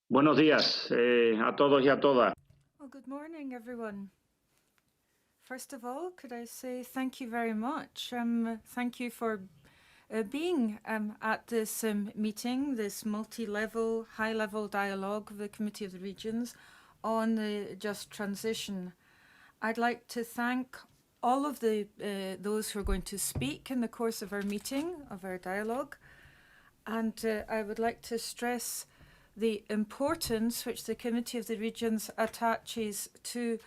Buenos días a todos y a todas. Well, good morning, everyone. First of all, could I say thank you very much. Thank you for being at this meeting, this multi-level, high-level dialogue of the Committee of the Regions on the just transition. I'd like to thank all of those who are going to speak in the course of our meeting, of our dialogue. And I would like to stress the importance which the Committee of the Regions attaches to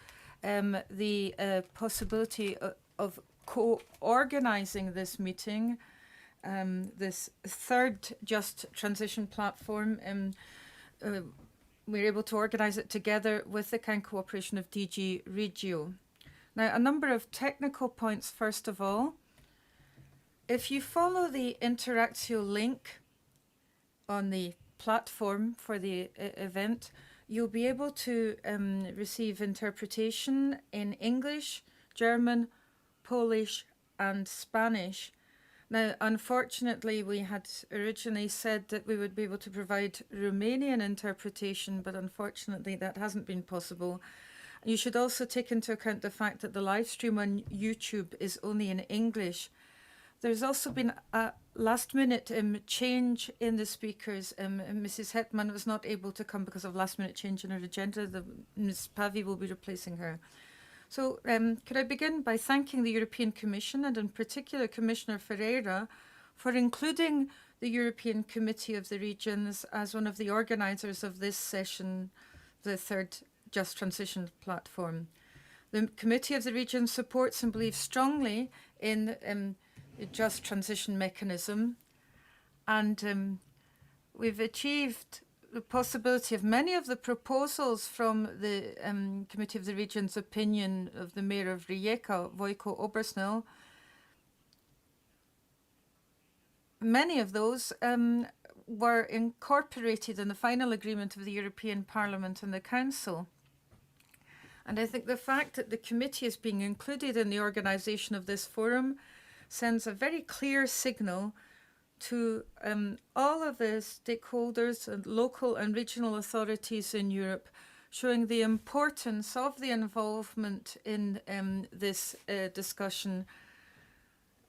the possibility of co-organising this meeting, this third Just Transition platform. We're able to organise it together with the kind cooperation of DG Regio. Now, a number of technical points first of all. If you follow the Interactio link on the platform for the event, you'll be able to receive interpretation in English, German, Polish, and Spanish. Now, unfortunately, we had originally said that we would be able to provide Romanian interpretation, but unfortunately that hasn't been possible. You should also take into account the fact that the live stream on YouTube is only in English. There's also been a last-minute change in the speakers. Mrs. Hetman was not able to come because of last-minute change in her agenda. Ms. Pavi will be replacing her. So could I begin by thanking the European Commission, and in particular Commissioner Ferreira, for including the European Committee of the Regions as one of the organisers of this session, the third Just Transition platform. The Committee of the Regions supports and believes strongly in the Just Transition mechanism, and we've achieved the possibility of many of the proposals from the Committee of the Regions opinion of the Mayor of Rijeka, Vojko Obersnel. Many of those were incorporated in the final agreement of the European Parliament and the Council. And I think the fact that the committee is being included in the organisation of this forum sends a very clear signal to all of the stakeholders and local and regional authorities in Europe, showing the importance of the involvement in this discussion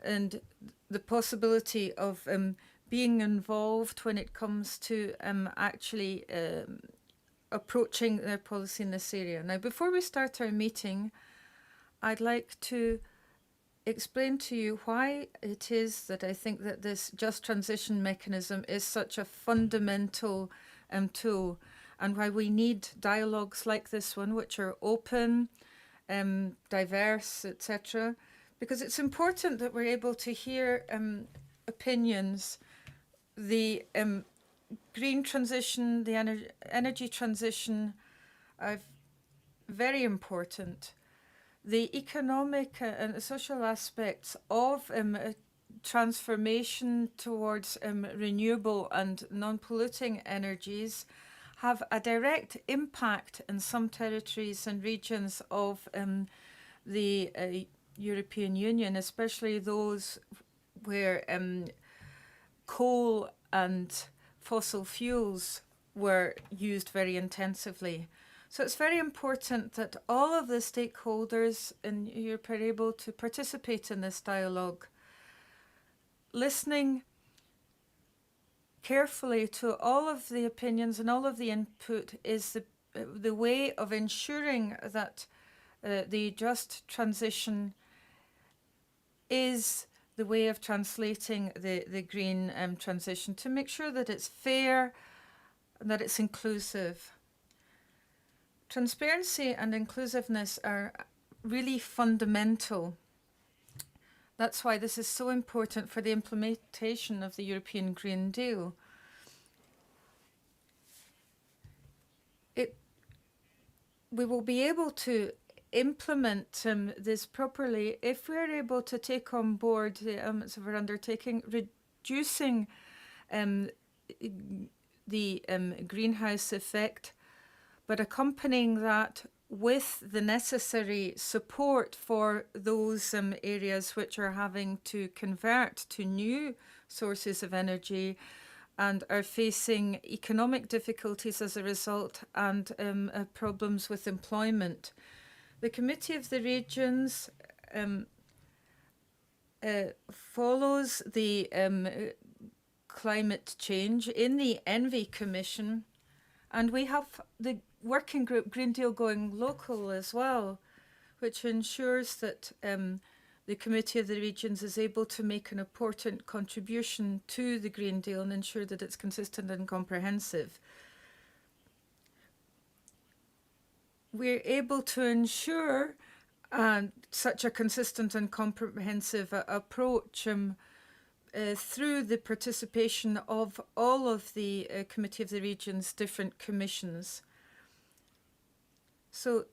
and the possibility of being involved when it comes to actually approaching their policy in this area. Now, before we start our meeting, I'd like to explain to you why it is that I think that this just transition mechanism is such a fundamental tool, and why we need dialogues like this one, which are open, diverse, etc. Because it's important that we're able to hear opinions. The green transition, the energy transition are very important. The economic and social aspects of transformation towards renewable and non-polluting energies have a direct impact in some territories and regions of the European Union, especially those where coal and fossil fuels were used very intensively. So it's very important that all of the stakeholders in Europe are able to participate in this dialogue, listening carefully to all of the opinions and all of the input is the way of ensuring that the just transition is the way of translating the green transition, to make sure that it's fair and that it's inclusive. Transparency and inclusiveness are really fundamental. That's why this is so important for the implementation of the European Green Deal. We will be able to implement this properly if we're able to take on board the elements of our undertaking, reducing the greenhouse effect, but accompanying that with the necessary support for those areas which are having to convert to new sources of energy, and are facing economic difficulties as a result and problems with employment. The Committee of the Regions follows the climate change in the ENVI Commission, and we have the working group Green Deal Going Local as well, which ensures that the Committee of the Regions is able to make an important contribution to the Green Deal and ensure that it's consistent and comprehensive. We're able to ensure such a consistent and comprehensive approach through the participation of all of the Committee of the Regions' different commissions. So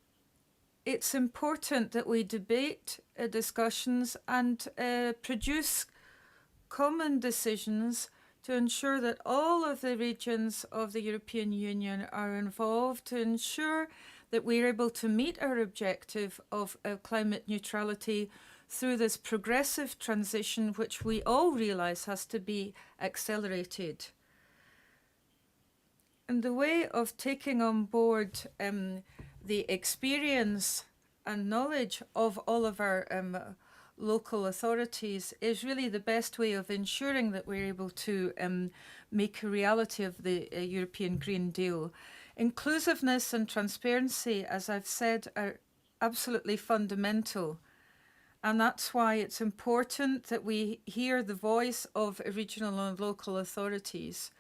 it's important that we debate discussions and produce common decisions to ensure that all of the regions of the European Union are involved, to ensure that we're able to meet our objective of climate neutrality through this progressive transition, which we all realize has to be accelerated. And the way of taking on board the experience and knowledge of all of our local authorities is really the best way of ensuring that we're able to make a reality of the European Green Deal. Inclusiveness and transparency, as I've said, are absolutely fundamental. And that's why it's important that we hear the voice of regional and local authorities.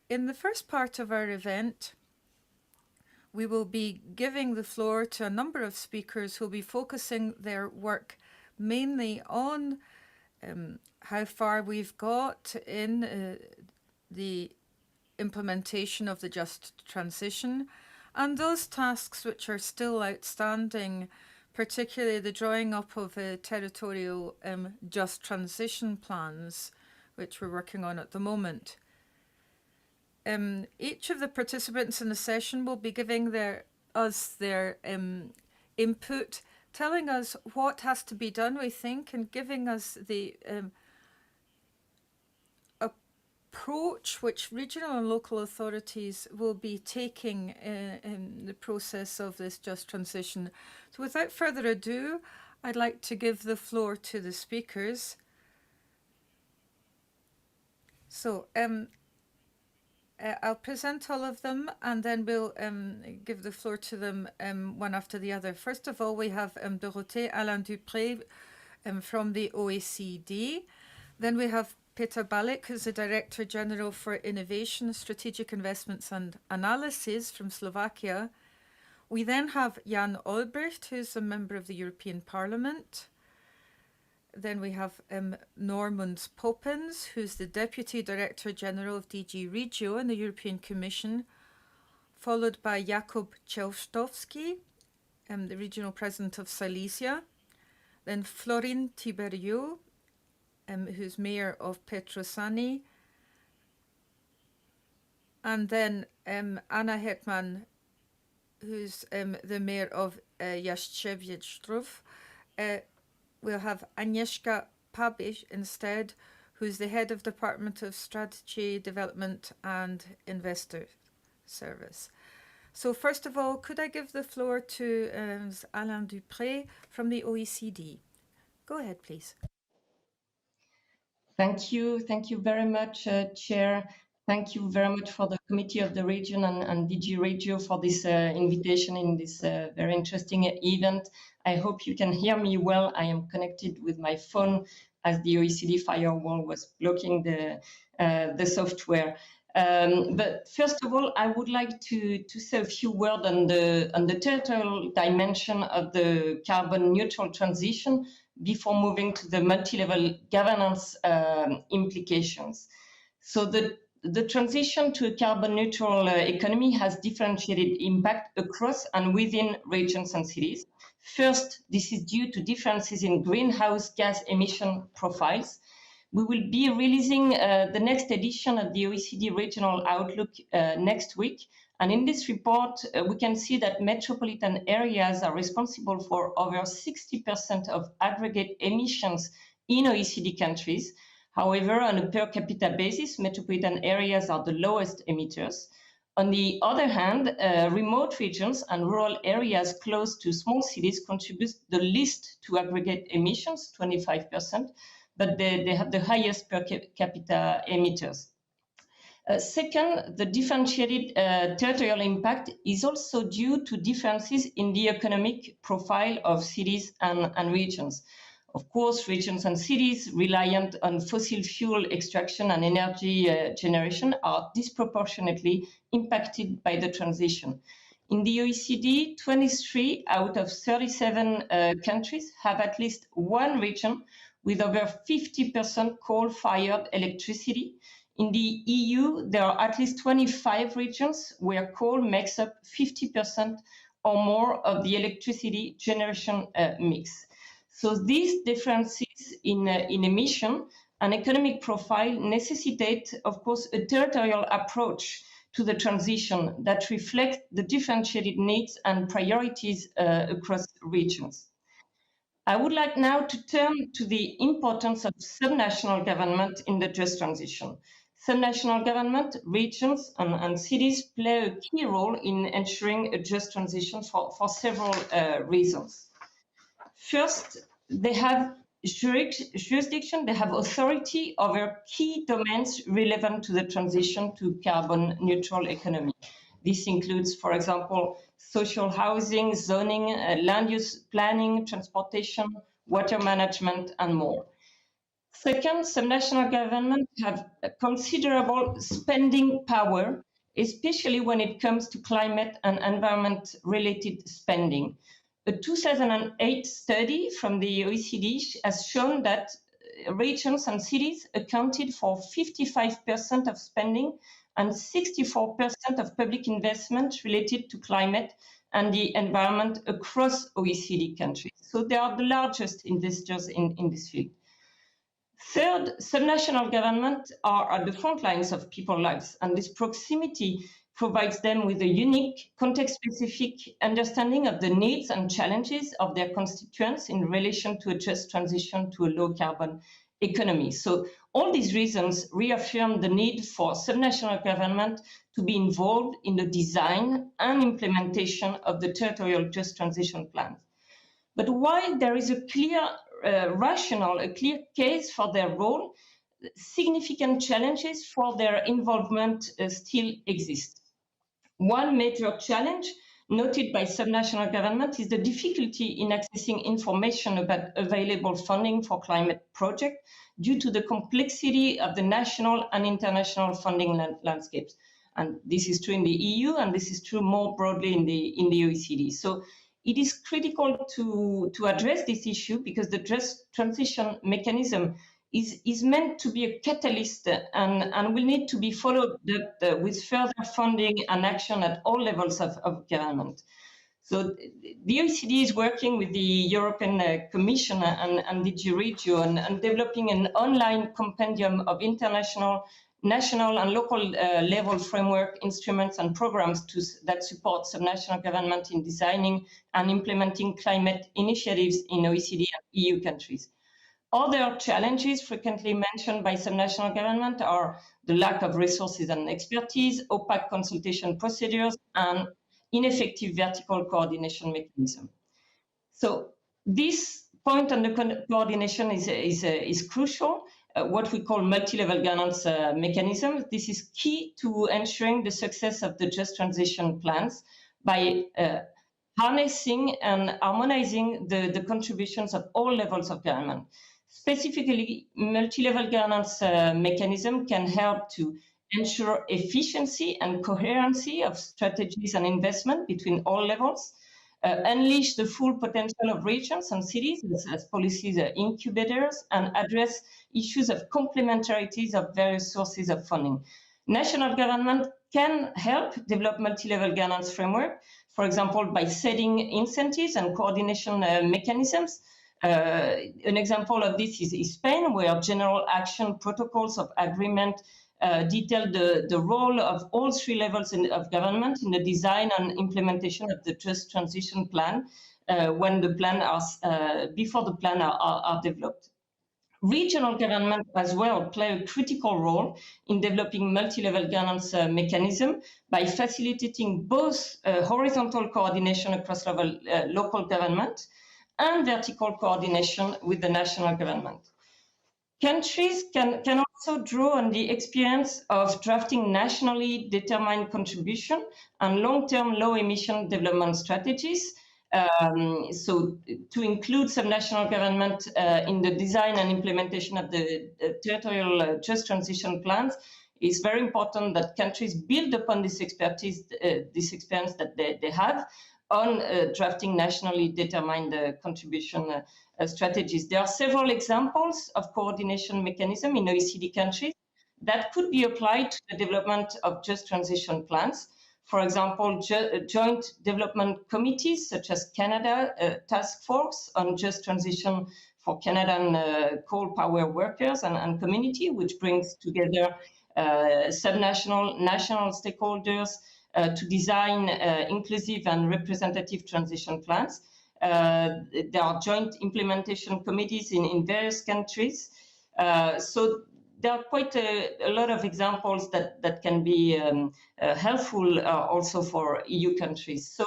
In the first part of our event, we will be giving the floor to a number of speakers who will be focusing their work mainly on how far we've got in the implementation of the just transition and those tasks which are still outstanding, particularly the drawing up of territorial just transition plans, which we're working on at the moment. Each of the participants in the session will be giving us their input, telling us what has to be done, we think, and giving us the approach which regional and local authorities will be taking in the process of this just transition. So without further ado, I'd like to give the floor to the speakers. So I'll present all of them and then we'll give the floor to them one after the other. First of all, we have Dorothée Alain-Dupré from the OECD. Then we have Peter Balik, who's the Director General for Innovation, Strategic Investments and Analysis from Slovakia. We then have Jan Olbricht, who's a member of the European Parliament. Then we have Normund Poppens, who's the Deputy Director General of DG Regio in the European Commission, followed by Jakub Czełstowski, the Regional President of Silesia. Then Florin Tiberiu, who's Mayor of Petrosani. And then Anna Hetman, who's the Mayor of Jastrzębie-Zdrój. We'll have Agnieszka Pabiś instead, who's the Head of Department of Strategy, Development and Investor Service. So first of all, could I give the floor to Alain Dupré from the OECD? Go ahead, please. Thank you very much, Chair. Thank you very much for the Committee of the Region and DG Regio for this invitation in this very interesting event. I hope you can hear me well. I am connected with my phone as the OECD firewall was blocking the software. But first of all, I would like to say a few words on the territorial dimension of the carbon neutral transition before moving to the multi-level governance implications. So the transition to a carbon neutral economy has differentiated impact across and within regions and cities. First, this is due to differences in greenhouse gas emission profiles. We will be releasing the next edition of the OECD Regional Outlook next week. And in this report, we can see that metropolitan areas are responsible for over 60% of aggregate emissions in OECD countries. However, on a per capita basis, metropolitan areas are the lowest emitters. On the other hand, remote regions and rural areas close to small cities contribute the least to aggregate emissions, 25%, but they have the highest per capita emitters. Second, the differentiated territorial impact is also due to differences in the economic profile of cities and regions. Of course, regions and cities reliant on fossil fuel extraction and energy generation are disproportionately impacted by the transition. In the OECD, 23 out of 37 countries have at least one region with over 50% coal-fired electricity. In the EU, there are at least 25 regions where coal makes up 50% or more of the electricity generation mix. So these differences in emission and economic profile necessitate, of course, a territorial approach to the transition that reflects the differentiated needs and priorities across regions. I would like now to turn to the importance of subnational government in the just transition. Subnational government, regions and cities play a key role in ensuring a just transition for several reasons. First, they have jurisdiction, they have authority over key domains relevant to the transition to carbon neutral economy. This includes, for example, social housing, zoning, land use planning, transportation, water management, and more. Second, subnational governments have a considerable spending power, especially when it comes to climate and environment-related spending. A 2008 study from the OECD has shown that regions and cities accounted for 55% of spending and 64% of public investment related to climate and the environment across OECD countries. So they are the largest investors in this field. Third, subnational governments are at the front lines of people's lives, and this proximity provides them with a unique, context-specific understanding of the needs and challenges of their constituents in relation to a just transition to a low-carbon economy. So all these reasons reaffirm the need for subnational government to be involved in the design and implementation of the territorial just transition plans. But while there is a clear rationale, a clear case for their role, significant challenges for their involvement still exist. One major challenge noted by subnational government is the difficulty in accessing information about available funding for climate projects due to the complexity of the national and international funding landscapes. And this is true in the EU, and this is true more broadly in the OECD. So it is critical to address this issue because the just transition mechanism is meant to be a catalyst and will need to be followed up with further funding and action at all levels of government. So the OECD is working with the European Commission and DG Regio and developing an online compendium of international, national and local level framework instruments and programs that support subnational government in designing and implementing climate initiatives in OECD and EU countries. Other challenges frequently mentioned by subnational government are the lack of resources and expertise, opaque consultation procedures, and ineffective vertical coordination mechanism. So this point on the coordination is crucial. What we call multi-level governance mechanism. This is key to ensuring the success of the just transition plans by harnessing and harmonizing the contributions of all levels of government. Specifically, multi-level governance mechanism can help to ensure efficiency and coherency of strategies and investment between all levels, unleash the full potential of regions and cities as policies incubators, and address issues of complementarities of various sources of funding. National government can help develop multi-level governance framework, for example, by setting incentives and coordination mechanisms. An example of this is Spain, where general action protocols of agreement detail the role of all three levels of government in the design and implementation of the just transition plan when the plan before the plan are developed. Regional government as well play a critical role in developing multi-level governance mechanism by facilitating both horizontal coordination across local government and vertical coordination with the national government. Countries can also draw on the experience of drafting nationally determined contribution and long-term low-emission development strategies. So to include subnational government in the design and implementation of the territorial just transition plans is very important that countries build upon this expertise, this experience that they have on drafting nationally determined contribution strategies. There are several examples of coordination mechanism in OECD countries that could be applied to the development of just transition plans. For example, joint development committees such as Canada Task Force on Just Transition for Canadian coal power workers and community, which brings together subnational, national stakeholders to design inclusive and representative transition plans. There are joint implementation committees in various countries. So there are quite a lot of examples that can be helpful also for EU countries. So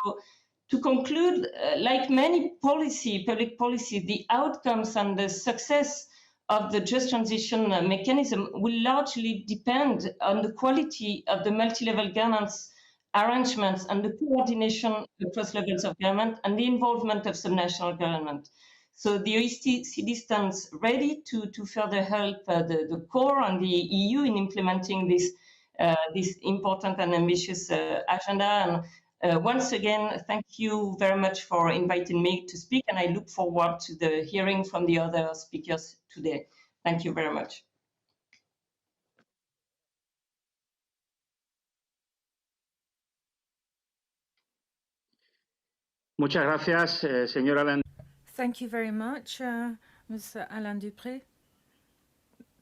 to conclude, like many public policy, the outcomes and the success of the just transition mechanism will largely depend on the quality of the multi-level governance arrangements and the coordination across levels of government and the involvement of subnational government. So the OECD stands ready to further help the CoR and the EU in implementing this important and ambitious agenda. And once again, thank you very much for inviting me to speak, and I look forward to the hearing from the other speakers today. Thank you very much. Muchas gracias, señor Alain. Thank you very much, Mr. Alain Dupré.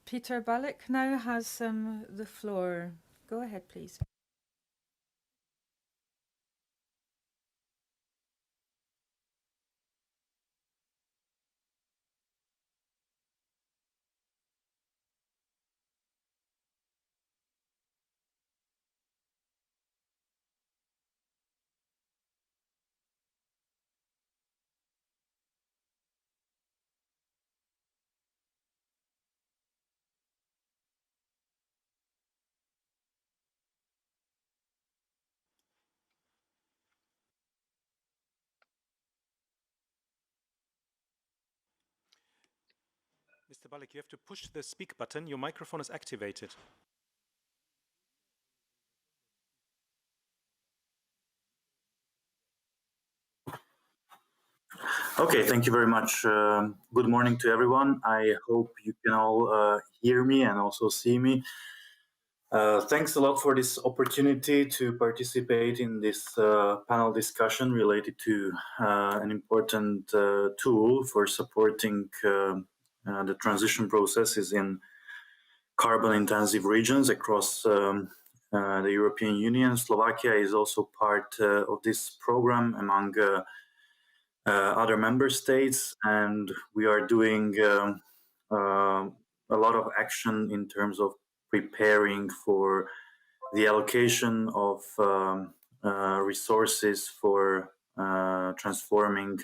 Peter Balik now has the floor. Go ahead, please. Mr. Balik, you have to push the speak button. Your microphone is activated. Okay, thank you very much. Good morning to everyone. I hope you can all hear me and also see me. Thanks a lot for this opportunity to participate in this panel discussion related to an important tool for supporting the transition processes in carbon-intensive regions across the European Union. Slovakia is also part of this program among other member states, and we are doing a lot of action in terms of preparing for the allocation of resources for transforming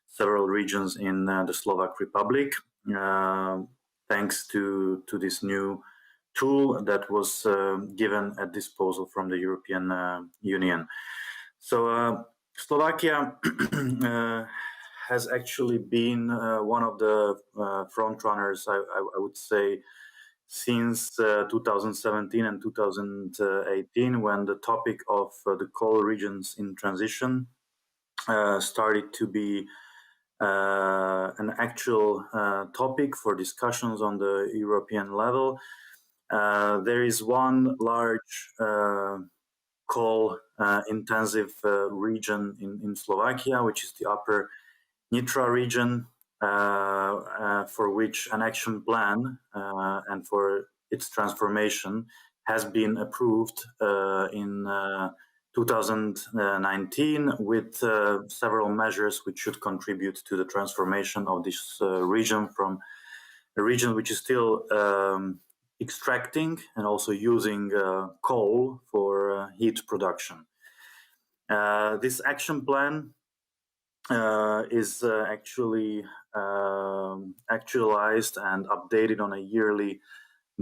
several regions in the Slovak Republic, thanks to this new tool that was given at disposal from the European Union. So Slovakia has actually been one of the front runners, I would say, since 2017 and 2018, when the topic of the coal regions in transition started to be an actual topic for discussions on the European level. There is one large coal intensive region in Slovakia, which is the upper Nitra region, for which an action plan and for its transformation has been approved in 2019 with several measures which should contribute to the transformation of this region from a region which is still extracting and also using coal for heat production. This action plan is actually actualized and updated on a yearly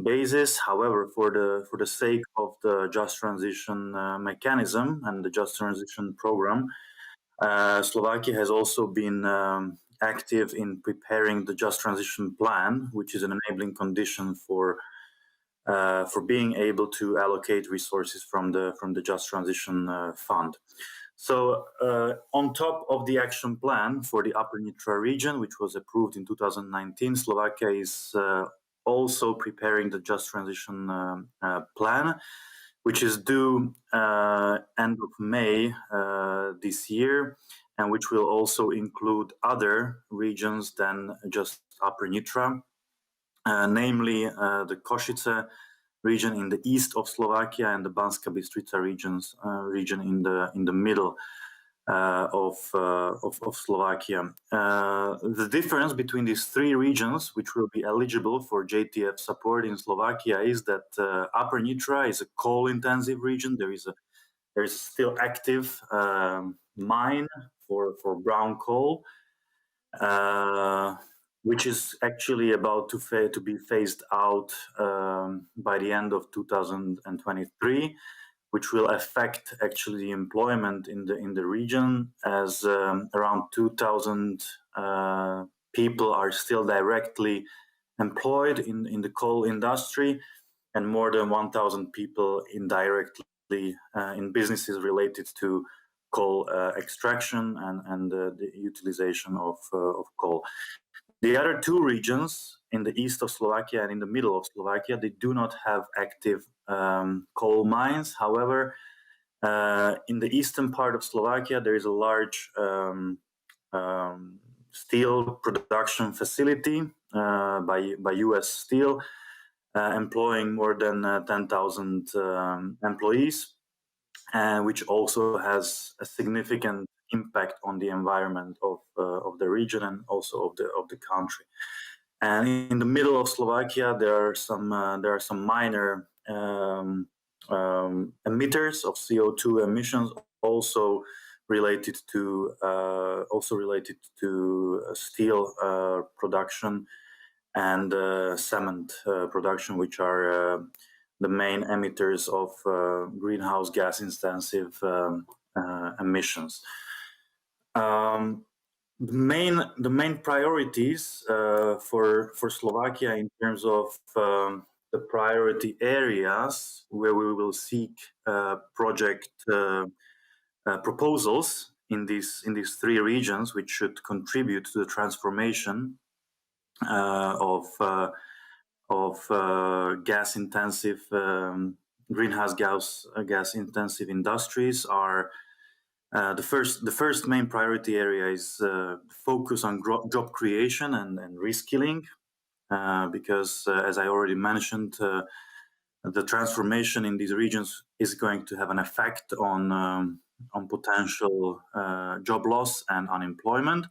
basis. However, for the sake of the just transition mechanism and the just transition program, Slovakia has also been active in preparing the just transition plan, which is an enabling condition for being able to allocate resources from the just transition fund. So on top of the action plan for the Upper Nitra region, which was approved in 2019, Slovakia is also preparing the just transition plan, which is due end of May this year, and which will also include other regions than just Upper Nitra, namely the Košice region in the east of Slovakia and the Banska Bystrica region in the middle of Slovakia. The difference between these three regions, which will be eligible for JTF support in Slovakia, is that Upper Nitra is a coal-intensive region. There is still active mine for brown coal, which is actually about to be phased out by the end of 2023, which will affect actually the employment in the region, as around 2,000 people are still directly employed in the coal industry, and more than 1,000 people indirectly in businesses related to coal extraction and the utilization of coal. The other two regions in the east of Slovakia and in the middle of Slovakia, they do not have active coal mines. However, in the eastern part of Slovakia, there is a large steel production facility by US Steel, employing more than 10,000 employees, which also has a significant impact on the environment of the region and also of the country. And in the middle of Slovakia, there are some minor emitters of CO2 emissions, also related to steel production and cement production, which are the main emitters of greenhouse gas intensive emissions. The main priorities for Slovakia in terms of the priority areas where we will seek project proposals in these three regions, which should contribute to the transformation of gas intensive greenhouse gas intensive industries, are the first main priority area is focus on job creation and reskilling, because as I already mentioned, the transformation in these regions is going to have an effect on potential job loss and unemployment.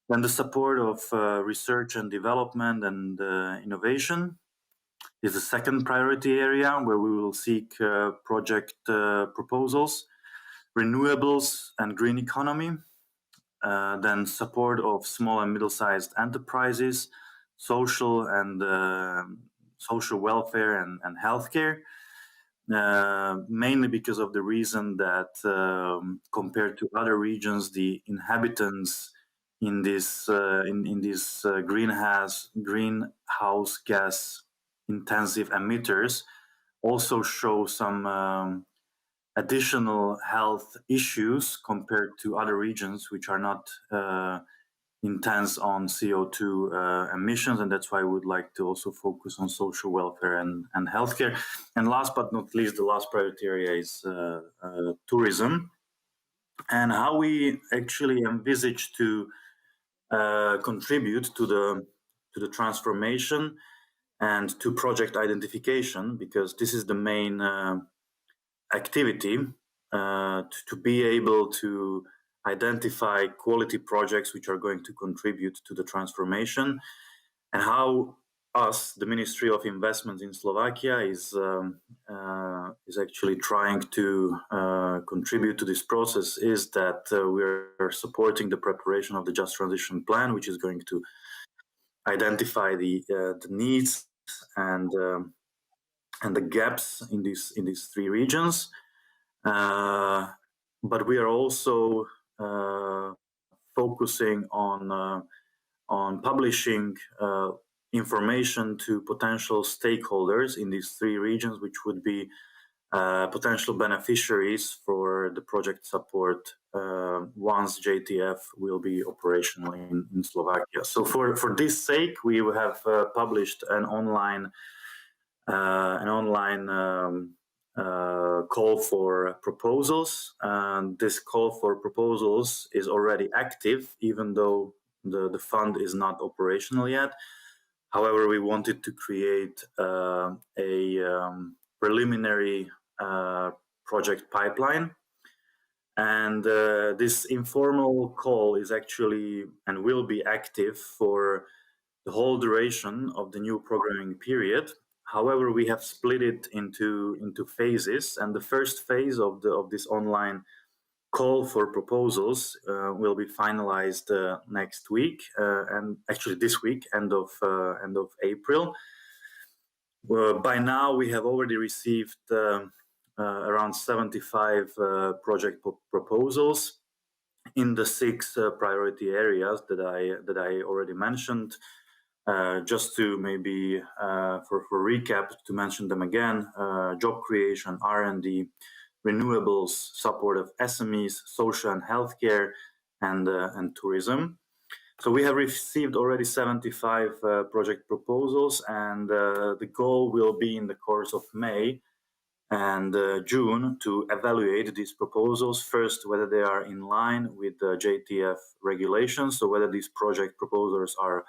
Then the support of research and development and innovation is the second priority area where we will seek project proposals. Renewables and green economy, then support of small and middle-sized enterprises, social welfare and healthcare, mainly because of the reason that compared to other regions, the inhabitants in these greenhouse gas intensive emitters also show some additional health issues compared to other regions which are not intense on CO2 emissions, and that's why we would like to also focus on social welfare and healthcare. And last but not least, the last priority area is tourism, and how we actually envisage to contribute to the transformation and to project identification, because this is the main activity to be able to identify quality projects which are going to contribute to the transformation. and how us, the Ministry of Investment in Slovakia, is actually trying to contribute to this process is that we're supporting the preparation of the Just Transition Plan, which is going to identify the needs and the gaps in these three regions. But we are also focusing on publishing information to potential stakeholders in these three regions, which would be potential beneficiaries for the project support once JTF will be operational in Slovakia. So for this sake, we have published an online call for proposals. And this call for proposals is already active, even though the fund is not operational yet. However, we wanted to create a preliminary project pipeline. And this informal call is actually and will be active for the whole duration of the new programming period. However, we have split it into phases, and the first phase of this online call for proposals will be finalized next week, and actually this week, end of April. By now, we have already received around 75 project proposals in the 6 priority areas that I already mentioned. Just to maybe for recap, to mention them again: job creation, R&D, renewables, support of SMEs, social and healthcare, and tourism. So we have received already 75 project proposals, and the goal will be in the course of May and June to evaluate these proposals. First, whether they are in line with the JTF regulations, so whether these project proposals are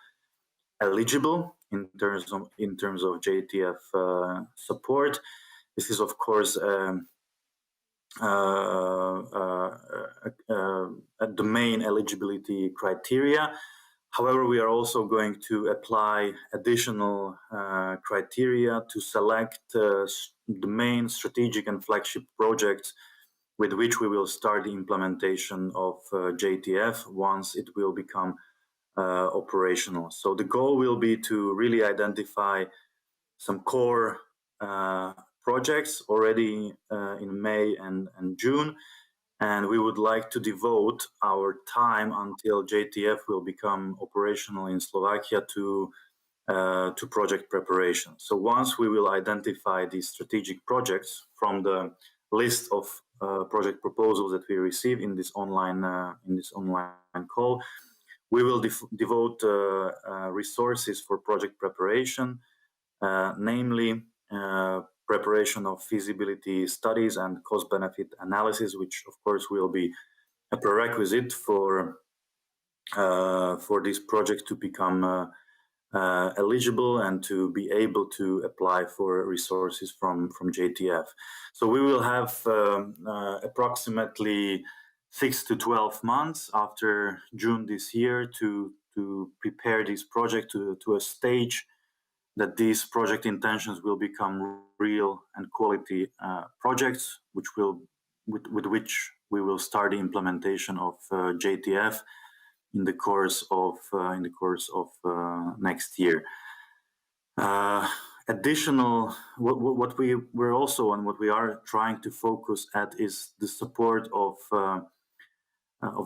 eligible in terms of JTF support. This is, of course, the main eligibility criteria. However, we are also going to apply additional criteria to select the main strategic and flagship projects with which we will start the implementation of JTF once it will become operational. So the goal will be to really identify some core projects already in May and June, and we would like to devote our time until JTF will become operational in Slovakia to project preparation. So once we will identify these strategic projects from the list of project proposals that we receive in this online call, we will devote resources for project preparation, namely preparation of feasibility studies and cost-benefit analysis, which of course will be a prerequisite for this project to become eligible and to be able to apply for resources from JTF. So we will have approximately 6 to 12 months after June this year to prepare this project to a stage that these project intentions will become real and quality projects, with which we will start the implementation of JTF in the course of next year. Additional, what we are trying to focus at is the support of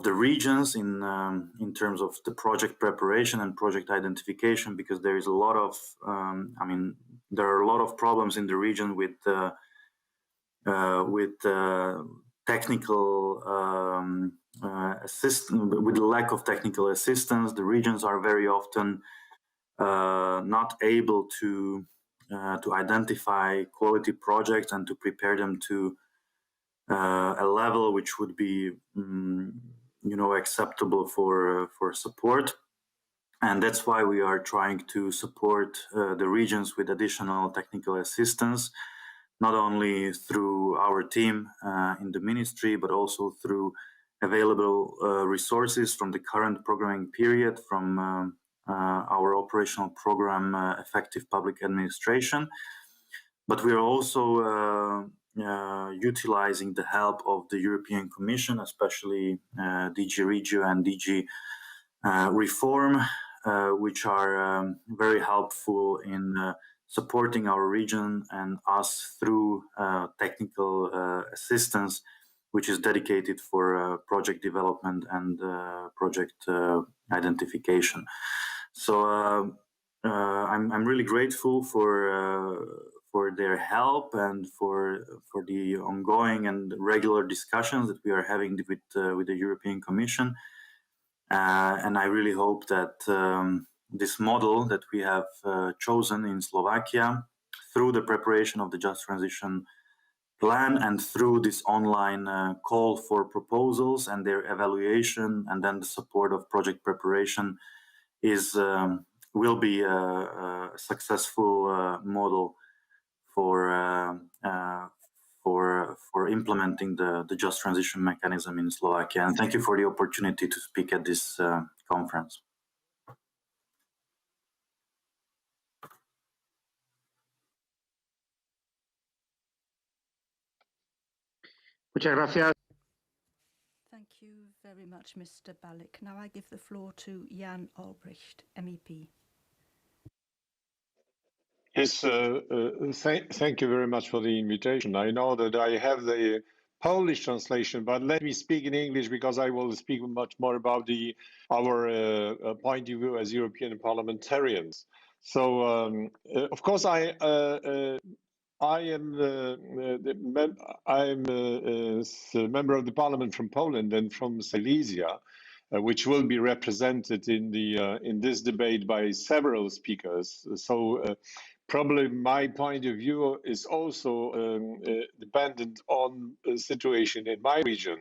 the regions in terms of the project preparation and project identification, because there is a lot of there are a lot of problems in the region with technical with the lack of technical assistance. The regions are very often not able to identify quality projects and to prepare them to a level which would be acceptable for support. And that's why we are trying to support the regions with additional technical assistance, not only through our team in the ministry, but also through available resources from the current programming period, from our operational program, Effective Public Administration. But we are also utilizing the help of the European Commission, especially DG Regio and DG Reform, which are very helpful in supporting our region and us through technical assistance, which is dedicated for project development and project identification. So I'm really grateful for their help and for the ongoing and regular discussions that we are having with the European Commission. And I really hope that this model that we have chosen in Slovakia, through the preparation of the Just Transition Plan and through this online call for proposals and their evaluation, and then the support of project preparation, will be a successful model for implementing the Just Transition mechanism in Slovakia. And thank you for the opportunity to speak at this conference. Muchas gracias. Thank you very much, Mr. Balik. Now I give the floor to Jan Albrecht, MEP. Yes, thank you very much for the invitation. I know that I have the Polish translation, but let me speak in English because I will speak much more about our point of view as European parliamentarians. So, of course, I am a member of the parliament from Poland and from Silesia, which will be represented in this debate by several speakers. So probably my point of view is also dependent on the situation in my region,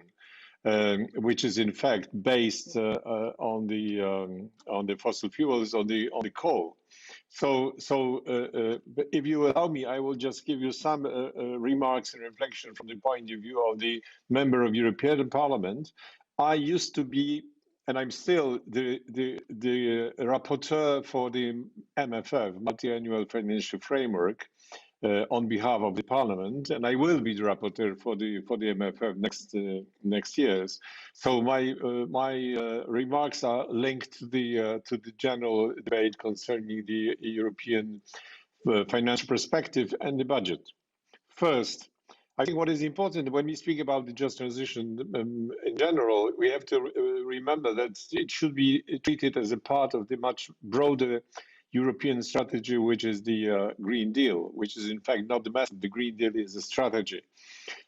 which is in fact based on the fossil fuels, on the coal. So if you allow me, I will just give you some remarks and reflection from the point of view of the member of European Parliament. I used to be, and I'm still the rapporteur for the MFF, Multi-Annual Financial Framework, on behalf of the Parliament, and I will be the rapporteur for the MFF next years. So my remarks are linked to the general debate concerning the European financial perspective and the budget. First, I think what is important when we speak about the just transition in general, we have to remember that it should be treated as a part of the much broader European strategy, which is the Green Deal, which is in fact not the method. The Green Deal is a strategy.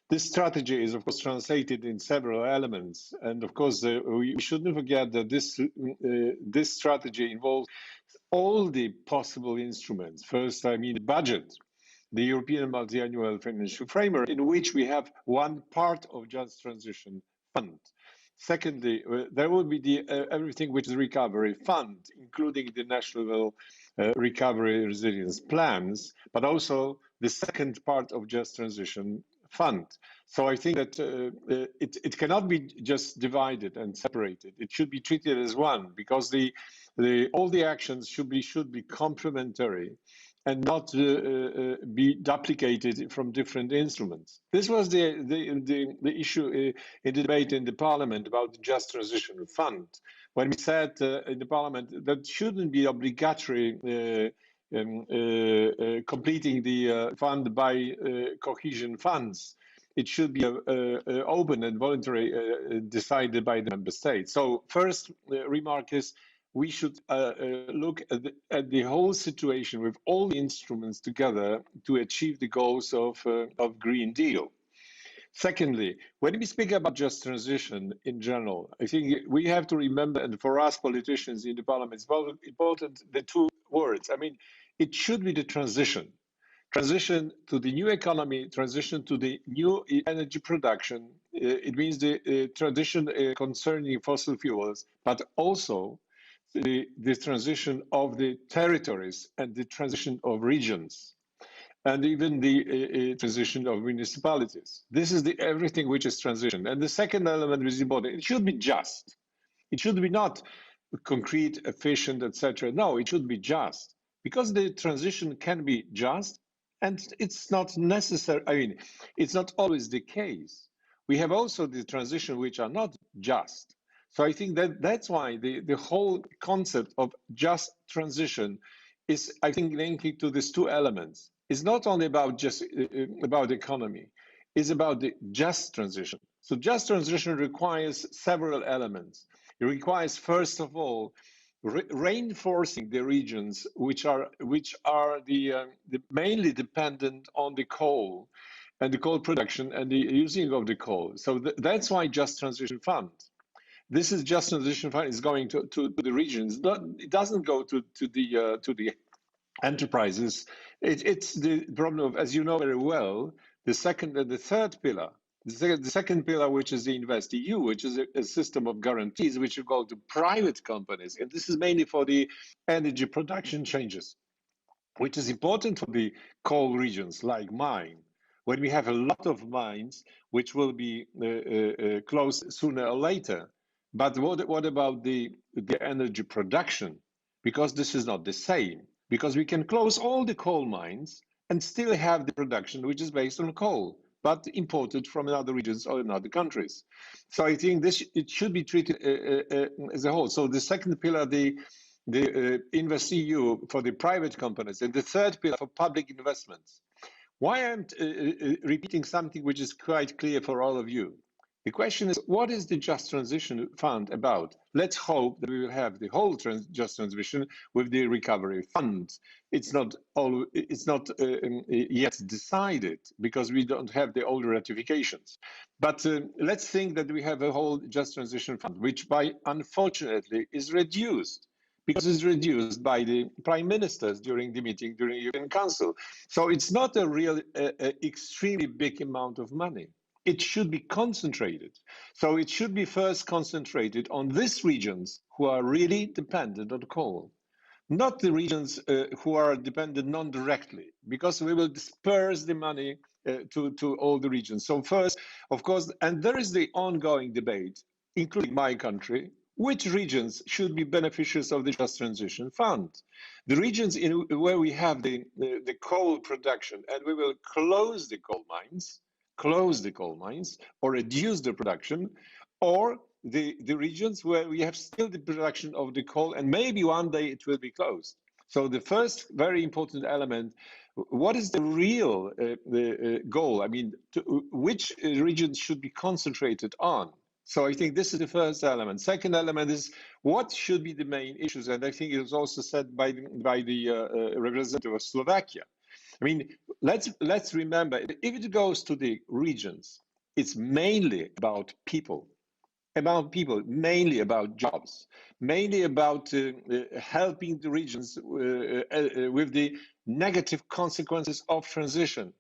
This strategy is, of course, translated in several elements. And of course, we shouldn't forget that this strategy involves all the possible instruments. First, I mean, the budget, the European Multi-Annual Financial Framework, in which we have one part of Just Transition Fund. Secondly, there will be everything which is recovery fund, including the national recovery resilience plans, but also the second part of Just Transition Fund. So I think that it cannot be just divided and separated. It should be treated as one, because all the actions should be complementary and not be duplicated from different instruments. This was the issue in the debate in the Parliament about the Just Transition Fund, when we said in the Parliament that shouldn't be obligatory completing the fund by cohesion funds. It should be open and voluntary, decided by the member states. So first remark is, we should look at the whole situation with all the instruments together to achieve the goals of Green Deal. Secondly, when we speak about just transition in general, I think we have to remember, and for us politicians in the Parliament, it's important, the two words. I mean, it should be the transition to the new economy, transition to the new energy production. It means the transition concerning fossil fuels, but also the transition of the territories and the transition of regions, and even the transition of municipalities. This is everything which is transition. And the second element is important. It should be just. It should be not concrete, efficient, etc. No, it should be just, because the transition can be just, and it's not necessary. I mean, it's not always the case. We have also the transition which are not just. So I think that that's why the whole concept of just transition is, I think, linking to these two elements. It's not only about just about economy, it's about the just transition. So just transition requires several elements. It requires, first of all, reinforcing the regions which are the mainly dependent on the coal and the coal production and the using of the coal. So that's why Just Transition Fund. This is Just Transition Fund is going to the regions. It doesn't go to the enterprises. It's the problem of, as you know very well, the second and the third pillar. The second pillar, which is the InvestEU, which is a system of guarantees, which will go to private companies. And this is mainly for the energy production changes, which is important for the coal regions like mine. When we have a lot of mines, which will be closed sooner or later. But what about the energy production? Because this is not the same. Because we can close all the coal mines and still have the production which is based on coal, but imported from other regions or in other countries. So I think it should be treated as a whole. So the second pillar, the InvestEU for the private companies, and the third pillar for public investments. Why I'm repeating something which is quite clear for all of you? The question is, what is the Just Transition Fund about? Let's hope that we will have the whole Just Transition with the Recovery Fund. It's not yet decided because we don't have the old ratifications. But let's think that we have a whole Just Transition Fund, which unfortunately is reduced, because it's reduced by the prime ministers during the meeting during the European Council. So it's not a real extremely big amount of money. It should be concentrated. So it should be first concentrated on these regions who are really dependent on coal, not the regions who are dependent non-directly, because we will disperse the money to all the regions. So first, of course, and there is the ongoing debate, including my country, which regions should be beneficiaries of the Just Transition Fund. The regions where we have the coal production, and we will close the coal mines or reduce the production, or the regions where we have still the production of the coal and maybe one day it will be closed. So the first very important element, what is the real goal? I mean, which regions should be concentrated on? So I think this is the first element. Second element is what should be the main issues, and I think it was also said by the representative of Slovakia. I mean, let's remember, if it goes to the regions, it's mainly about people, mainly about jobs, mainly about helping the regions with the negative consequences of transition.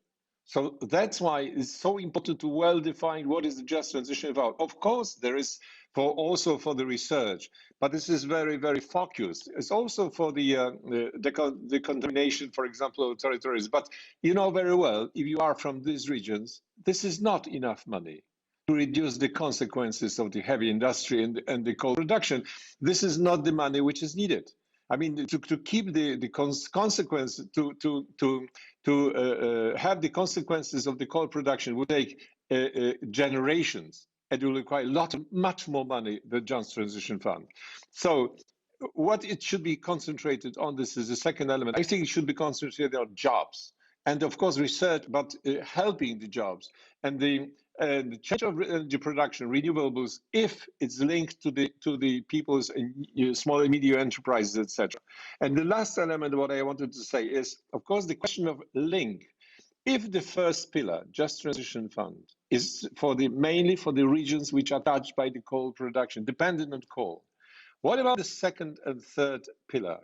So that's why it's so important to well define what is the just transition about. Of course, there is also for the research, but this is very, very focused. It's also for the contamination, for example, of territories. But you know very well, if you are from these regions, this is not enough money to reduce the consequences of the heavy industry and the coal production. This is not the money which is needed. I mean, to keep the consequence, to have the consequences of the coal production will take generations, and will require much more money than Just Transition Fund. So what it should be concentrated on, this is the second element. I think it should be concentrated on jobs. And of course, research, but helping the jobs and the change of energy production, renewables, if it's linked to the people's small and medium enterprises, etc. And the last element, what I wanted to say is, of course, the question of link. If the first pillar, Just Transition Fund, is mainly for the regions which are touched by the coal production, dependent on coal, what about the second and third pillar?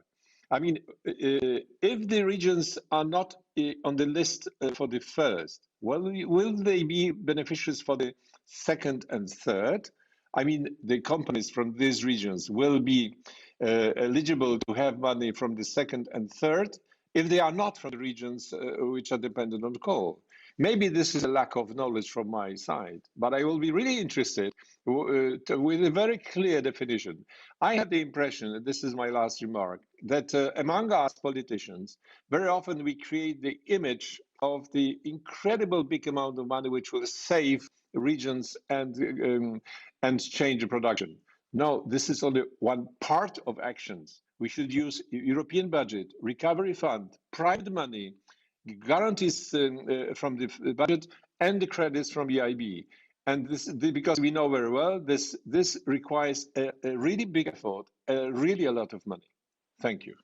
I mean, if the regions are not on the list for the first, well, will they be beneficiaries for the second and third? I mean, the companies from these regions will be eligible to have money from the second and third if they are not from the regions which are dependent on coal. Maybe this is a lack of knowledge from my side, but I will be really interested with a very clear definition. I have the impression, and this is my last remark, that among us politicians, very often we create the image of the incredible big amount of money which will save regions and change the production. No, this is only one part of actions. We should use European budget, recovery fund, private money, guarantees from the budget, and the credits from the EIB. And this, because we know very well, this requires a really big effort, really a lot of money. Thank you.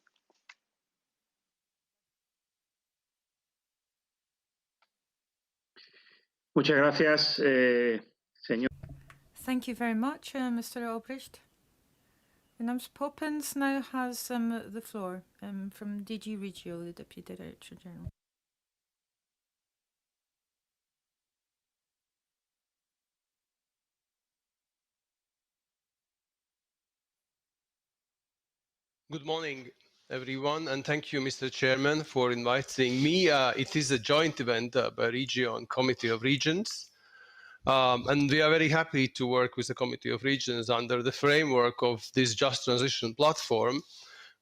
Muchas gracias, señor. Thank you very much, Mr. Albrecht. Ms. Poppins now has the floor from DG Regio, the Deputy Director General. Good morning, everyone, and thank you, Mr. Chairman, for inviting me. It is a joint event by Regio and Committee of Regions. And we are very happy to work with the Committee of Regions under the framework of this Just Transition platform.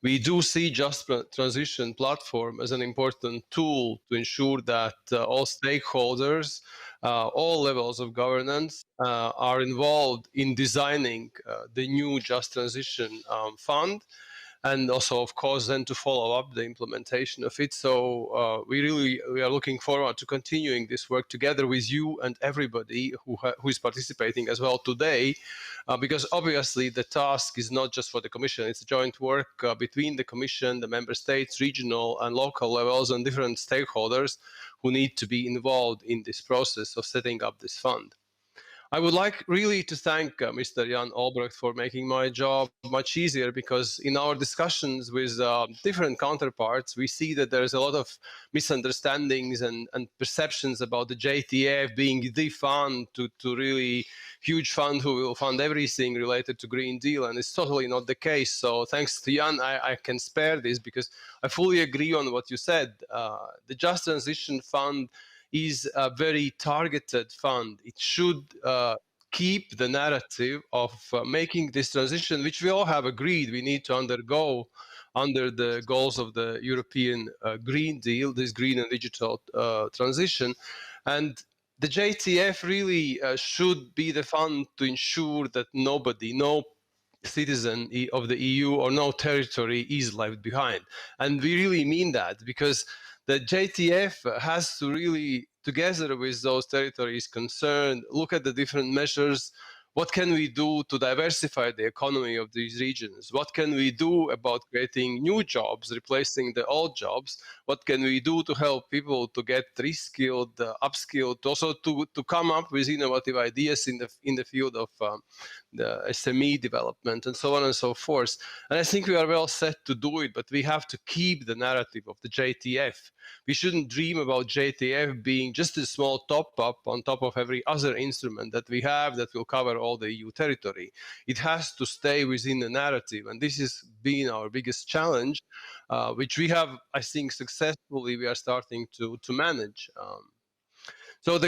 We do see Just Transition platform as an important tool to ensure that all stakeholders, all levels of governance are involved in designing the new Just Transition fund, and also, of course, then to follow up the implementation of it. So we are looking forward to continuing this work together with you and everybody who is participating as well today, because obviously the task is not just for the Commission, it's joint work between the Commission, the Member States, regional and local levels, and different stakeholders who need to be involved in this process of setting up this fund. I would like really to thank Mr. Jan Albrecht for making my job much easier, because in our discussions with different counterparts, we see that there's a lot of misunderstandings and perceptions about the JTF being the fund to really huge fund who will fund everything related to Green Deal, and it's totally not the case. So thanks to Jan, I can spare this, because I fully agree on what you said. The Just Transition Fund is a very targeted fund. It should keep the narrative of making this transition, which we all have agreed we need to undergo under the goals of the European Green Deal, this green and digital transition. And the JTF really should be the fund to ensure that nobody, no citizen of the EU or no territory is left behind. And we really mean that, because the JTF has to really, together with those territories concerned, look at the different measures. What can we do to diversify the economy of these regions? What can we do about creating new jobs, replacing the old jobs? What can we do to help people to get reskilled, upskilled, also to come up with innovative ideas in the field of the SME development, and so on and so forth. And I think we are well set to do it, but we have to keep the narrative of the JTF. We shouldn't dream about JTF being just a small top-up on top of every other instrument that we have that will cover all the EU territory. It has to stay within the narrative, and this has been our biggest challenge, which we have, I think, successfully we are starting to manage. So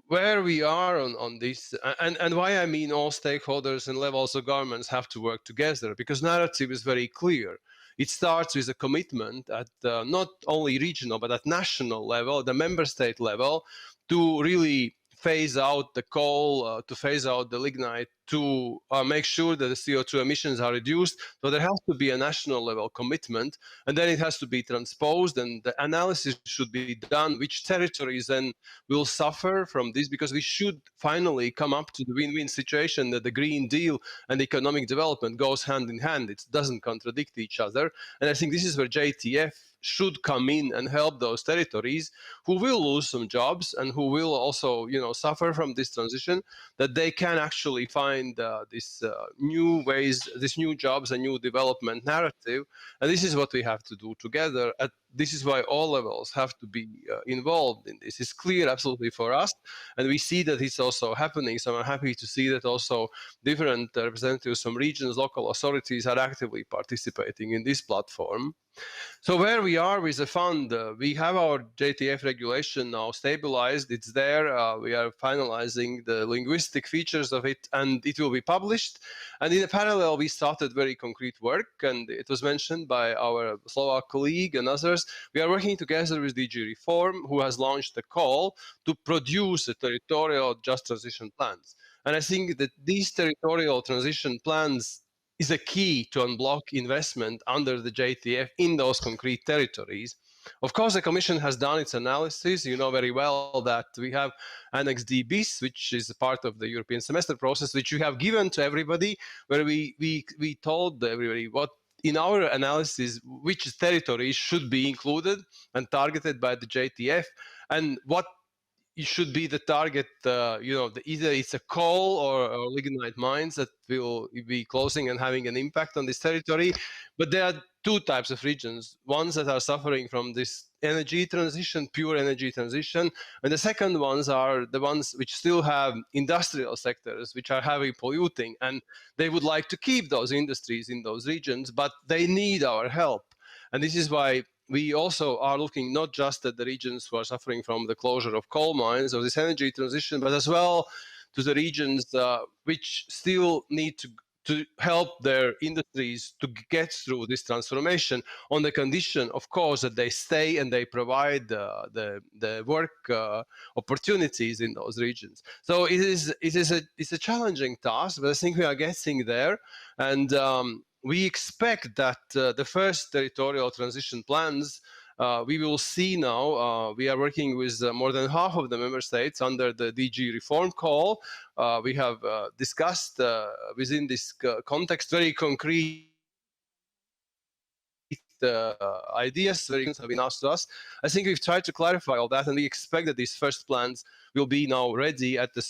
where we are on this, and why I mean all stakeholders and levels of governments have to work together, because narrative is very clear. It starts with a commitment at not only regional, but at national level, the member state level, to really phase out the coal, to phase out the lignite, to make sure that the CO2 emissions are reduced. So there has to be a national level commitment, and then it has to be transposed, and the analysis should be done which territories then will suffer from this, because we should finally come up to the win-win situation that the Green Deal and economic development goes hand in hand. It doesn't contradict each other. And I think this is where JTF should come in and help those territories who will lose some jobs and who will also, suffer from this transition, that they can actually find this new ways, these new jobs and new development narrative. And this is what we have to do together at this is why all levels have to be involved in this. It's clear absolutely for us, and we see that it's also happening. So I'm happy to see that also different representatives from regions, local authorities are actively participating in this platform. So where we are with the fund, we have our JTF regulation now stabilized. It's there. We are finalizing the linguistic features of it, and it will be published. And in a parallel, we started very concrete work, and it was mentioned by our Slovak colleague and others. We are working together with DG Reform, who has launched a call to produce a territorial just transition plans. And I think that these territorial transition plans is a key to unblock investment under the JTF in those concrete territories. Of course, the Commission has done its analysis. You know very well that we have Annex D bis, which is a part of the European semester process, which we have given to everybody, where we told everybody what, in our analysis, which territories should be included and targeted by the JTF, and what it should be the target, either it's a coal or lignite mines that will be closing and having an impact on this territory. But there are two types of regions, ones that are suffering from this energy transition, pure energy transition, and the second ones are the ones which still have industrial sectors, which are heavily polluting, and they would like to keep those industries in those regions, but they need our help. And this is why we also are looking not just at the regions who are suffering from the closure of coal mines or this energy transition, but as well to the regions which still need to help their industries to get through this transformation, on the condition, of course, that they stay and they provide the work opportunities in those regions. So it's a challenging task, but I think we are getting there. And we expect that the first territorial transition plans we will see now. We are working with more than half of the member states under the DG reform call. We have discussed within this context very concrete ideas have been asked to us. I think we've tried to clarify all that, and we expect that these first plans will be now ready at the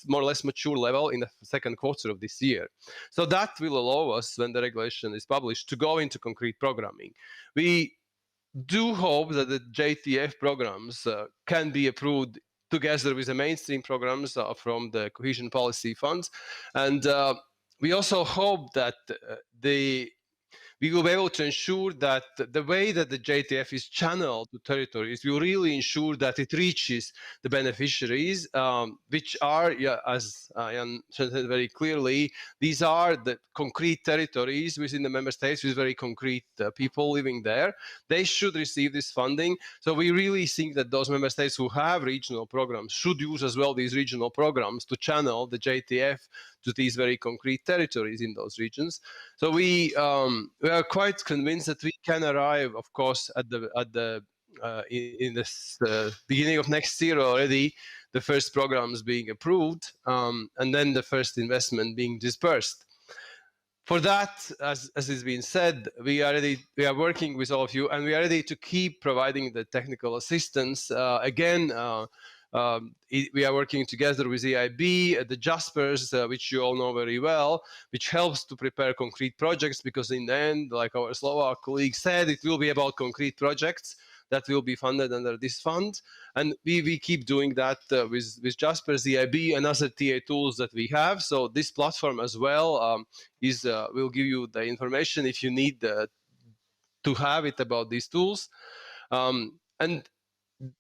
more or less mature level in the second quarter of this year. So that will allow us, when the regulation is published, to go into concrete programming. We do hope that the JTF programs can be approved together with the mainstream programs from the cohesion policy funds. And we also hope that we will be able to ensure that the way that the JTF is channeled to territories will really ensure that it reaches the beneficiaries, which are, as Jan said very clearly, these are the concrete territories within the member states with very concrete people living there. They should receive this funding. So we really think that those member states who have regional programs should use as well these regional programs to channel the JTF to these very concrete territories in those regions. So we are quite convinced that we can arrive, of course, in this beginning of next year already, the first programs being approved, and then the first investment being dispersed. For that, as has been said, we are working with all of you, and we are ready to keep providing the technical assistance. We are working together with EIB, the Jaspers, which you all know very well, which helps to prepare concrete projects, because in the end, like our Slovak colleague said, it will be about concrete projects that will be funded under this fund. And we keep doing that with Jaspers, EIB, and other TA tools that we have. So this platform as well will give you the information if you need to have it about these tools. And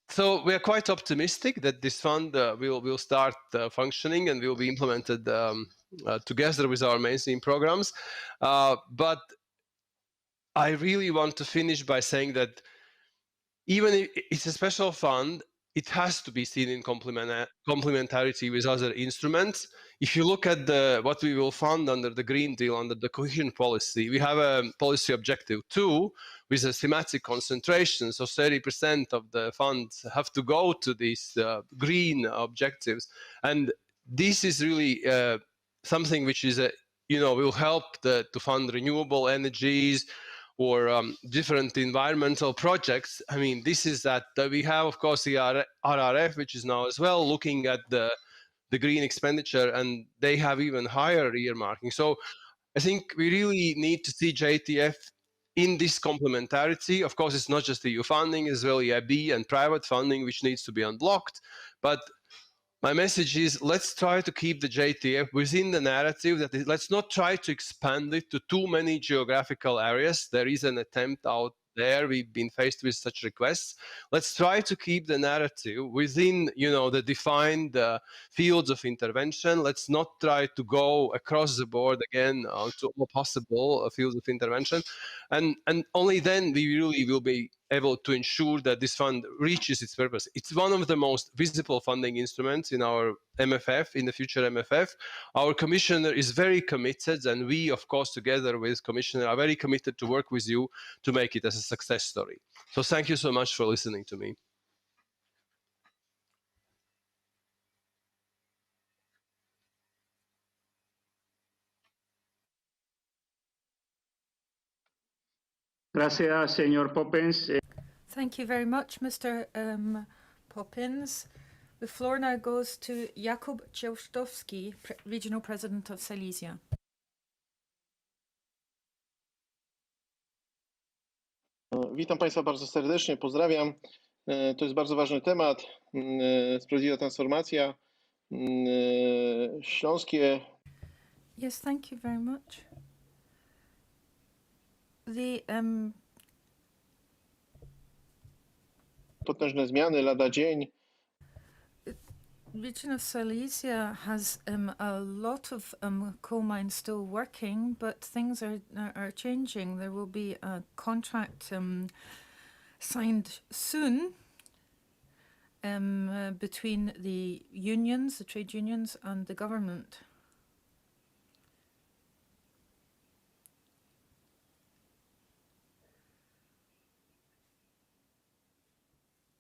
so we are quite optimistic that this fund will start functioning and will be implemented together with our mainstream programs. But I really want to finish by saying that even if it's a special fund, it has to be seen in complementarity with other instruments. If you look at what we will fund under the Green Deal, under the cohesion policy, we have a policy objective 2 with a thematic concentration. So 30% of the funds have to go to these green objectives. And this is really something which is, will help to fund renewable energies, or different environmental projects. I mean, this is that we have, of course, the RRF, which is now as well looking at the green expenditure, and they have even higher earmarking. So I think we really need to see JTF in this complementarity. Of course, it's not just the EU funding, as well EIB and private funding, which needs to be unblocked. But my message is, let's try to keep the JTF within the narrative. Let's not try to expand it to too many geographical areas. There is an attempt out there. We've been faced with such requests. Let's try to keep the narrative within, the defined fields of intervention. Let's not try to go across the board again to all possible fields of intervention. And only then we really will be able to ensure that this fund reaches its purpose. It's one of the most visible funding instruments in our MFF, in the future MFF. Our commissioner is very committed, and we, of course, together with commissioner, are very committed to work with you to make it as a success story. So thank you so much for listening to me. Gracias, señor Poppins. Thank you very much, Mr. Poppins. The floor now goes to Jakub Czełstowski, Regional President of Silesia. Witam Państwa bardzo serdecznie, pozdrawiam. To jest bardzo ważny temat. Sprawiedliwa transformacja. Śląskie. Yes, thank you very much. Potężne zmiany lada dzień. Region of Silesia has a lot of coal mines still working, but things are changing. There will be a contract signed soon between the unions, the trade unions, and the government.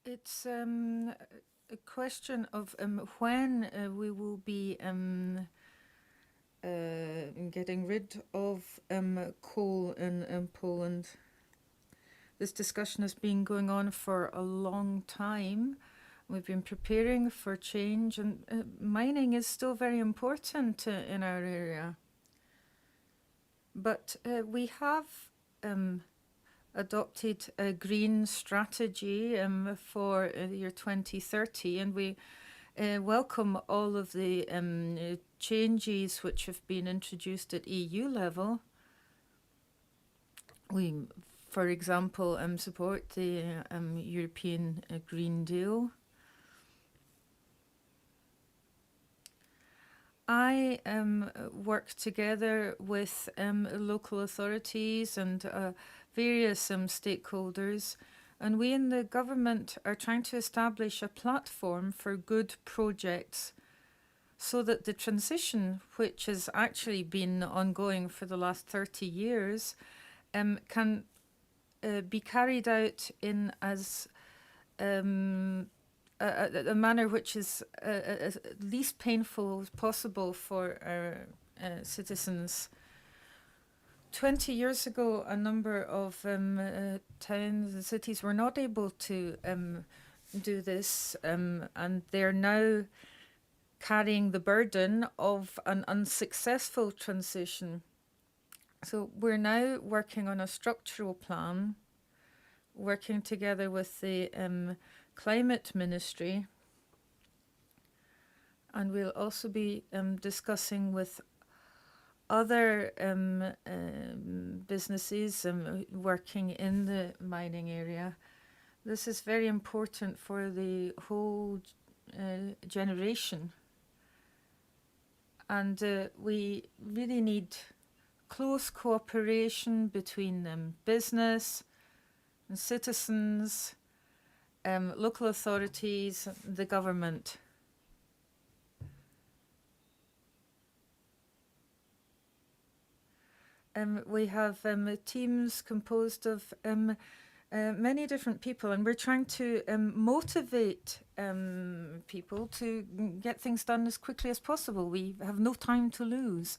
It's a question of when we will be getting rid of coal in Poland. This discussion has been going on for a long time. We've been preparing for change, and mining is still very important in our area. But we have adopted a green strategy for the year 2030, and we welcome all of the changes which have been introduced at EU level. We, for example, support the European Green Deal. I work together with local authorities and various stakeholders, and we in the government are trying to establish a platform for good projects so that the transition, which has actually been ongoing for the last 30 years, can be carried out in as a manner which is as least painful as possible for our citizens. 20 years ago, a number of towns and cities were not able to do this, and they're now carrying the burden of an unsuccessful transition. So we're now working on a structural plan, working together with the Climate Ministry, and we'll also be discussing with other businesses working in the mining area. This is very important for the whole generation, and we really need close cooperation between business and citizens, local authorities, the government. We have teams composed of many different people, and we're trying to motivate people to get things done as quickly as possible. We have no time to lose.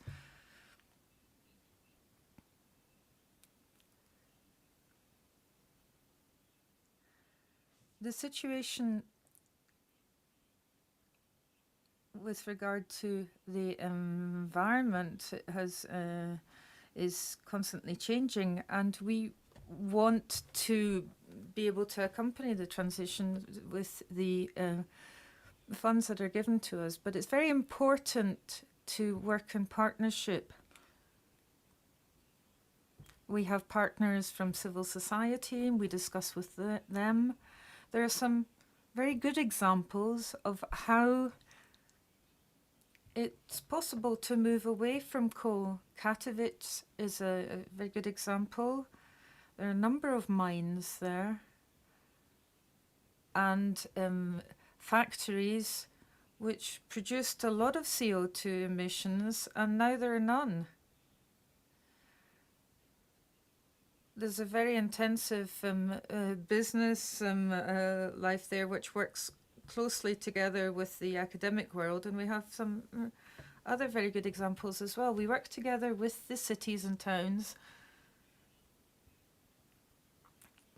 The situation with regard to the environment is constantly changing, and we want to be able to accompany the transition with the funds that are given to us. But it's very important to work in partnership. We have partners from civil society, and we discuss with them. There are some very good examples of how it's possible to move away from coal. Katowice is a very good example. There are a number of mines there and factories which produced a lot of CO2 emissions, and now there are none. There's a very intensive business life there, which works closely together with the academic world, and we have some other very good examples as well. We work together with the cities and towns,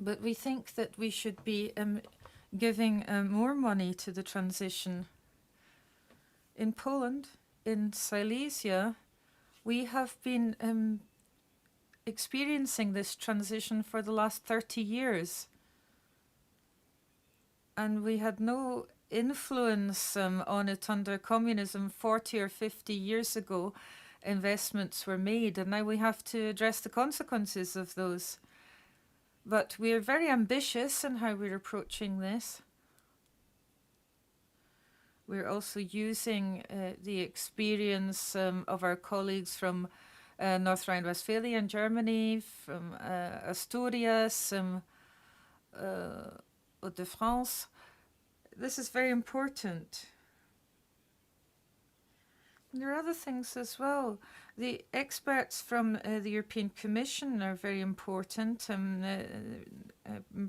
but we think that we should be giving more money to the transition. In Poland, in Silesia, we have been experiencing this transition for the last 30 years. And we had no influence on it under communism. 40 or 50 years ago, investments were made, and now we have to address the consequences of those. But we are very ambitious in how we're approaching this. We're also using the experience of our colleagues from North Rhine-Westphalia in Germany, from Asturias, Hauts-de-France. This is very important. And there are other things as well. The experts from the European Commission are very important,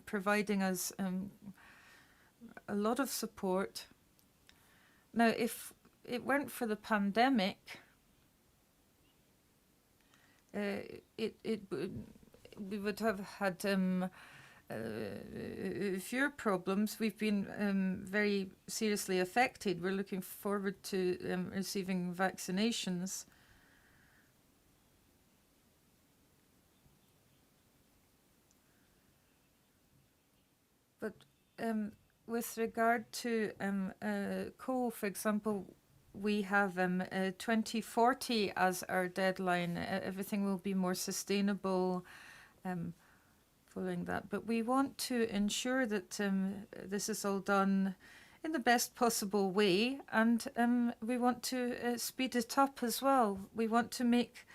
providing us a lot of support. Now, if it weren't for the pandemic, we would have had fewer problems. We've been very seriously affected. We're looking forward to receiving vaccinations. But with regard to coal, for example, we have 2040 as our deadline. Everything will be more sustainable following that. But we want to ensure that this is all done in the best possible way, and we want to speed it up as well. We want to make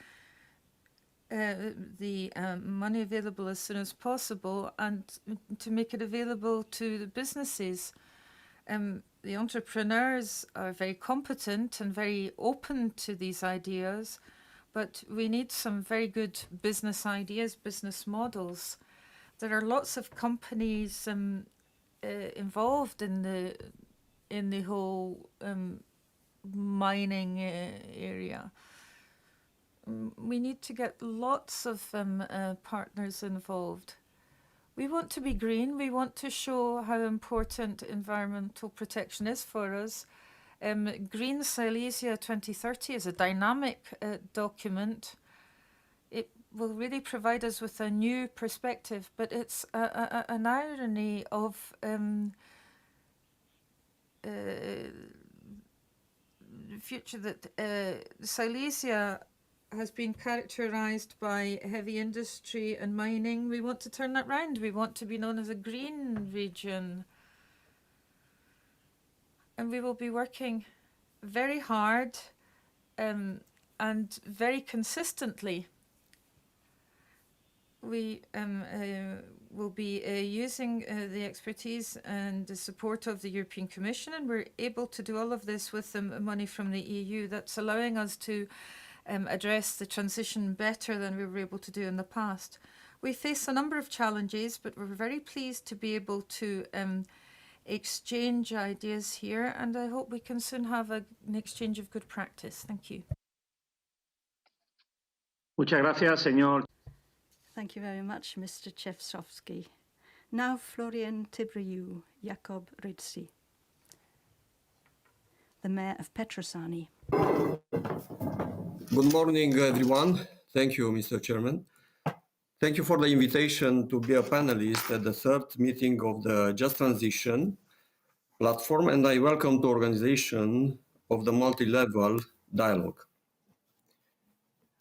the money available as soon as possible, and to make it available to the businesses. The entrepreneurs are very competent and very open to these ideas, but we need some very good business ideas, business models. There are lots of companies involved in the whole mining area. We need to get lots of partners involved. We want to be green. We want to show how important environmental protection is for us. Green Silesia 2030 is a dynamic document. It will really provide us with a new perspective, but it's an irony of the future that Silesia has been characterized by heavy industry and mining. We want to turn that round. We want to be known as a green region. And we will be working very hard and very consistently. We will be using the expertise and the support of the European Commission, and we're able to do all of this with the money from the EU. That's allowing us to address the transition better than we were able to do in the past. We face a number of challenges, but we're very pleased to be able to exchange ideas here, and I hope we can soon have an exchange of good practice. Thank you. Muchas gracias, señor. Thank you very much, Mr. Chewsowski. Now Florian Tibriu, Jakob Rizzi, the Mayor of Petrosani. Good morning, everyone. Thank you, Mr. Chairman. Thank you for the invitation to be a panelist at the third meeting of the Just Transition platform, and I welcome the organization of the multi-level dialogue.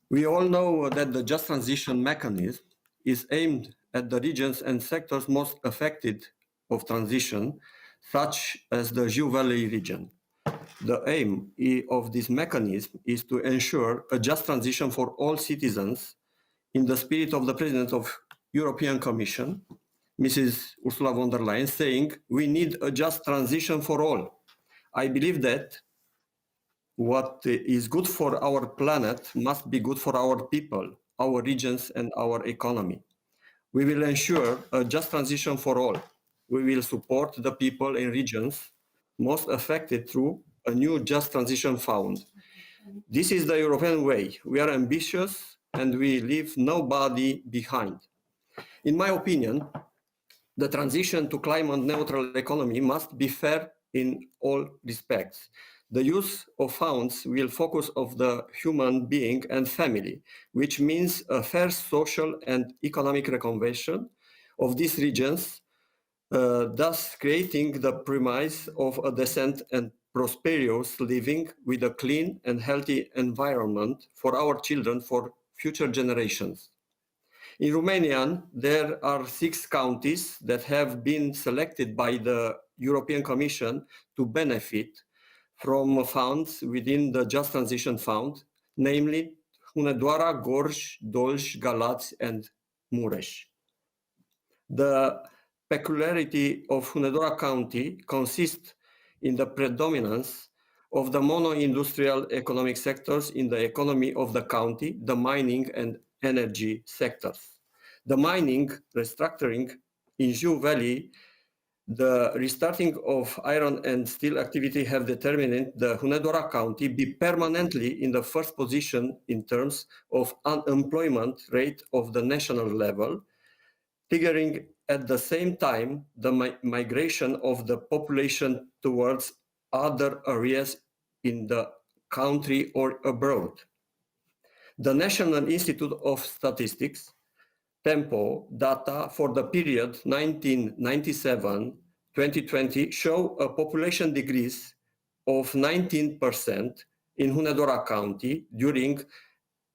We all know that the Just Transition mechanism is aimed at the regions and sectors most affected of transition, such as the Jiu Valley region. The aim of this mechanism is to ensure a just transition for all citizens in the spirit of the President of European Commission, Mrs. Ursula von der Leyen, saying, we need a just transition for all. I believe that what is good for our planet must be good for our people, our regions, and our economy. We will ensure a just transition for all. We will support the people in regions most affected through a new just transition fund. This is the European way. We are ambitious and we leave nobody behind. In my opinion, the transition to climate neutral economy must be fair in all respects. The use of funds will focus on the human being and family, which means a fair social and economic reconversion of these regions, thus creating the premise of a decent and prosperous living with a clean and healthy environment for our children, for future generations. In Romania, there are 6 counties that have been selected by the European Commission to benefit from funds within the Just Transition Fund, namely Hunedoara, Gorj, Dolj, Galați, and Mureș. The peculiarity of Hunedoara County consists in the predominance of the mono-industrial economic sectors in the economy of the county, the mining and energy sectors. The mining restructuring in Jiu Valley, the restarting of iron and steel activity have determined the Hunedoara County be permanently in the first position in terms of unemployment rate of the national level, triggering at the same time the migration of the population towards other areas in the country or abroad. The National Institute of Statistics, Tempo, data for the period 1997-2020 show a population decrease of 19% in Hunedoara County during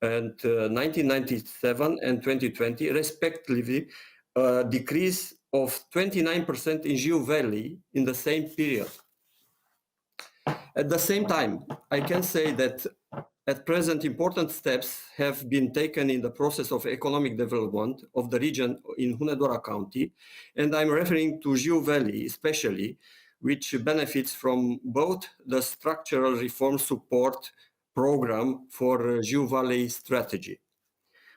1997 and 2020, respectively, a decrease of 29% in Jiu Valley in the same period. At the same time, I can say that at present, important steps have been taken in the process of economic development of the region in Hunedoara County, and I'm referring to Jiu Valley especially, which benefits from both the structural reform support program for Jiu Valley strategy.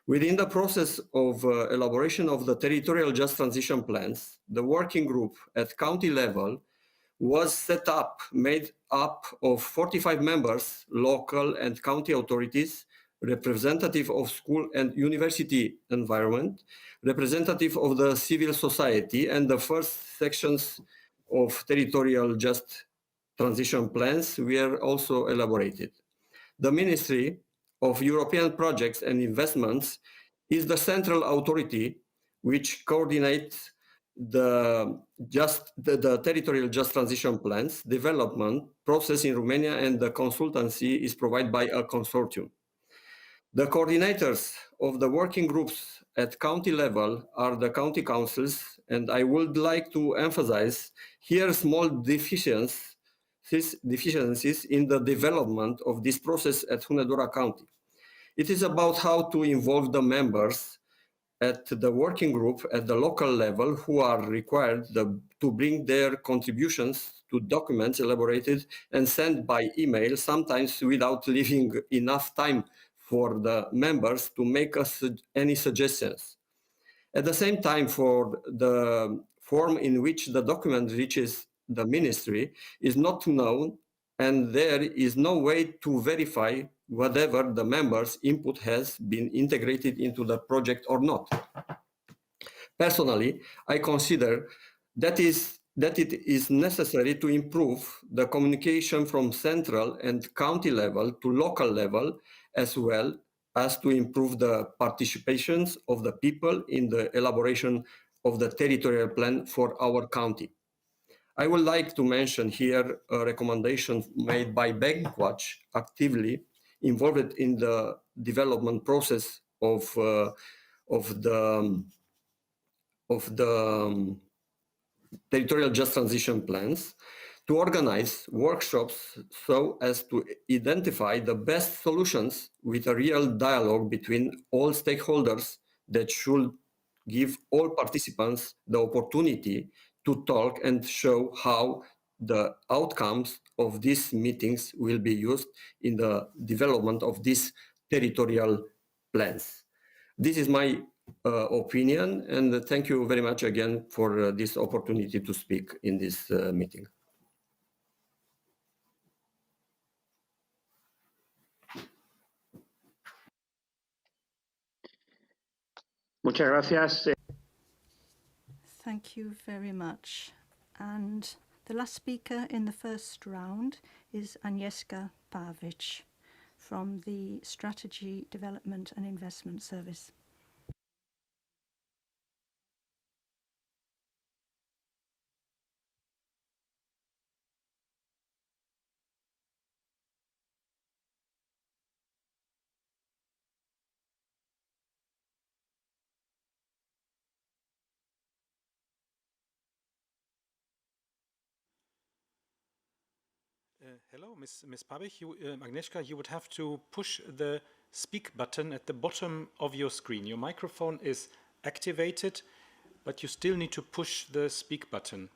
Within the process of elaboration of the territorial just transition plans, the working group at county level was set up, made up of 45 members, local and county authorities, representative of school and university environment, representative of the civil society, and the first sections of territorial just transition plans were also elaborated. The Ministry of European Projects and Investments is the central authority which coordinates the territorial just transition plans development process in Romania, and the consultancy is provided by a consortium. The coordinators of the working groups at county level are the county councils, and I would like to emphasize here small deficiencies in the development of this process at Hunedoara County. It is about how to involve the members at the working group at the local level who are required to bring their contributions to documents elaborated and sent by email, sometimes without leaving enough time for the members to make us any suggestions. At the same time, for the form in which the document reaches the ministry is not known, and there is no way to verify whatever the members' input has been integrated into the project or not. Personally, I consider that it is necessary to improve the communication from central and county level to local level as well, as to improve the participations of the people in the elaboration of the territorial plan for our county. I would like to mention here a recommendation made by Bankwatch, actively involved in the development process of the territorial just transition plans, to organize workshops so as to identify the best solutions with a real dialogue between all stakeholders that should give all participants the opportunity to talk and show how the outcomes of these meetings will be used in the development of these territorial plans. This is my opinion, and thank you very much again for this opportunity to speak in this meeting. Muchas gracias. Thank you very much. And the last speaker in the first round is Agnieszka Pavic from the Strategy Development and Investment Service. Hello, Ms. Pavich. Agnieszka, you would have to push the speak button at the bottom of your screen. Your microphone is activated, but you still need to push the speak button.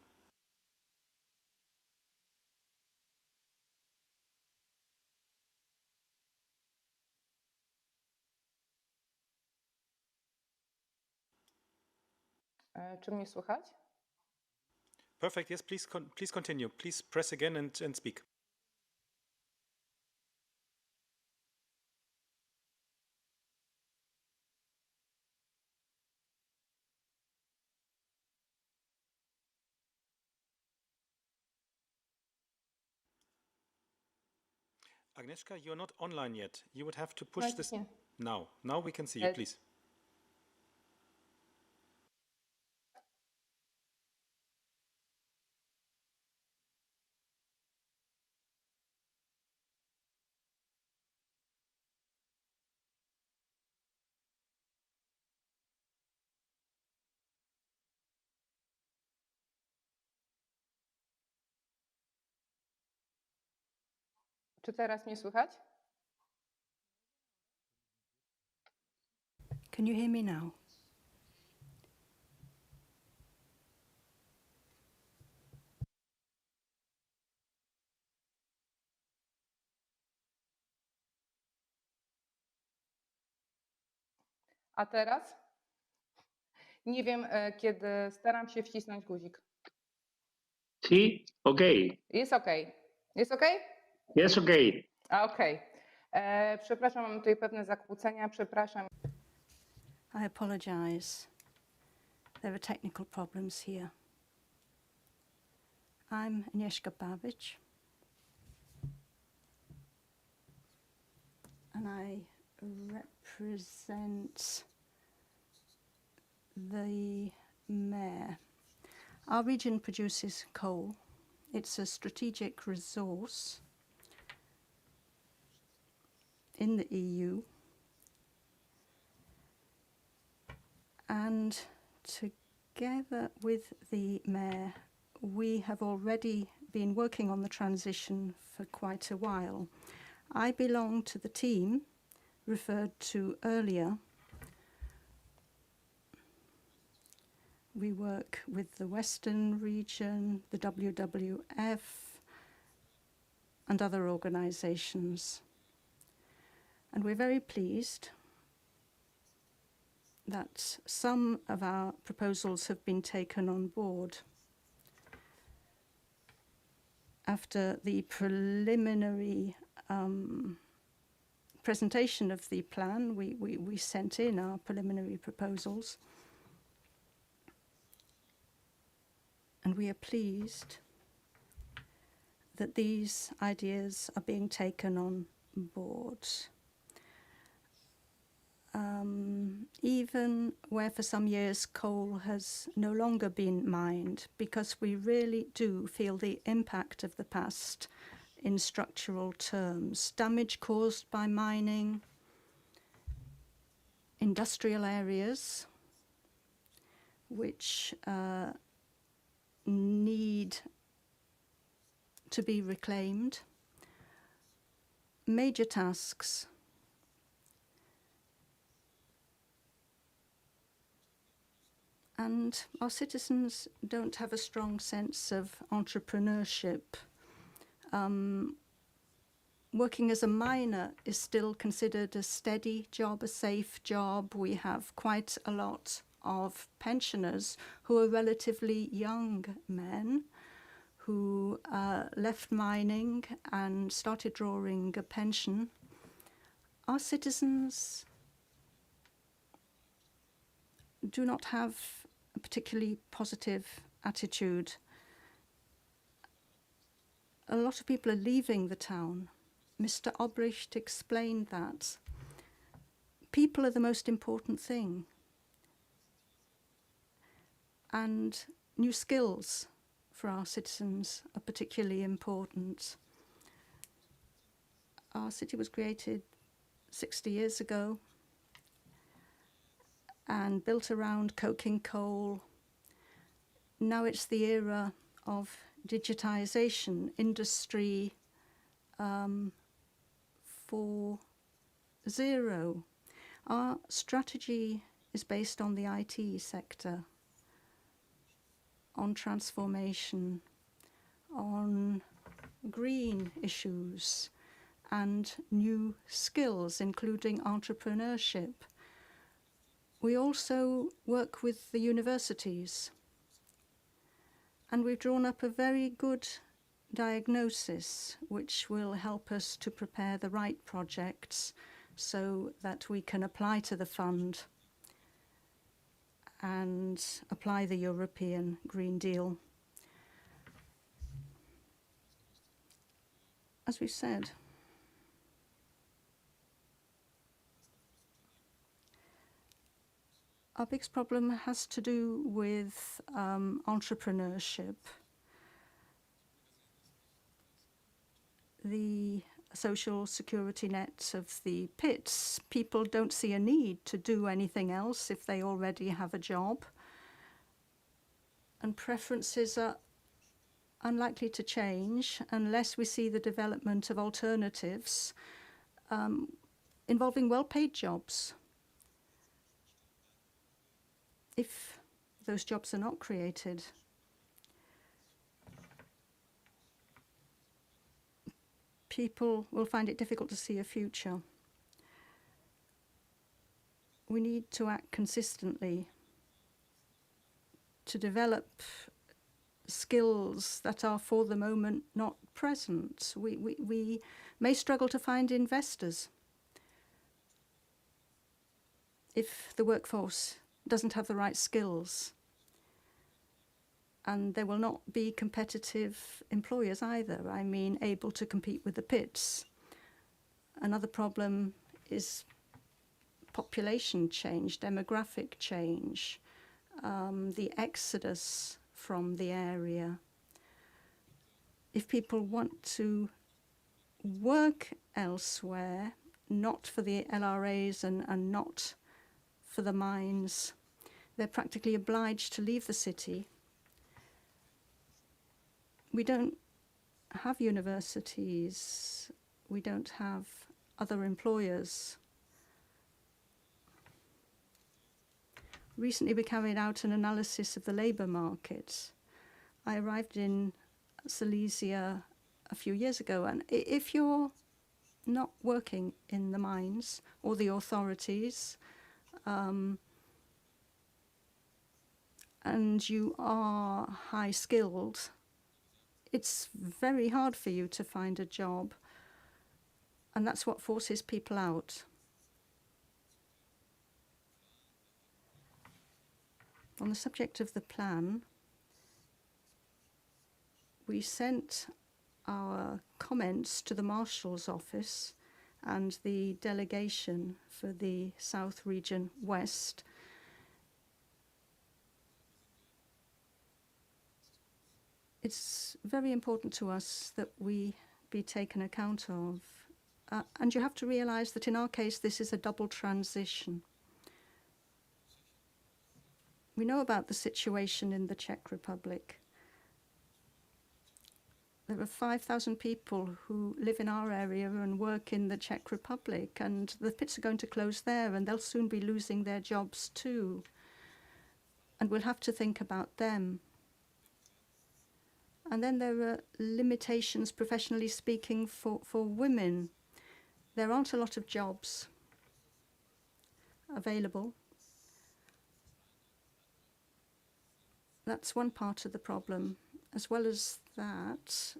Czy mnie słychać? Perfect. Yes, please continue. Please press again and speak. Agnieszka, you're not online yet. You would have to push this now. Now we can see you, please. Czy teraz mnie słychać? Can you hear me now? A teraz? Nie wiem, kiedy staram się wcisnąć guzik. Sí, okay. Jest OK. Jest OK? Yes, okay. A OK. Przepraszam, mam tutaj pewne zakłócenia. Przepraszam. I apologize. There are technical problems here. I'm Agnieszka Pavic, and I represent the mayor. Our region produces coal. It's a strategic resource in the EU, and together with the mayor, we have already been working on the transition for quite a while. I belong to the team referred to earlier. We work with the Western region, the WWF, and other organizations. And we're very pleased that some of our proposals have been taken on board. After the preliminary presentation of the plan, we sent in our preliminary proposals. And we are pleased that these ideas are being taken on board. even where for some years coal has no longer been mined, because we really do feel the impact of the past in structural terms. Damage caused by mining, industrial areas which need to be reclaimed, major tasks. And our citizens don't have a strong sense of entrepreneurship. Working as a miner is still considered a steady job, a safe job. We have quite a lot of pensioners who are relatively young men who left mining and started drawing a pension. Our citizens do not have a particularly positive attitude. A lot of people are leaving the town. Mr. Obricht explained that. People are the most important thing. And new skills for our citizens are particularly important. Our city was created 60 years ago and built around coking coal. Now it's the era of digitization, industry 4.0. Our strategy is based on the IT sector, on transformation, on green issues, and new skills, including entrepreneurship. We also work with the universities, and we've drawn up a very good diagnosis which will help us to prepare the right projects so that we can apply to the fund and apply the European Green Deal. As we said, our biggest problem has to do with entrepreneurship. The social security net of the pits. People don't see a need to do anything else if they already have a job. And preferences are unlikely to change unless we see the development of alternatives involving well-paid jobs. If those jobs are not created, people will find it difficult to see a future. We need to act consistently to develop skills that are for the moment not present. We may struggle to find investors if the workforce doesn't have the right skills. And there will not be competitive employers either. I mean, able to compete with the pits. Another problem is population change, demographic change, the exodus from the area. If people want to work elsewhere, not for the LRAs and not for the mines, they're practically obliged to leave the city. We don't have universities, we don't have other employers. Recently we carried out an analysis of the labour market. I arrived in Silesia a few years ago, and if you're not working in the mines or the authorities, and you are high skilled, it's very hard for you to find a job, and that's what forces people out. On the subject of the plan, we sent our comments to the Marshal's office, and the delegation for the South Region West. It's very important to us that we be taken account of. And you have to realize that in our case, this is a double transition. We know about the situation in the Czech Republic. There are 5,000 people who live in our area and work in the Czech Republic, and the pits are going to close there, and they'll soon be losing their jobs too. And we'll have to think about them. And then there are limitations, professionally speaking, for women. There aren't a lot of jobs available. That's one part of the problem. As well as that,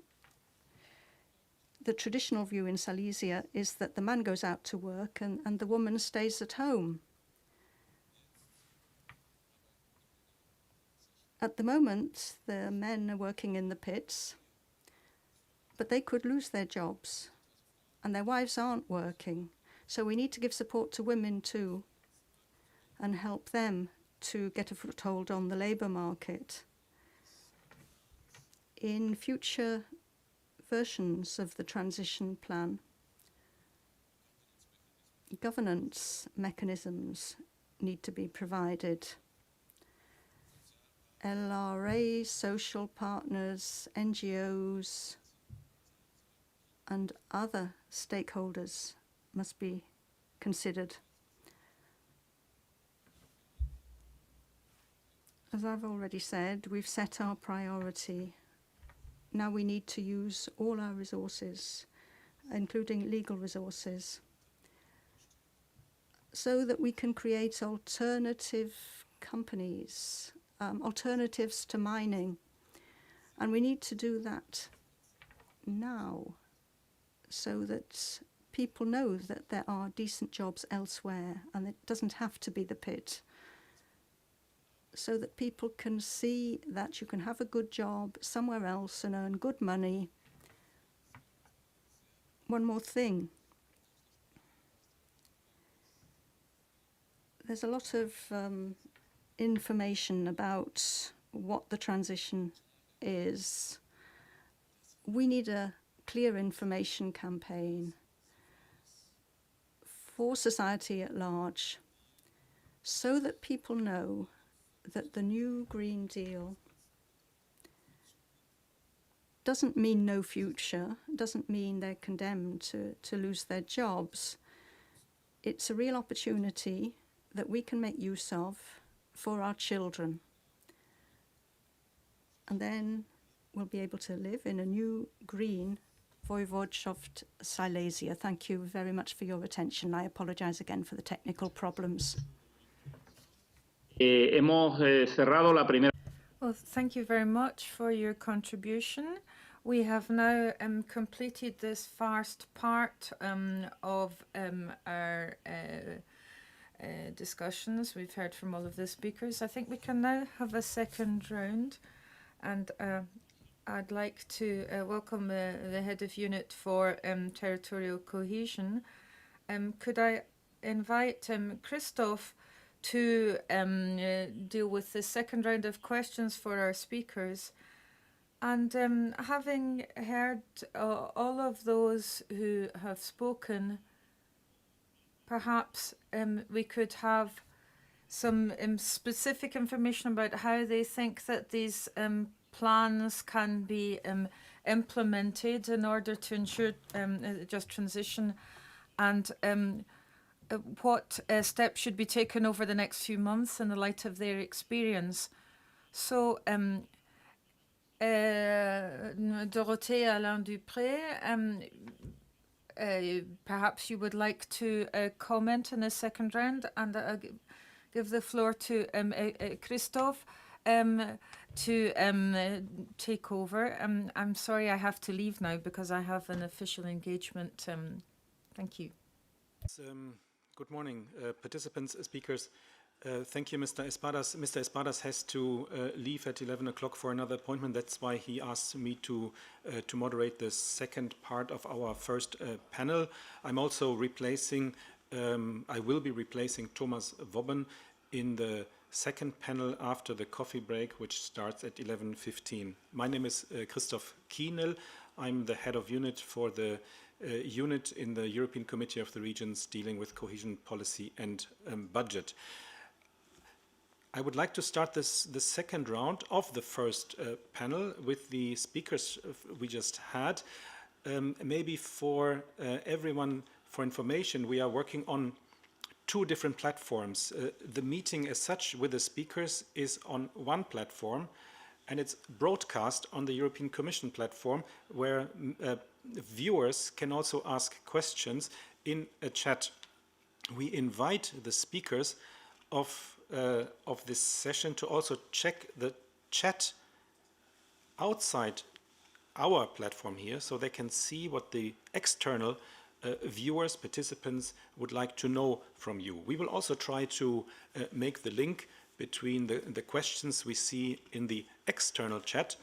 the traditional view in Silesia is that the man goes out to work and the woman stays at home. At the moment, the men are working in the pits, but they could lose their jobs, and their wives aren't working. So we need to give support to women too, and help them to get a foothold on the labour market. In future versions of the transition plan, governance mechanisms need to be provided. LRA, social partners, NGOs, and other stakeholders must be considered. As I've already said, we've set our priority. Now we need to use all our resources, including legal resources, so that we can create alternative companies, alternatives to mining. And we need to do that now, so that people know that there are decent jobs elsewhere and it doesn't have to be the pit. So that people can see that you can have a good job somewhere else and earn good money. One more thing. There's a lot of information about what the transition is. We need a clear information campaign for society at large, so that people know that the new Green Deal doesn't mean no future, doesn't mean they're condemned to lose their jobs. It's a real opportunity that we can make use of for our children. And then we'll be able to live in a new green Voivodeschaft Silesia. Thank you very much for your attention. I apologize again for the technical problems. Hemos cerrado la primera. Well, thank you very much for your contribution. We have now completed this first part of our discussions. We've heard from all of the speakers. I think we can now have a second round, and I'd like to welcome the head of unit for territorial cohesion. Could I invite Christoph to deal with the second round of questions for our speakers? And having heard all of those who have spoken, perhaps we could have some specific information about how they think that these plans can be implemented in order to ensure a just transition, and what steps should be taken over the next few months in the light of their experience. So, Dorothée Alain-Dupré, perhaps you would like to comment in the second round, and give the floor to Christoph to take over. I'm sorry I have to leave now because I have an official engagement. Thank you. Good morning, participants, speakers. Thank you, Mr. Espadas. Mr. Espadas has to leave at 11 o'clock for another appointment. That's why he asked me to moderate the second part of our first panel. I'm also replacing, I will be replacing Thomas Wobben in the second panel after the coffee break, which starts at 11:15. My name is Christoph Kienel. I'm the head of unit for the unit in the European Committee of the Regions dealing with cohesion policy and budget. I would like to start the second round of the first panel with the speakers we just had. Maybe for everyone, for information, we are working on two different platforms. The meeting as such with the speakers is on one platform, and it's broadcast on the European Commission platform, where viewers can also ask questions in a chat. We invite the speakers of this session to also check the chat outside our platform here, so they can see what the external viewers, participants would like to know from you. We will also try to make the link between the questions we see in the external chat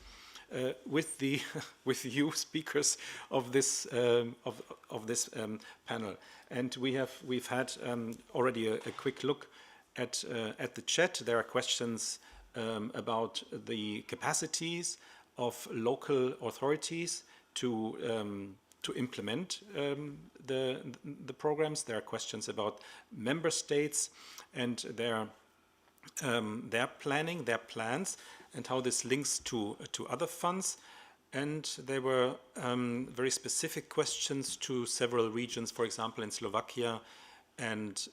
with the with you speakers of this panel. And we've had already a quick look at the chat. There are questions about the capacities of local authorities to implement the programs. There are questions about member states and their planning, their plans, and how this links to other funds. And there were very specific questions to several regions, for example, in Slovakia and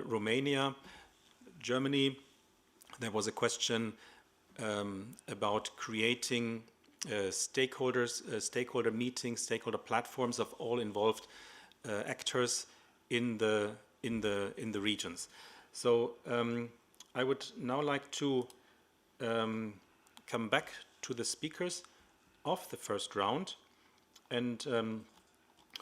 Romania. Germany, there was a question about creating stakeholder meetings, stakeholder platforms of all involved actors in the regions. So I would now like to come back to the speakers of the first round, and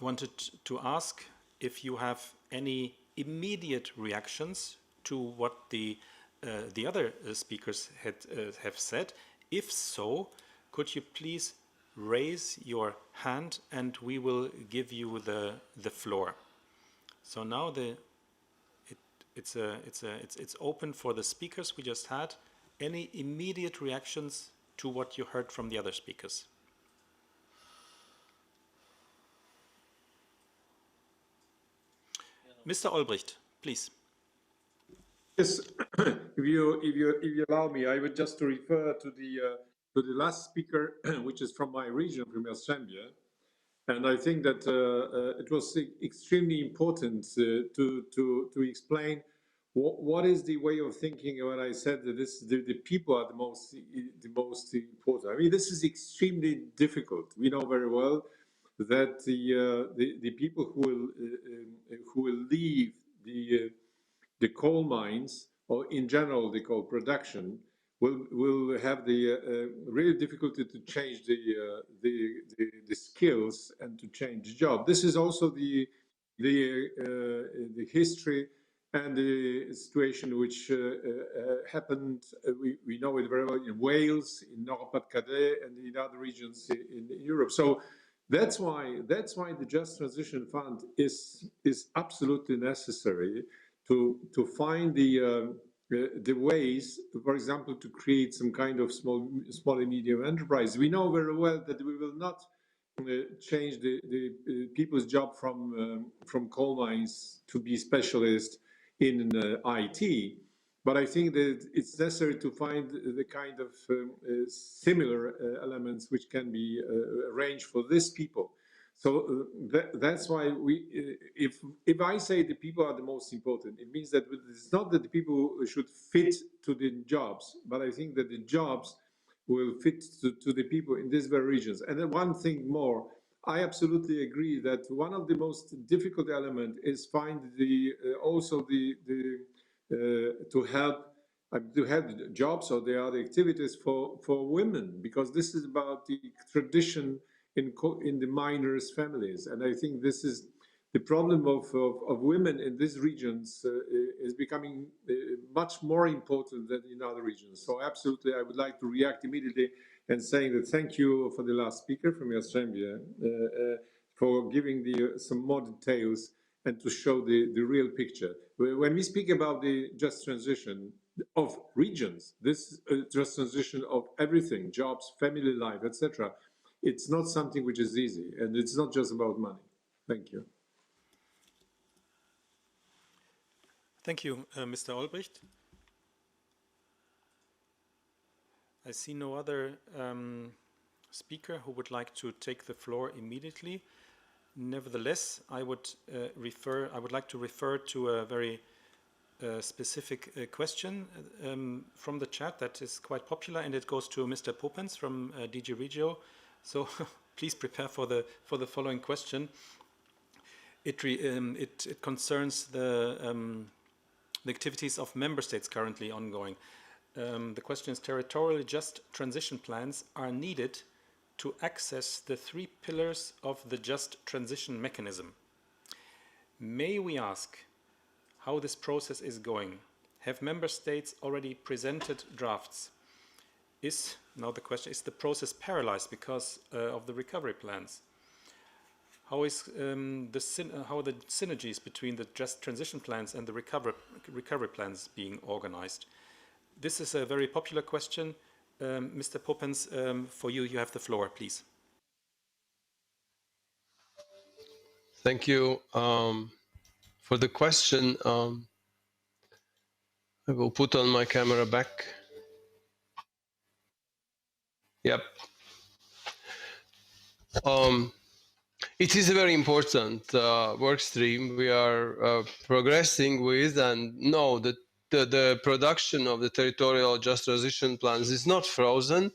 wanted to ask if you have any immediate reactions to what the other speakers have said. If so, could you please raise your hand and we will give you the floor. So now it's open for the speakers we just had. Any immediate reactions to what you heard from the other speakers? Mr. Olbricht, please. Yes, if you allow me, I would just refer to the last speaker, which is from my region, from Zambia, and I think that it was extremely important to explain what is the way of thinking when I said that the people are the most important. I mean, this is extremely difficult. We know very well that the people who will leave the coal mines, or in general the coal production, will have the real difficulty to change the skills and to change the job. This is also the history and the situation which happened. We know it very well in Wales, in Nord-Pas-de-Calais, and in other regions in Europe. So that's why the Just Transition Fund is absolutely necessary to find the ways, for example, to create some kind of small and medium enterprise. We know very well that we will not change the people's job from coal mines to be specialists in IT, but I think that it's necessary to find the kind of similar elements which can be arranged for these people. So that's why if I say the people are the most important, it means that it's not that the people should fit to the jobs, but I think that the jobs will fit to the people in these very regions. And then one thing more, I absolutely agree that one of the most difficult elements is find to help jobs or the other activities for women, because this is about the tradition in the miners' families, and I think this is the problem of women in these regions is becoming much more important than in other regions. So absolutely, I would like to react immediately and saying that thank you for the last speaker from Jastrzębie for giving some more details and to show the real picture. When we speak about the just transition of regions, this just transition of everything, jobs, family life, etc., it's not something which is easy, and it's not just about money. Thank you. Thank you, Mr. Olbricht. I see no other speaker who would like to take the floor immediately. Nevertheless, I would like to refer to a very specific question from the chat that is quite popular, and it goes to Mr. Poppens from DG Regio. So please prepare for the following question. It concerns the activities of member states currently ongoing. The question is: territorially just transition plans are needed to access the 3 pillars of the just transition mechanism. May we ask how this process is going? Have member states already presented drafts? Now the question, is the process paralyzed because of the recovery plans? How is how the synergies between the just transition plans and the recovery plans being organized? This is a very popular question. Mr. Poppens, for you have the floor, please. Thank you for the question. I will put on my camera back. Yep. It is a very important work stream we are progressing with, and know that the production of the territorial just transition plans is not frozen.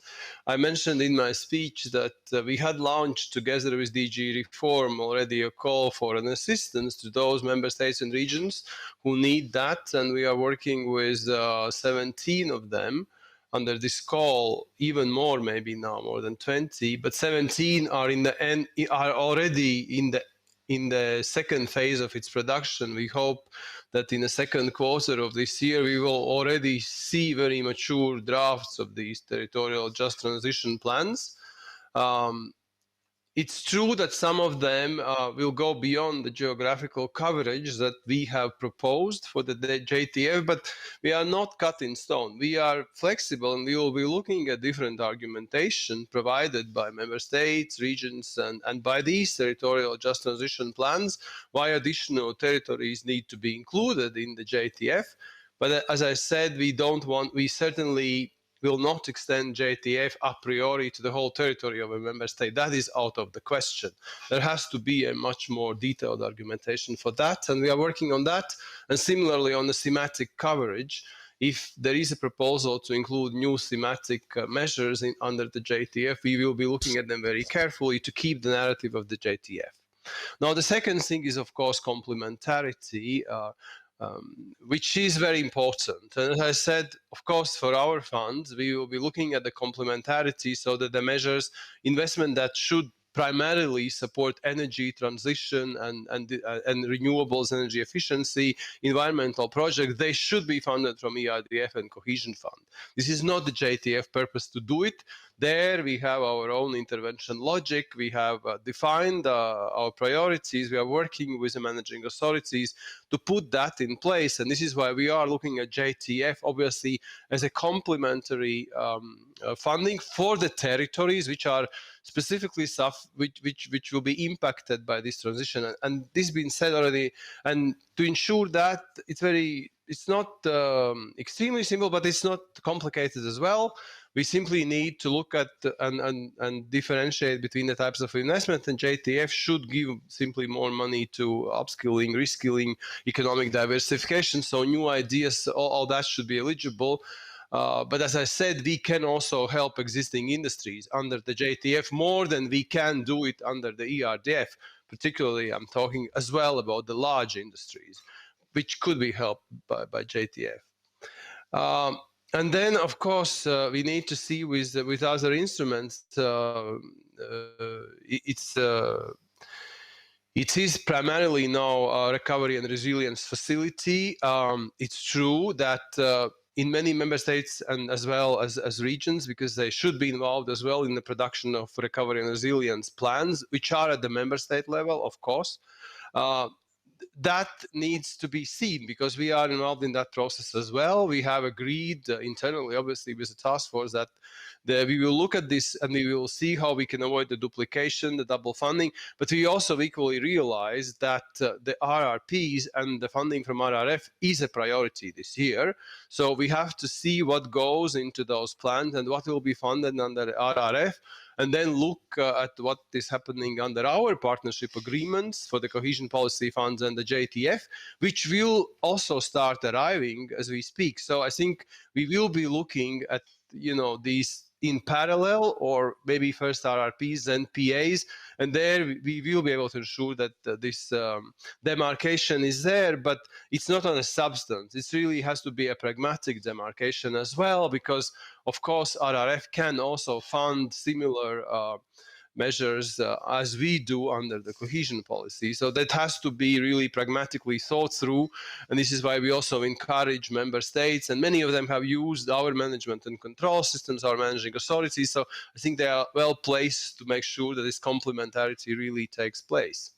I mentioned in my speech that we had launched together with DG Reform already a call for an assistance to those member states and regions who need that, and we are working with 17 of them under this call, even more maybe now, more than 20, but 17 are already in the second phase of its production. We hope that in the second quarter of this year, we will already see very mature drafts of these territorial just transition plans. It's true that some of them will go beyond the geographical coverage that we have proposed for the JTF, but we are not cut in stone. We are flexible, and we will be looking at different argumentation provided by member states, regions, and by these territorial just transition plans, why additional territories need to be included in the JTF. But as I said, we certainly will not extend JTF a priori to the whole territory of a member state. That is out of the question. There has to be a much more detailed argumentation for that, and we are working on that. And similarly on the thematic coverage, if there is a proposal to include new thematic measures under the JTF, we will be looking at them very carefully to keep the narrative of the JTF. Now, the second thing is, of course, complementarity, which is very important. And as I said, of course, for our funds, we will be looking at the complementarity so that the measures, investment that should primarily support energy transition and renewables, energy efficiency, environmental projects, they should be funded from ERDF and Cohesion Fund. This is not the JTF purpose to do it. There we have our own intervention logic. We have defined our priorities. We are working with the managing authorities to put that in place. And this is why we are looking at JTF, obviously, as a complementary funding for the territories which are specifically which will be impacted by this transition. And this being said already, and to ensure that it's not extremely simple, but it's not complicated as well. We simply need to look at and differentiate between the types of investment, and JTF should give simply more money to upskilling, reskilling, economic diversification. So new ideas, all that should be eligible. But as I said, we can also help existing industries under the JTF more than we can do it under the ERDF. Particularly, I'm talking as well about the large industries, which could be helped by JTF. And then, of course, we need to see with It is primarily now a recovery and resilience facility. It's true that in many member states and as well as regions, because they should be involved as well in the production of recovery and resilience plans, which are at the member state level, of course. That needs to be seen because we are involved in that process as well. We have agreed internally, obviously, with the task force that we will look at this and we will see how we can avoid the duplication, the double funding. But we also equally realize that the RRPs and the funding from RRF is a priority this year. So we have to see what goes into those plans and what will be funded under RRF, and then look at what is happening under our partnership agreements for the cohesion policy funds and the JTF, which will also start arriving as we speak. So I think we will be looking at these in parallel, or maybe first RRPs then PAs, and there we will be able to ensure that this demarcation is there, but it's not on a substance. It really has to be a pragmatic demarcation as well, because of course RRF can also fund similar measures as we do under the cohesion policy. So that has to be really pragmatically thought through. And this is why we also encourage member states, and many of them have used our management and control systems, our managing authorities. So I think they are well placed to make sure that this complementarity really takes place.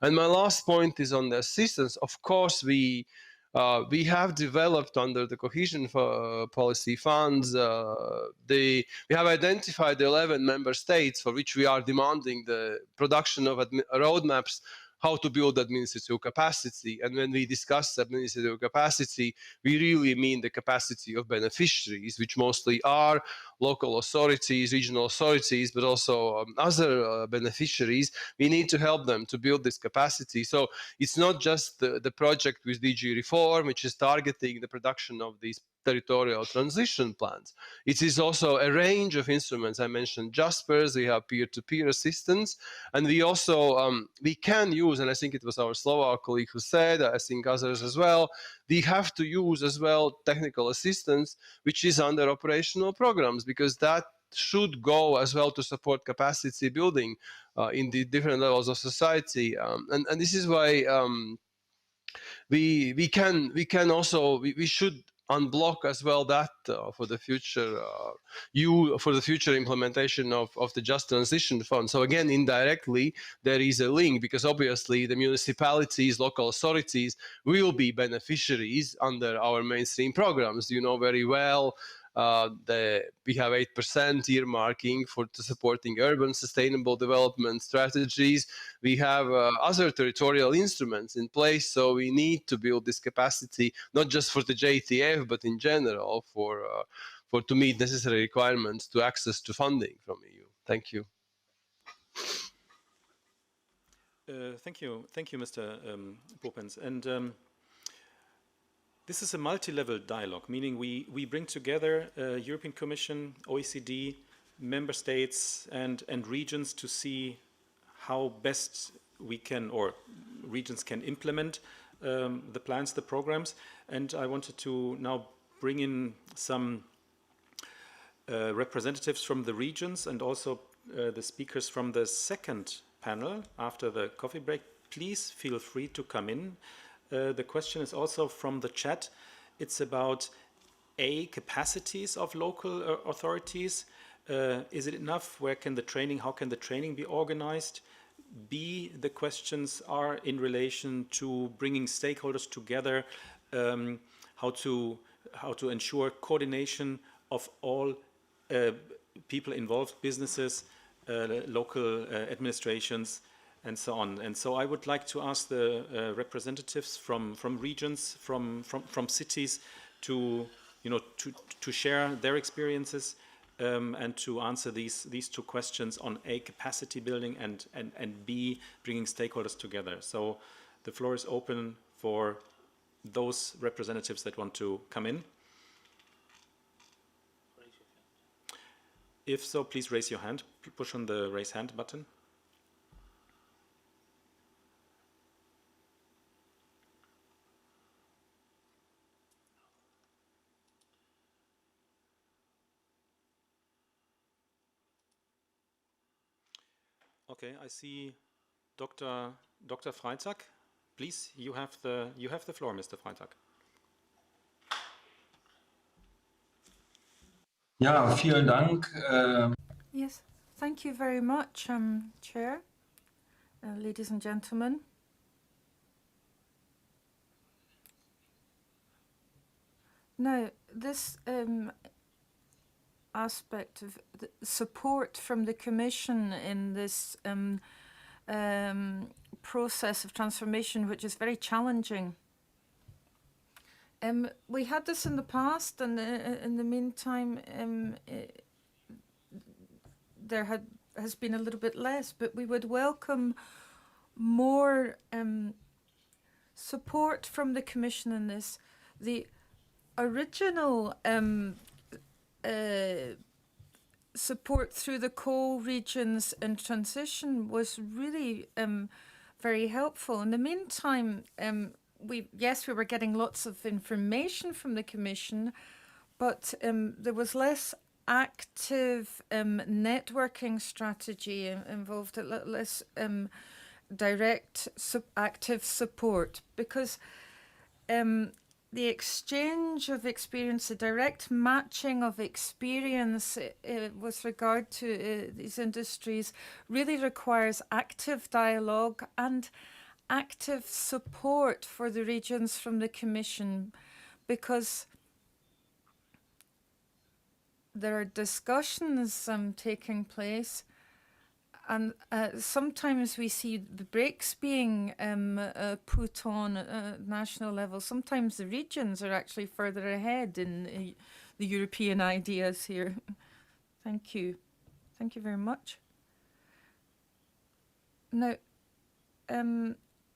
And my last point is on the assistance. Of course, we have developed under the cohesion policy funds, we have identified 11 member states for which we are demanding the production of roadmaps how to build administrative capacity. And when we discuss administrative capacity, we really mean the capacity of beneficiaries, which mostly are local authorities, regional authorities, but also other beneficiaries. We need to help them to build this capacity. So it's not just the project with DG Reform, which is targeting the production of these territorial transition plans. It is also a range of instruments. I mentioned Jaspers, we have peer-to-peer assistance, and we also, we can use, and I think it was our Slovak colleague who said, I think others as well, we have to use as well technical assistance, which is under operational programs, because that should go as well to support capacity building in the different levels of society. And this is why we should unblock as well that for the future for the future implementation of the Just Transition Fund. So again, indirectly, there is a link, because obviously the municipalities, local authorities will be beneficiaries under our mainstream programs. You know very well we have 8% earmarking for supporting urban sustainable development strategies. We have other territorial instruments in place, so we need to build this capacity, not just for the JTF, but in general for to meet necessary requirements to access to funding from EU. Thank you. Thank you, Mr. Poppens. And this is a multi-level dialogue, meaning we bring together European Commission, OECD, member states, and regions to see how best we can, or regions can implement the plans, the programs. And I wanted to now bring in some representatives from the regions and also the speakers from the second panel after the coffee break. Please feel free to come in. The question is also from the chat. It's about A, capacities of local authorities. Is it enough? How can the training be organized? B, the questions are in relation to bringing stakeholders together, how to ensure coordination of all people involved, businesses, local administrations, and so on. And so I would like to ask the representatives from regions, from cities, to share their experiences and to answer these two questions on A, capacity building, and B, bringing stakeholders together. So the floor is open for those representatives that want to come in. If so, please raise your hand. Push on the raise hand button. Okay, I see Dr. Dr. Freitag, please, you have the floor, Mr. Freitag. Ja, vielen Dank. Yes, thank you very much, Chair, ladies and gentlemen. Now, this aspect of the support from the Commission in this process of transformation, which is very challenging. We had this in the past, and in the meantime, there has been a little bit less, but we would welcome more support from the Commission in this. The original support through the coal regions in transition was really very helpful. In the meantime, we were getting lots of information from the Commission, but there was less active networking strategy involved, less direct active support, because the exchange of experience, the direct matching of experience with regard to these industries really requires active dialogue and active support for the regions from the Commission, because there are discussions taking place, and sometimes we see the brakes being put on at national level. Sometimes the regions are actually further ahead in the European ideas here. Thank you. Thank you very much. Now,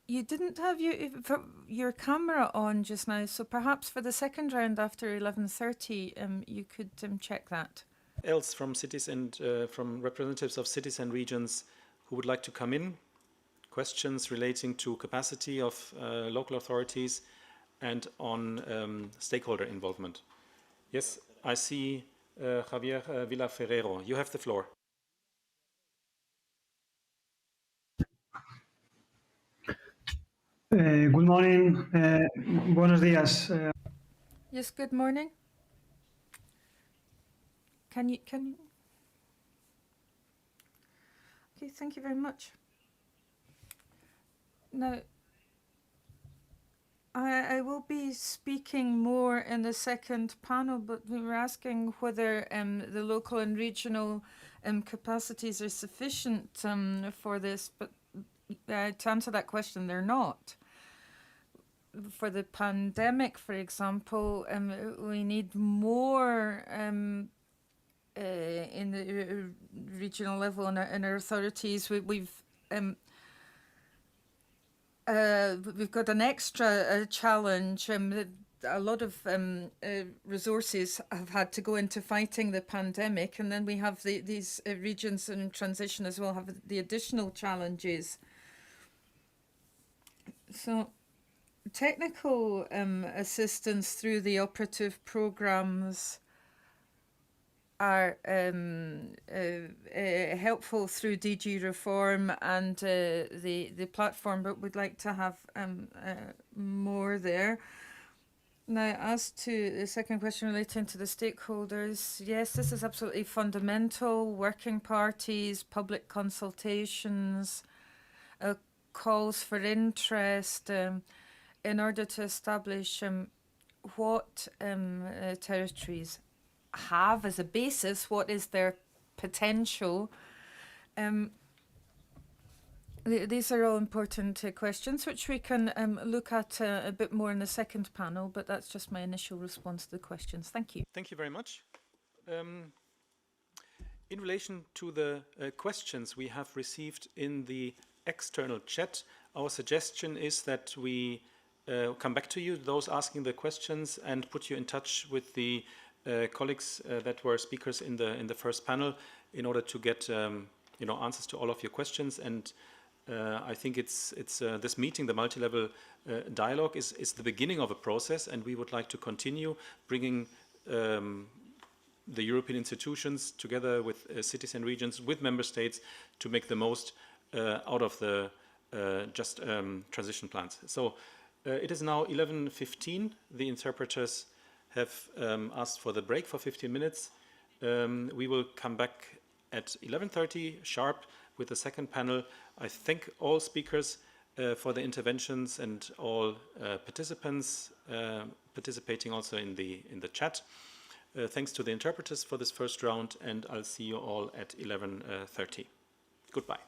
you didn't have your camera on just now, so perhaps for the second round after 11:30, you could check that. Else from cities and from representatives of cities and regions who would like to come in? Questions relating to capacity of local authorities and on stakeholder involvement. Yes, I see Javier Villaferrero. You have the floor. Good morning. Buenos días. Yes, good morning. Can you? Okay, thank you very much. Now, I will be speaking more in the second panel, but we were asking whether the local and regional capacities are sufficient for this, but to answer that question, they're not. For the pandemic, for example, we need more in the regional level and our authorities. We've got an extra challenge. A lot of resources have had to go into fighting the pandemic, and then we have these regions in transition as well have the additional challenges. So technical assistance through the operative programs are helpful through DG Reform and the platform, but we'd like to have more there. Now, as to the second question relating to the stakeholders, yes, this is absolutely fundamental. Working parties, public consultations, calls for interest in order to establish what territories have as a basis, what is their potential. These are all important questions, which we can look at a bit more in the second panel, but that's just my initial response to the questions. Thank you. Thank you very much. In relation to the questions we have received in the external chat, our suggestion is that we come back to you, those asking the questions, and put you in touch with the colleagues that were speakers in the first panel in order to get answers to all of your questions. And I think it's this meeting, the multi-level dialogue, is the beginning of a process, and we would like to continue bringing the European institutions together with cities and regions, with member states, to make the most out of the transition plans. So it is now 11:15. The interpreters have asked for the break for 15 minutes. We will come back at 11:30 sharp with the second panel. I thank all speakers for the interventions and all participants participating also in the chat. Thanks to the interpreters for this first round, and I'll see you all at 11:30. Goodbye.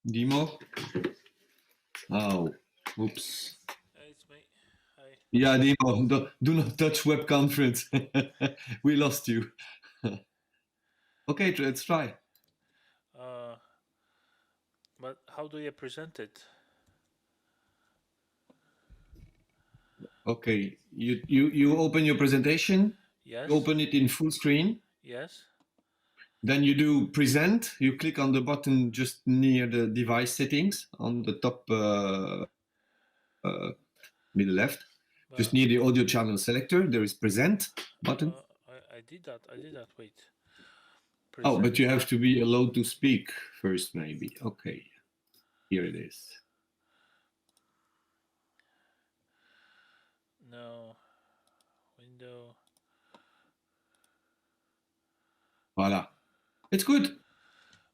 Dimo? Oh, oops. It's me. Hi. Yeah, Dimo, do not touch web conference. We lost you. Okay, let's try. But how do you present it? Okay, you open your presentation. Yes. You open it in full screen. Yes. Then you do present. You click on the button just near the device settings on the top middle left. Just near the audio channel selector, there is present button. I did that. Wait. Oh, but you have to be allowed to speak first, maybe. Okay, here it is. No. Window. Voila. It's good.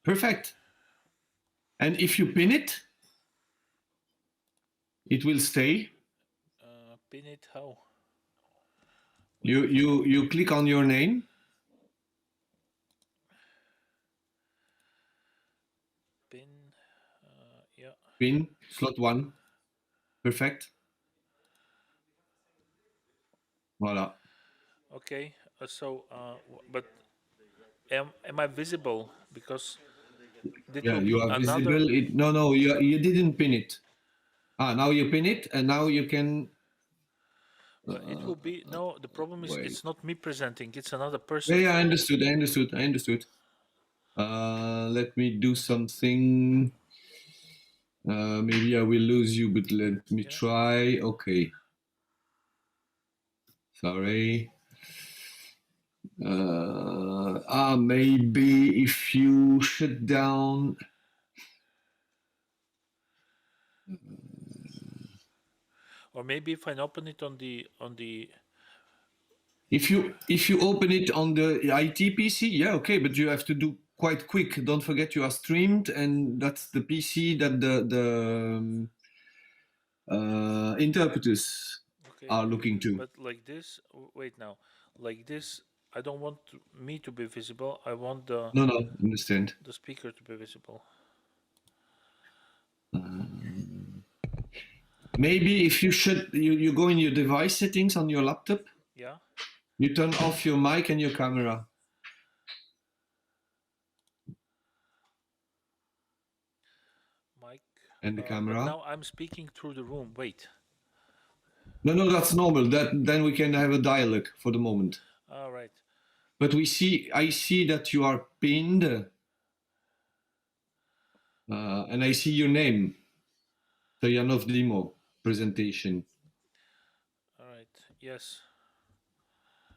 Perfect. And if you pin it, it will stay. Pin it how? You click on your name. Pin. Yeah. Pin slot 1. Perfect. Voila. Okay. But am I visible? Because Yeah, you are visible. No, you didn't pin it. Now you pin it, and now you can. It will be no. The problem is wait. it's not me presenting. It's another person. Yeah, I understood. Let me do something. Maybe I will lose you, but let me try. Okay. Sorry. Maybe if you shut down. Or maybe if I open it on the. If you open it on the IT PC, yeah, okay, but you have to do quite quick. Don't forget you are streamed, and that's the PC that the interpreters are looking to. But like this, wait now, like this, I don't want me to be visible. I want the No, understand. The speaker to be visible. Maybe if you go in your device settings on your laptop. Yeah. You turn off your mic and your camera. Mic. And the camera. But now I'm speaking through the room. Wait. No, that's normal. Then we can have a dialogue for the moment. All right. But I see that you are pinned, and I see your name. Stoyanov Dimo presentation. All right. Yes.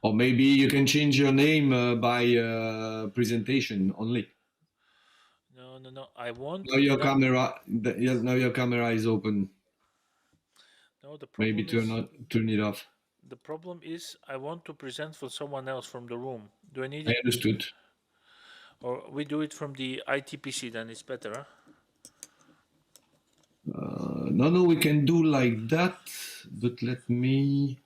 Or maybe you can change your name by presentation only. No. I want. Now your camera. Now your camera is open. No, the problem maybe turn it off. The problem is I want to present for someone else from the room. Do I need I it? understood. Or we do it from the ITPC, then it's better, huh? No, we can do like that, but let me.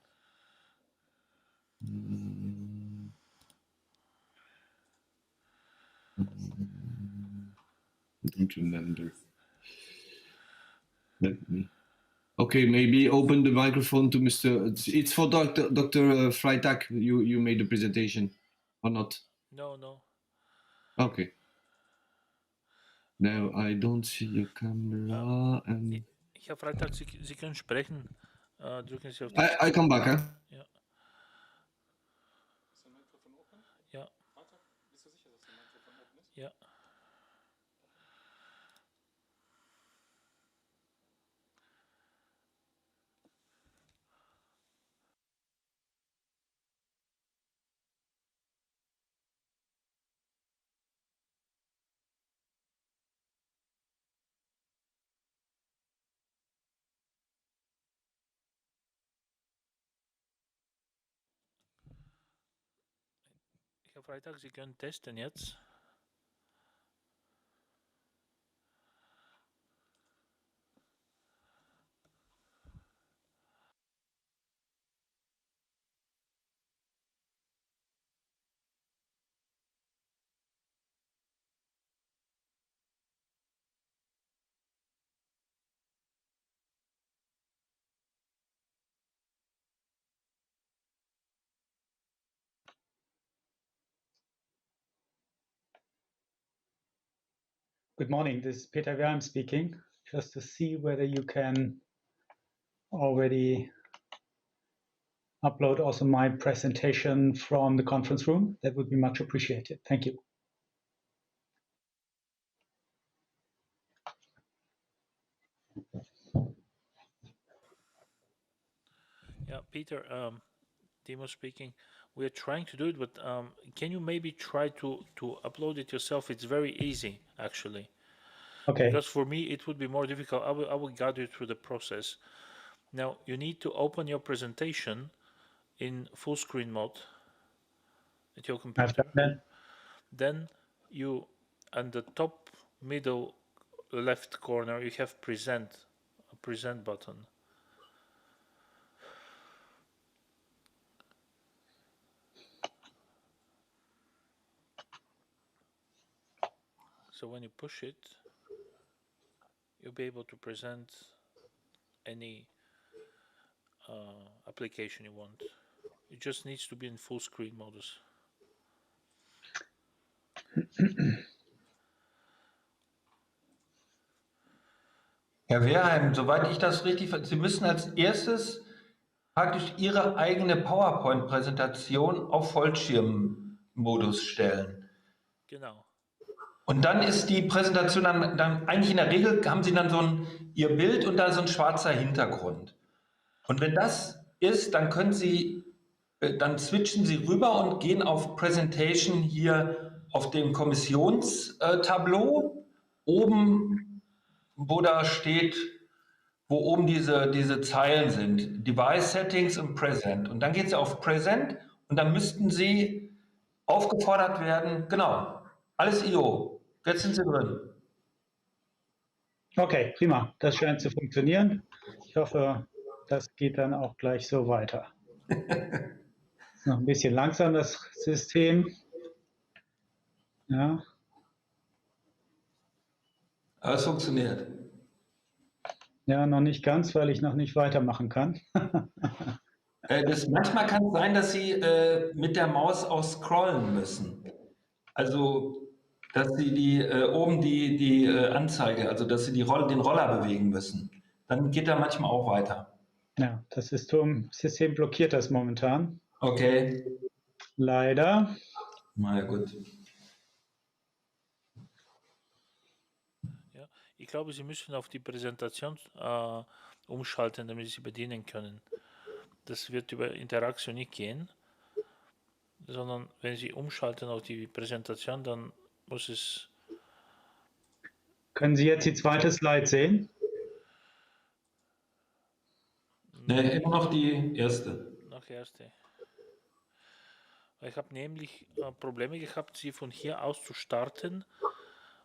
Don't remember. Let me. Okay, maybe open the microphone to Mr. It's for Dr. Freitag. You made the presentation, or not? No. Okay. Now I don't see your camera and. Herr Freitag, Sie können sprechen. Drücken Sie auf I come back, huh? Ja. Ja. Ja. Herr Freitag, Sie können testen jetzt. Good morning, this is Peter Werm speaking, just to see whether you can already upload also my presentation from the conference room. That would be much appreciated. Thank you. Yeah, Peter, Timo speaking. We are trying to do it, but can you maybe try to upload it yourself? It's very easy, actually. Okay. Because for me, it would be more difficult. I will guide you through the process. Now, you need to open your presentation in full screen mode at your computer. I've done that. Then you, on the top middle left corner, you have a present button. So when you push it, you'll be able to present any application you want. It just needs to be in full screen modus. Herr Wehrheim, soweit ich das richtig verstehe, Sie müssen als erstes praktisch Ihre eigene PowerPoint-Präsentation auf Vollschirmmodus stellen. Genau. Und dann ist die Präsentation dann eigentlich in der Regel, haben Sie dann Ihr Bild und da so ein schwarzer Hintergrund. Und wenn das ist, dann können Sie, dann switchen Sie rüber und gehen auf Presentation hier auf dem Kommissionstableau. Oben, wo da steht, wo oben diese Zeilen sind, Device Settings und Present. Und dann geht Sie auf Present und dann müssten Sie aufgefordert werden, genau, alles IO, jetzt sind Sie drin. Okay, prima. Das scheint zu funktionieren. Ich hoffe, das geht dann auch gleich so weiter. Ist noch ein bisschen langsam, das System. Ja. Aber es funktioniert. Ja, noch nicht ganz, weil ich noch nicht weitermachen kann. Manchmal kann es sein, dass Sie mit der Maus auch scrollen müssen. Also, dass Sie oben die Anzeige, also dass Sie den Roller bewegen müssen. Dann geht er manchmal auch weiter. Ja, das System blockiert das momentan. Okay. Leider. Na ja, gut. Ja, ich glaube, Sie müssen auf die Präsentation umschalten, damit Sie bedienen können. Das wird über Interaktion nicht gehen, sondern wenn Sie umschalten auf die Präsentation, dann muss es... Können Sie jetzt die zweite Slide sehen? Nee, immer noch die erste. Noch erste. Ich habe nämlich Probleme gehabt, sie von hier aus zu starten,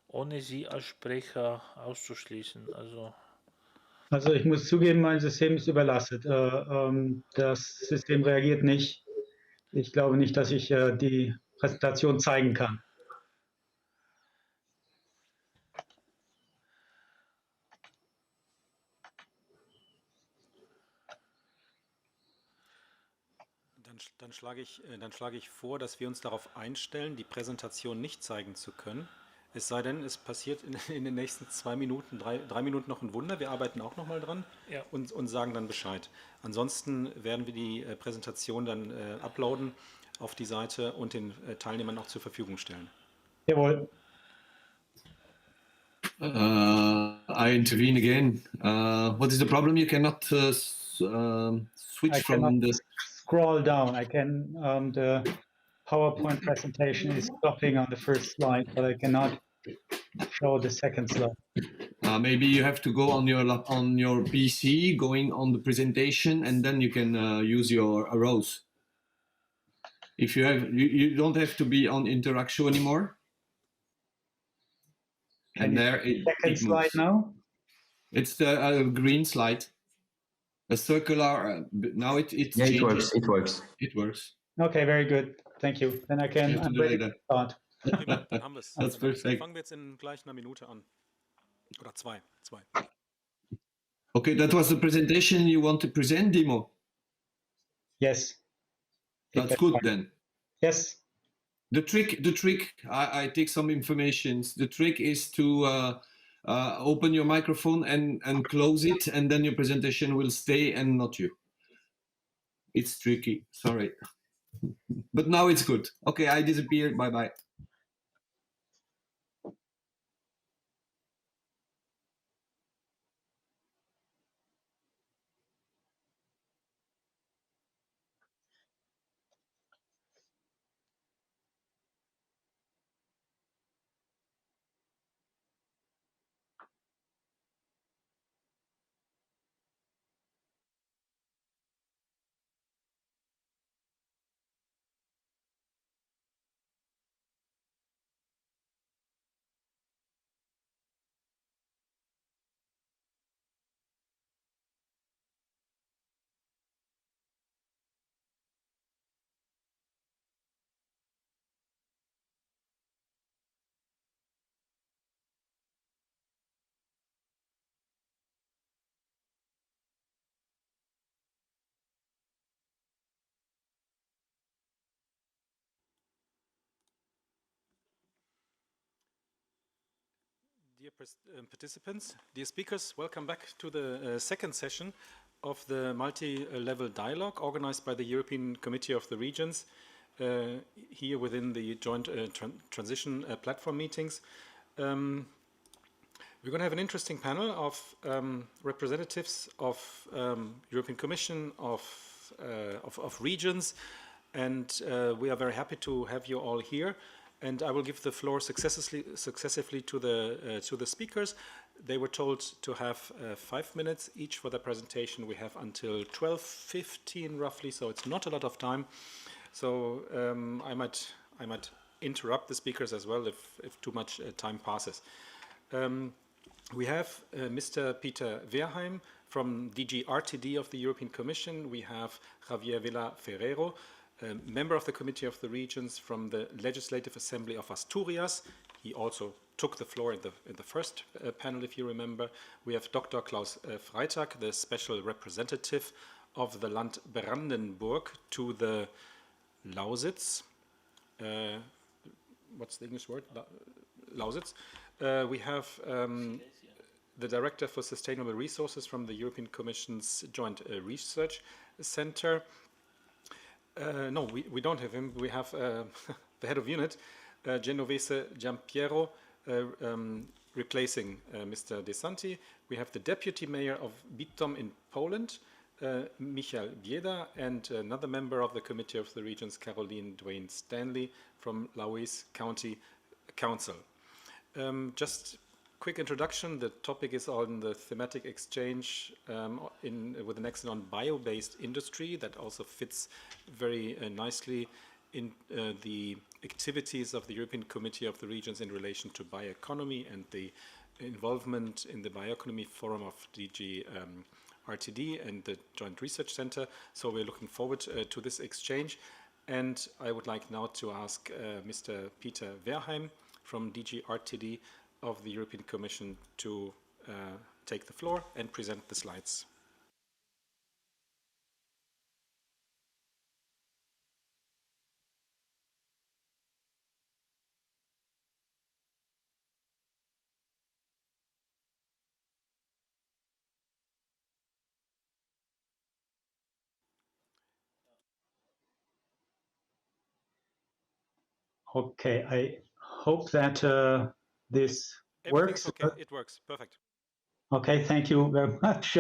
ohne sie als Sprecher auszuschließen. Also ich muss zugeben, mein System ist überlastet. Das System reagiert nicht. Ich glaube nicht, dass ich die Präsentation zeigen kann. Dann schlage ich vor, dass wir uns darauf einstellen, die Präsentation nicht zeigen zu können. Es sei denn, es passiert in den nächsten 2 Minuten, 3 Minuten noch ein Wunder. Wir arbeiten auch nochmal dran, ja, und sagen dann Bescheid. Ansonsten werden wir die Präsentation dann uploaden auf die Seite und den Teilnehmern auch zur Verfügung stellen. Jawohl. I intervene again. What is the problem? You cannot switch from the... Scroll down. I can, the PowerPoint presentation is stopping on the first slide, but I cannot show the second slide. Maybe you have to go on your PC, going on the presentation, and then you can use your arrows. If you have, you don't have to be on interaction anymore. And there it slide now. It's the green slide. A circular. Now it yeah, it works. It works. It works. Okay, very good. Thank you. Then I can. I'm ready to start. Prima, dann haben wir es. That's perfect. Fangen wir jetzt in gleich einer Minute an. Oder zwei. Okay, that was the presentation you want to present, Dimo? Yes. That's good then. Yes. The trick, I take some information. The trick is to open your microphone and close it, and then your presentation will stay and not you. It's tricky, sorry. But now it's good. Okay, I disappear, bye-bye. Dear participants, dear speakers, welcome back to the second session of the multi-level dialogue organized by the European Committee of the Regions here within the joint transition platform meetings. We're going to have an interesting panel of representatives of European Commission, of regions, and we are very happy to have you all here. And I will give the floor successively to the speakers. They were told to have 5 minutes each for their presentation. We have until 12:15 roughly, so it's not a lot of time. So I might interrupt the speakers as well if too much time passes. We have Mr. Peter Verheim from DG RTD of the European Commission. We have Javier Villa Ferrero, member of the Committee of the Regions from the Legislative Assembly of Asturias. He also took the floor in the first panel, if you remember. We have Dr. Klaus Freitag, the special representative of the Land Brandenburg to the Lausitz. What's the English word? Lausitz. We have the Director for Sustainable Resources from the European Commission's Joint Research Center. No, we don't have him. We have the head of unit, Genovese Giampiero, replacing Mr. De Santi. We have the deputy mayor of Bytom in Poland, Michal Bieda, and another member of the Committee of the Regions, Caroline Dwayne Stanley from Lauis County Council. Just quick introduction. The topic is on the thematic exchange with an accent on bio-based industry that also fits very nicely in the activities of the European Committee of the Regions in relation to bioeconomy and the involvement in the Bioeconomy Forum of DG RTD and the Joint Research Center. So we're looking forward to this exchange. And I would like now to ask Mr. Peter Verheim from DG RTD of the European Commission to take the floor and present the slides. Okay, I hope that this Everything's works. Okay, it works. Perfect. Okay, thank you very much.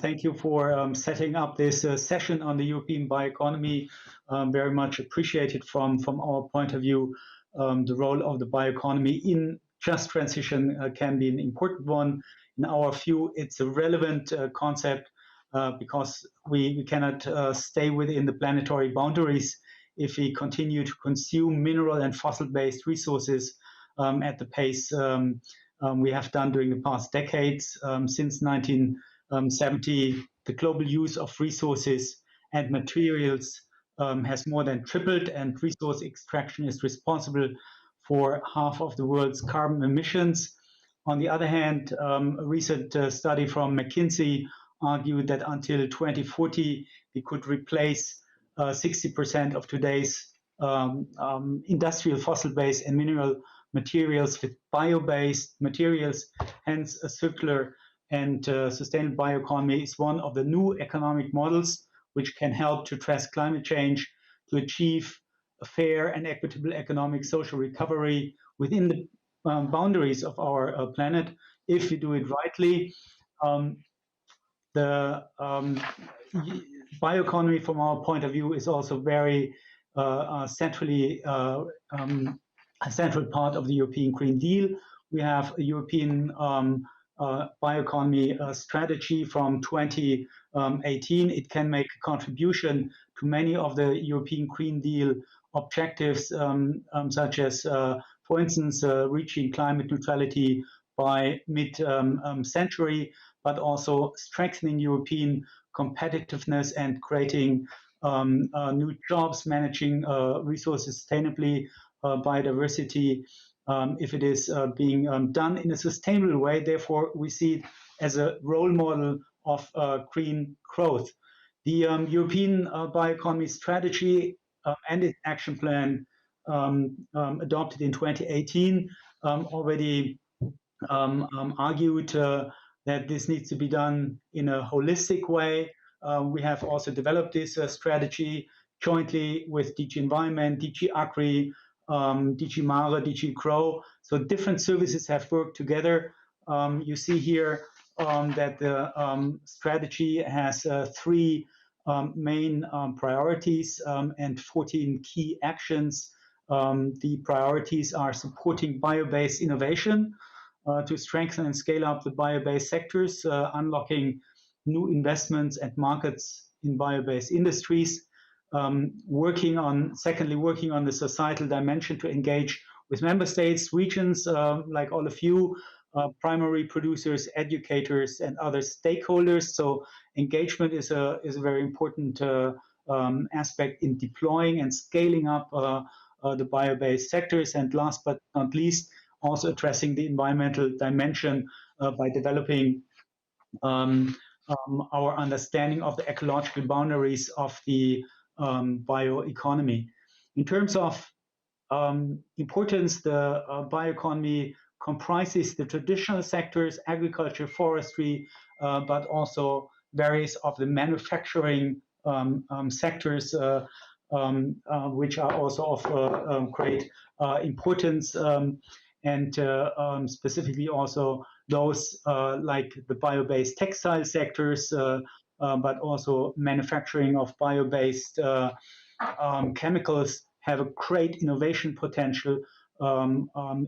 Thank you for setting up this session on the European bioeconomy. Very much appreciated from our point of view. The role of the bioeconomy in just transition can be an important one. In our view, it's a relevant concept because we cannot stay within the planetary boundaries if we continue to consume mineral and fossil-based resources at the pace we have done during the past decades. Since 1970, the global use of resources and materials has more than tripled, and resource extraction is responsible for half of the world's carbon emissions. On the other hand, a recent study from McKinsey argued that until 2040, we could replace 60% of today's industrial fossil-based and mineral materials with bio-based materials. Hence, a circular and sustainable bioeconomy is one of the new economic models which can help to address climate change, to achieve a fair and equitable economic social recovery within the boundaries of our planet, if we do it rightly. The bioeconomy, from our point of view, is also very centrally a central part of the European Green Deal. We have a European bioeconomy strategy from 2018. It can make a contribution to many of the European Green Deal objectives, such as, for instance, reaching climate neutrality by mid-century, but also strengthening European competitiveness and creating new jobs, managing resources sustainably, biodiversity, if it is being done in a sustainable way. Therefore, we see it as a role model of green growth. The European bioeconomy strategy and its action plan adopted in 2018 already argued that this needs to be done in a holistic way. We have also developed this strategy jointly with DG Environment, DG Agri, DG Mare, DG Grow. So different services have worked together. You see here that the strategy has three main priorities and 14 key actions. The priorities are supporting bio-based innovation to strengthen and scale up the bio-based sectors, unlocking new investments and markets in bio-based industries, working on the societal dimension to engage with member states, regions like all of you, primary producers, educators, and other stakeholders. So engagement is a very important aspect in deploying and scaling up the bio-based sectors. And last but not least, also addressing the environmental dimension by developing our understanding of the ecological boundaries of the bioeconomy. In terms of importance, the bioeconomy comprises the traditional sectors, agriculture, forestry, but also various of the manufacturing sectors, which are also of great importance, and specifically also those like the bio-based textile sectors, but also manufacturing of bio-based chemicals have a great innovation potential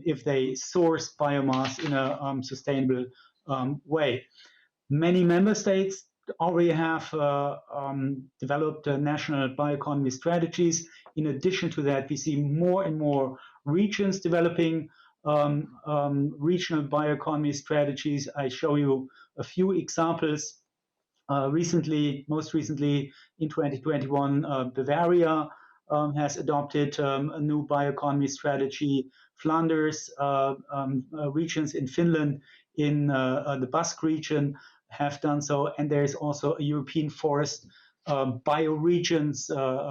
if they source biomass in a sustainable way. Many member states already have developed national bioeconomy strategies. In addition to that, we see more and more regions developing regional bioeconomy strategies. I show you a few examples. Most recently in 2021, Bavaria has adopted a new bioeconomy strategy. Flanders, regions in Finland, in the Basque region have done so, and there is also a European Forest bioregions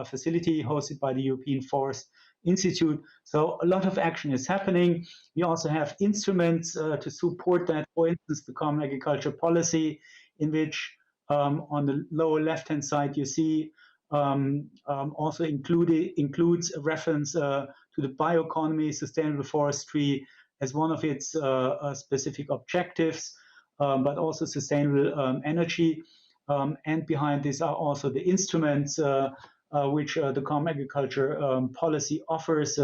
facility hosted by the European Forest Institute. So a lot of action is happening. We also have instruments to support that. For instance, the Common Agriculture Policy, in which on the lower left-hand side you see also includes a reference to the bioeconomy, sustainable forestry as one of its specific objectives, but also sustainable energy. And behind this are also the instruments which the Common Agriculture Policy offers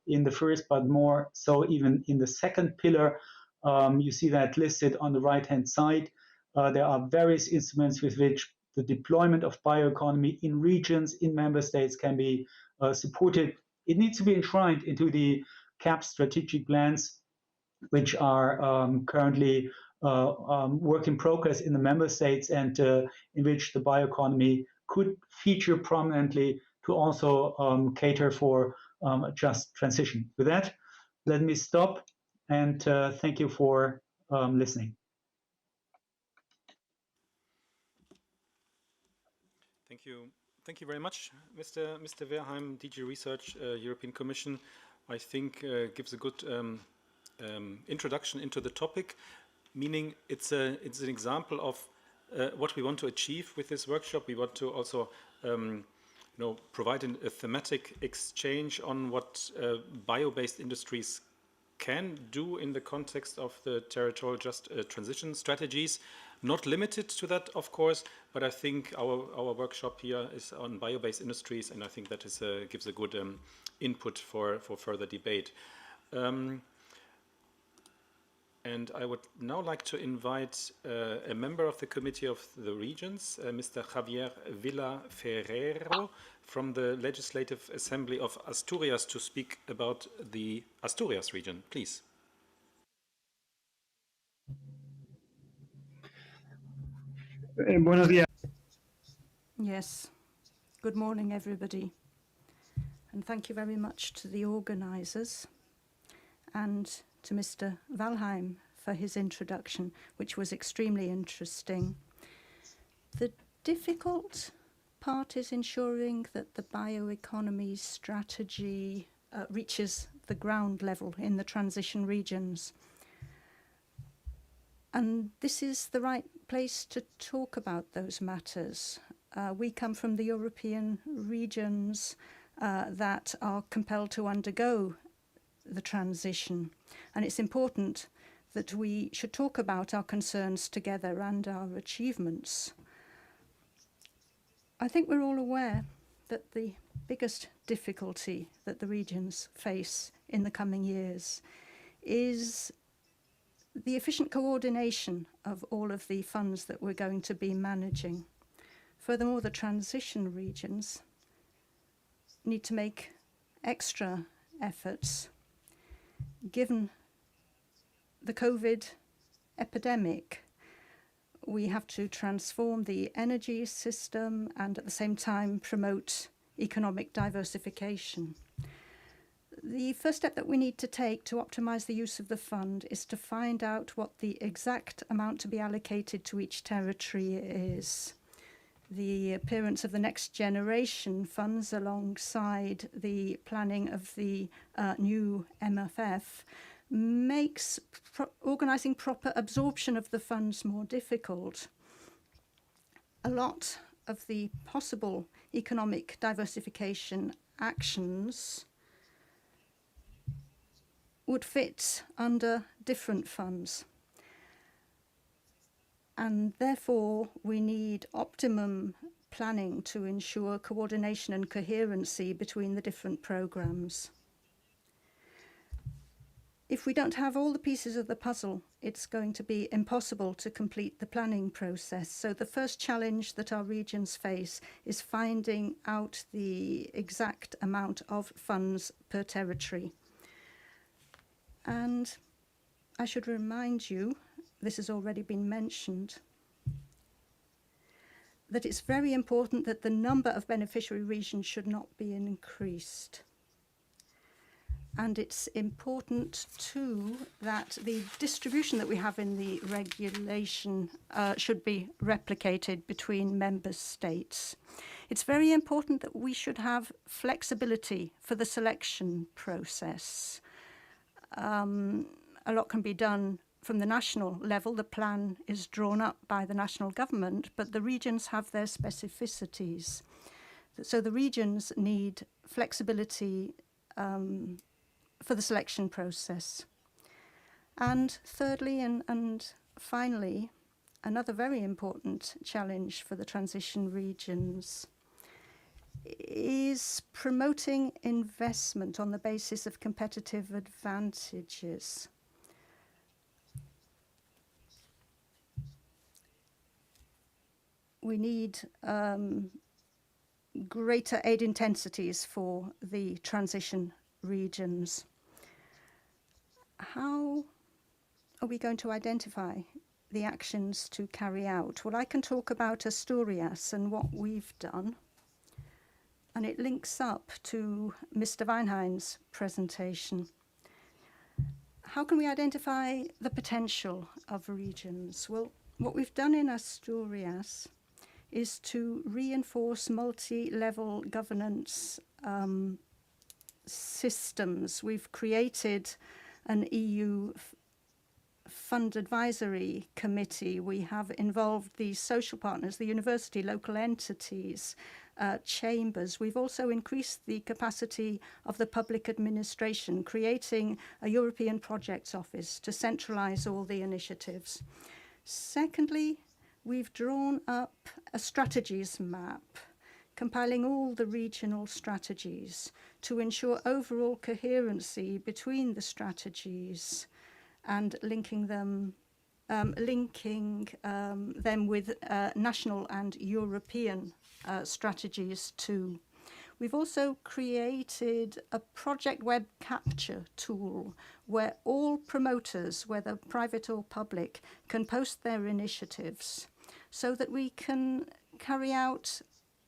in the first, but more so even in the second pillar. You see that listed on the right-hand side. There are various instruments with which the deployment of bioeconomy in regions, in member states can be supported. It needs to be enshrined into the CAP strategic plans, which are currently work in progress in the member states, and in which the bioeconomy could feature prominently to also cater for a just transition. With that, let me stop and thank you for listening. Thank you. Thank you very much, Mr. Verheim, DG Research, European Commission. I think gives a good introduction into the topic, meaning it's an example of what we want to achieve with this workshop. We want to also provide a thematic exchange on what bio-based industries can do in the context of the territorial just transition strategies. Not limited to that, of course, but I think our workshop here is on bio-based industries, and I think that is gives a good input for further debate. And I would now like to invite a member of the Committee of the Regions, Mr. Javier Villa Ferrero from the Legislative Assembly of Asturias, to speak about the Asturias region. Please. Buenos días. Yes. Good morning, everybody. And thank you very much to the organisers and to Mr. Valheim for his introduction, which was extremely interesting. The difficult part is ensuring that the bioeconomy strategy reaches the ground level in the transition regions. And this is the right place to talk about those matters. We come from the European regions that are compelled to undergo the transition. And it's important that we should talk about our concerns together and our achievements. I think we're all aware that the biggest difficulty that the regions face in the coming years is the efficient coordination of all of the funds that we're going to be managing. Furthermore, the transition regions need to make extra efforts given the COVID epidemic. We have to transform the energy system and at the same time promote economic diversification. The first step that we need to take to optimize the use of the fund is to find out what the exact amount to be allocated to each territory is. The appearance of the next generation funds alongside the planning of the new MFF makes organizing proper absorption of the funds more difficult. A lot of the possible economic diversification actions would fit under different funds. And therefore, we need optimum planning to ensure coordination and coherency between the different programs. If we don't have all the pieces of the puzzle, it's going to be impossible to complete the planning process. So the first challenge that our regions face is finding out the exact amount of funds per territory. And I should remind you, this has already been mentioned, that it's very important that the number of beneficiary regions should not be increased. And it's important too that the distribution that we have in the regulation should be replicated between member states. It's very important that we should have flexibility for the selection process. A lot can be done from the national level. The plan is drawn up by the national government, but the regions have their specificities. So the regions need flexibility for the selection process. And thirdly and finally, another very important challenge for the transition regions is promoting investment on the basis of competitive advantages. We need greater aid intensities for the transition regions. How are we going to identify the actions to carry out? Well, I can talk about Asturias and what we've done, and it links up to Mr. Weinheim's presentation. How can we identify the potential of regions? Well, what we've done in Asturias is to reinforce multi-level governance systems. We've created an EU Fund Advisory Committee. We have involved the social partners, the university, local entities, chambers. We've also increased the capacity of the public administration, creating a European Projects Office to centralize all the initiatives. Secondly, we've drawn up a strategies map, compiling all the regional strategies to ensure overall coherency between the strategies and linking them with national and European strategies too. We've also created a project web capture tool where all promoters, whether private or public, can post their initiatives so that we can carry out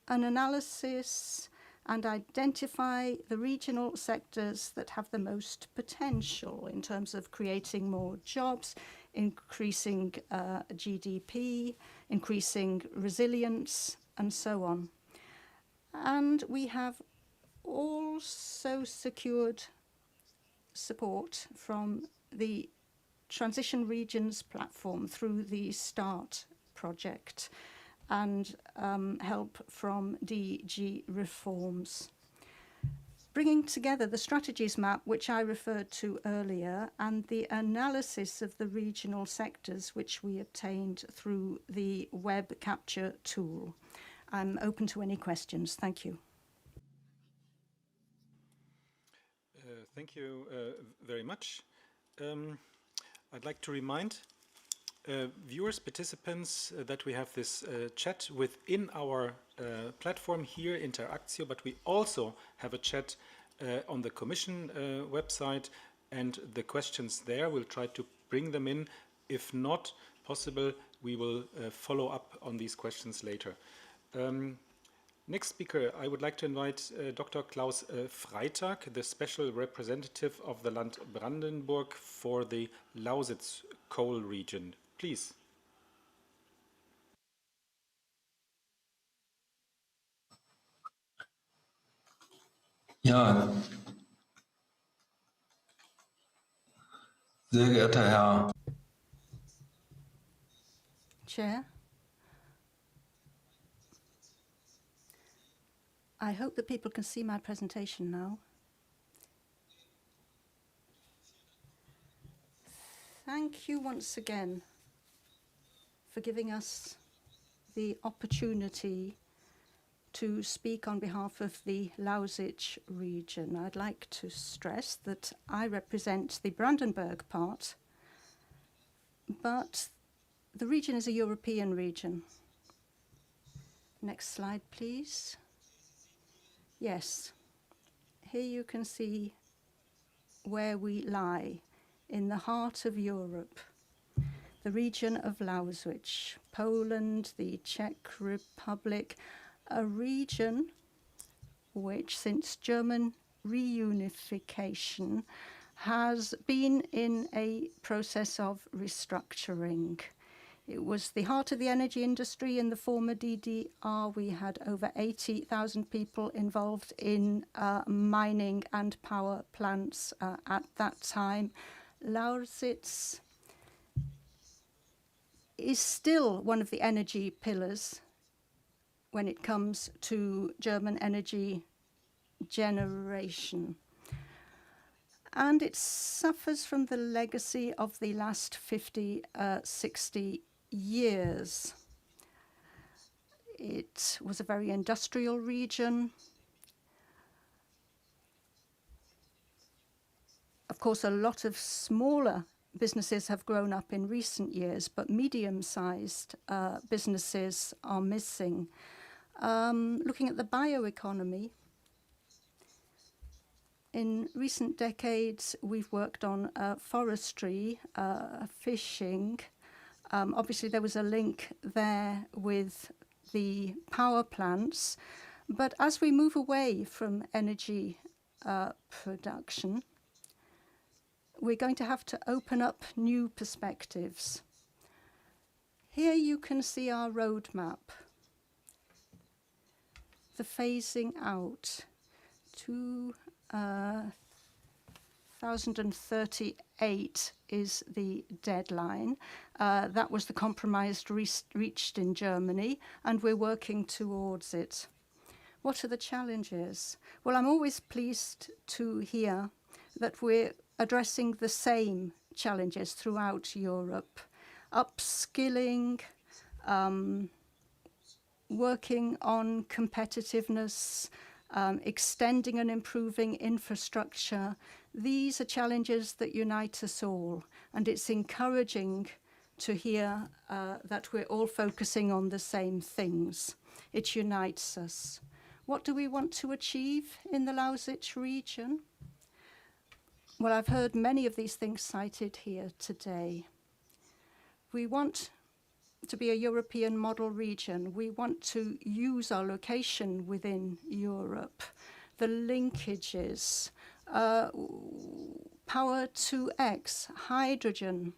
an analysis and identify the regional sectors that have the most potential in terms of creating more jobs, increasing GDP, increasing resilience, and so on. And we have also secured support from the Transition Regions platform through the START project and help from DG Reforms. Bringing together the strategies map, which I referred to earlier, and the analysis of the regional sectors, which we obtained through the web capture tool. I'm open to any questions. Thank you. Thank you very much. I'd like to remind viewers, participants, that we have this chat within our platform here, Interactio, but we also have a chat on the Commission website, and the questions there, we'll try to bring them in. If not possible, we will follow up on these questions later. Next speaker, I would like to invite Dr. Klaus Freitag, the special representative of the Land Brandenburg for the Lausitz coal region. Please. Ja, sehr geehrter Herr Chair, I hope that people can see my presentation now. Thank you once again for giving us the opportunity to speak on behalf of the Lausitz region. I'd like to stress that I represent the Brandenburg part, but the region is a European region. Next slide, please. Yes, here you can see where we lie, in the heart of Europe. The region of Lausitz, Poland, the Czech Republic, a region which, since German reunification, has been in a process of restructuring. It was the heart of the energy industry in the former DDR. We had over 80,000 people involved in mining and power plants at that time. Lausitz is still one of the energy pillars when it comes to German energy generation. And it suffers from the legacy of the last 50, 60 years. It was a very industrial region. Of course, a lot of smaller businesses have grown up in recent years, but medium-sized businesses are missing. Looking at the bioeconomy, in recent decades, we've worked on forestry, fishing. Obviously, there was a link there with the power plants. But as we move away from energy production, we're going to have to open up new perspectives. Here you can see our roadmap. The phasing out to 2038 is the deadline. That was the compromise reached in Germany, and we're working towards it. What are the challenges? Well, I'm always pleased to hear that we're addressing the same challenges throughout Europe. Upskilling, working on competitiveness, extending and improving infrastructure. These are challenges that unite us all, and it's encouraging to hear that we're all focusing on the same things. It unites us. What do we want to achieve in the Lausitz region? Well, I've heard many of these things cited here today. We want to be a European model region. We want to use our location within Europe, the linkages, power to X, hydrogen,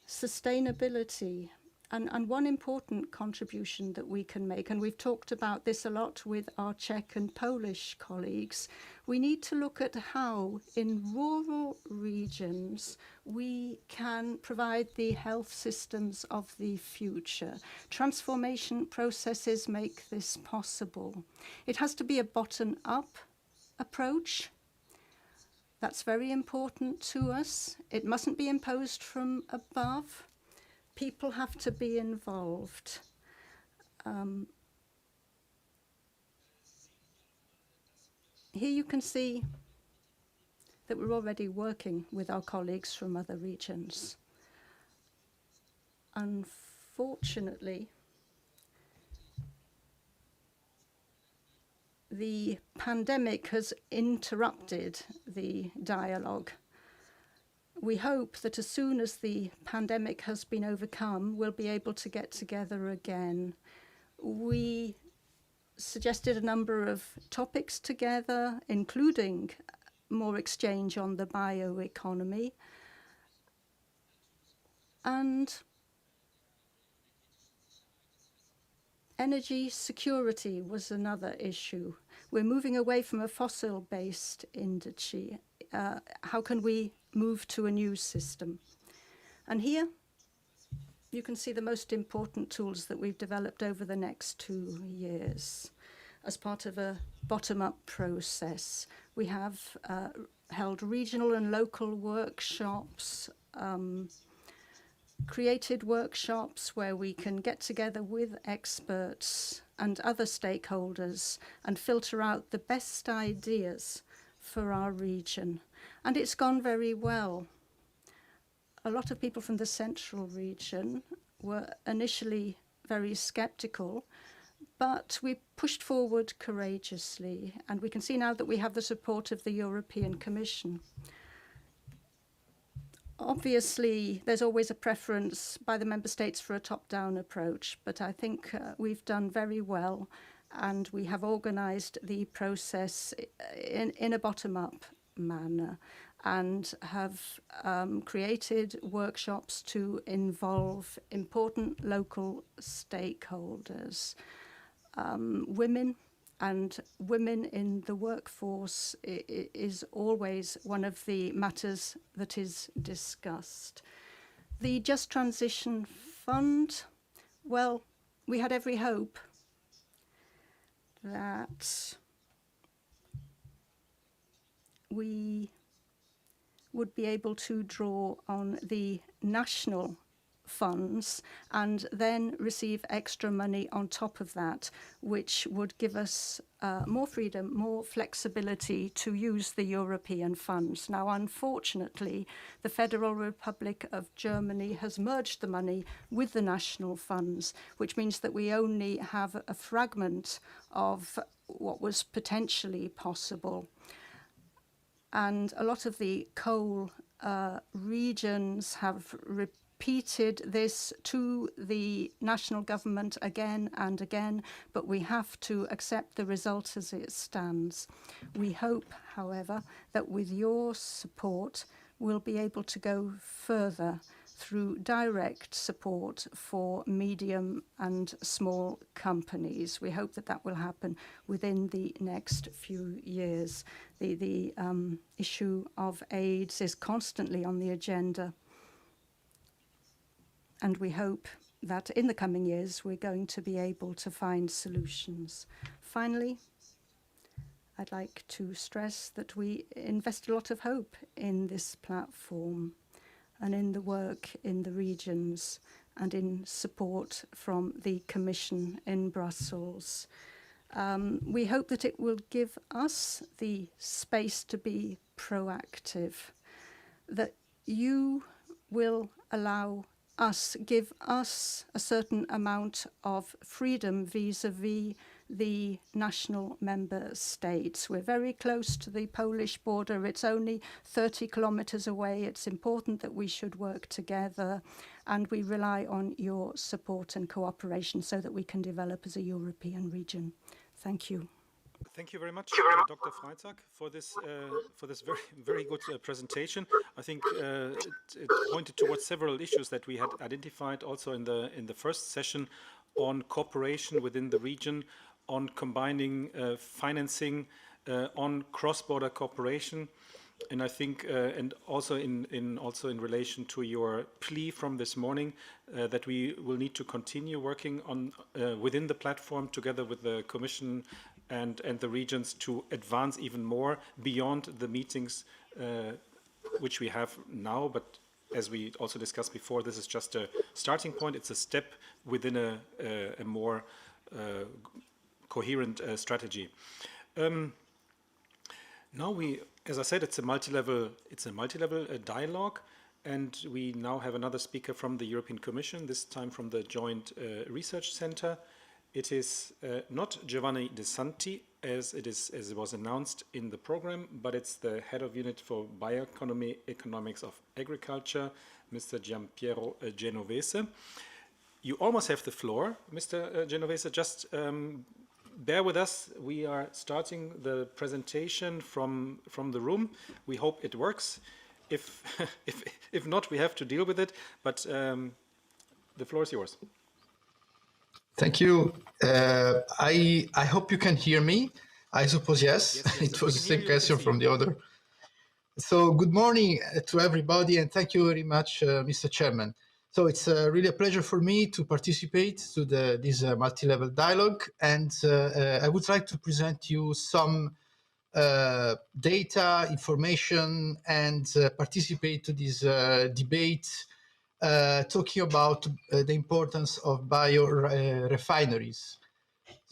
sustainability, And one important contribution that we can make, and we've talked about this a lot with our Czech and Polish colleagues, we need to look at how in rural regions we can provide the health systems of the future. Transformation processes make this possible. It has to be a bottom-up approach. That's very important to us. It mustn't be imposed from above. People have to be involved. Here you can see that we're already working with our colleagues from other regions. Unfortunately, the pandemic has interrupted the dialogue. We hope that as soon as the pandemic has been overcome, we'll be able to get together again. We suggested a number of topics together, including more exchange on the bioeconomy. And energy security was another issue. We're moving away from a fossil-based industry. How can we move to a new system? And here you can see the most important tools that we've developed over the next 2 years. As part of a bottom-up process, we have held regional and local workshops, created workshops where we can get together with experts and other stakeholders and filter out the best ideas for our region. And it's gone very well. A lot of people from the central region were initially very skeptical, but we pushed forward courageously, and we can see now that we have the support of the European Commission. Obviously, there's always a preference by the member states for a top-down approach, but I think we've done very well, and we have organized the process in a bottom-up manner and have created workshops to involve important local stakeholders. Women and women in the workforce is always one of the matters that is discussed. The Just Transition Fund, well, we had every hope that we would be able to draw on the national funds and then receive extra money on top of that, which would give us more freedom, more flexibility to use the European funds. Now, unfortunately, the Federal Republic of Germany has merged the money with the national funds, which means that we only have a fragment of what was potentially possible. And a lot of the coal regions have repeated this to the national government again and again, but we have to accept the result as it stands. We hope, however, that with your support, we'll be able to go further through direct support for medium and small companies. We hope that that will happen within the next few years. The issue of AIDS is constantly on the agenda, and we hope that in the coming years we're going to be able to find solutions. Finally, I'd like to stress that we invest a lot of hope in this platform and in the work in the regions and in support from the Commission in Brussels. We hope that it will give us the space to be proactive, that you will allow us, give us a certain amount of freedom vis-à-vis the national member states. We're very close to the Polish border. It's only 30 kilometers away. It's important that we should work together, and we rely on your support and cooperation so that we can develop as a European region. Thank you. Thank you very much, Dr. Freitag, for this very good presentation. I think it pointed towards several issues that we had identified also in the first session on cooperation within the region, on combining financing, on cross-border cooperation. And I think, and also in relation to your plea from this morning, that we will need to continue working on within the platform together with the Commission and the regions to advance even more beyond the meetings which we have now. But as we also discussed before, this is just a starting point. It's a step within a more coherent strategy. Now as I said, it's a multi-level dialogue, and we now have another speaker from the European Commission, this time from the Joint Research Center. It is not Giovanni De Santi, as it was announced in the program, but it's the head of unit for bioeconomy, economics of agriculture, Mr. Giampiero Genovese. You almost have the floor, Mr. Genovese. Just bear with us. We are starting the presentation from the room. We hope it works. If not, we have to deal with it. But the floor is yours. Thank you. I hope you can hear me. I suppose yes. Yes, It was the same question from the other. So good morning to everybody, and thank you very much, Mr. Chairman. So it's really a pleasure for me to participate to this multi-level dialogue, and I would like to present you some data, information, and participate to this debate talking about the importance of biorefineries.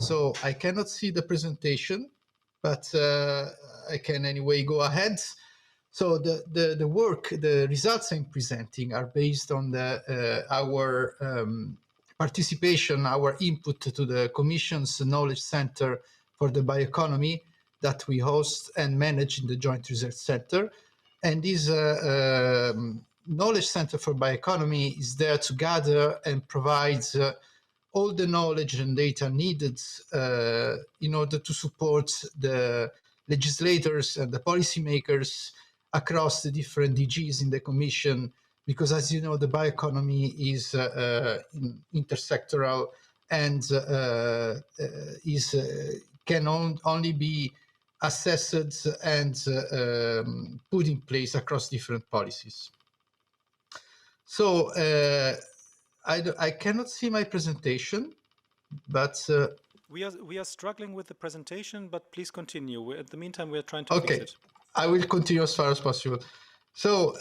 So I cannot see the presentation, but I can anyway go ahead. So the work, the results I'm presenting are based on our participation, our input to the Commission's Knowledge Center for the Bioeconomy that we host and manage in the Joint Research Center. And this Knowledge Center for Bioeconomy is there to gather and provide all the knowledge and data needed in order to support the legislators and the policymakers across the different DGs in the Commission, because as you know, the bioeconomy is intersectoral and can only be assessed and put in place across different policies. So I cannot see my presentation, but we are struggling with the presentation, but please continue. At the meantime, we are trying to fix it. I will continue as far as possible. So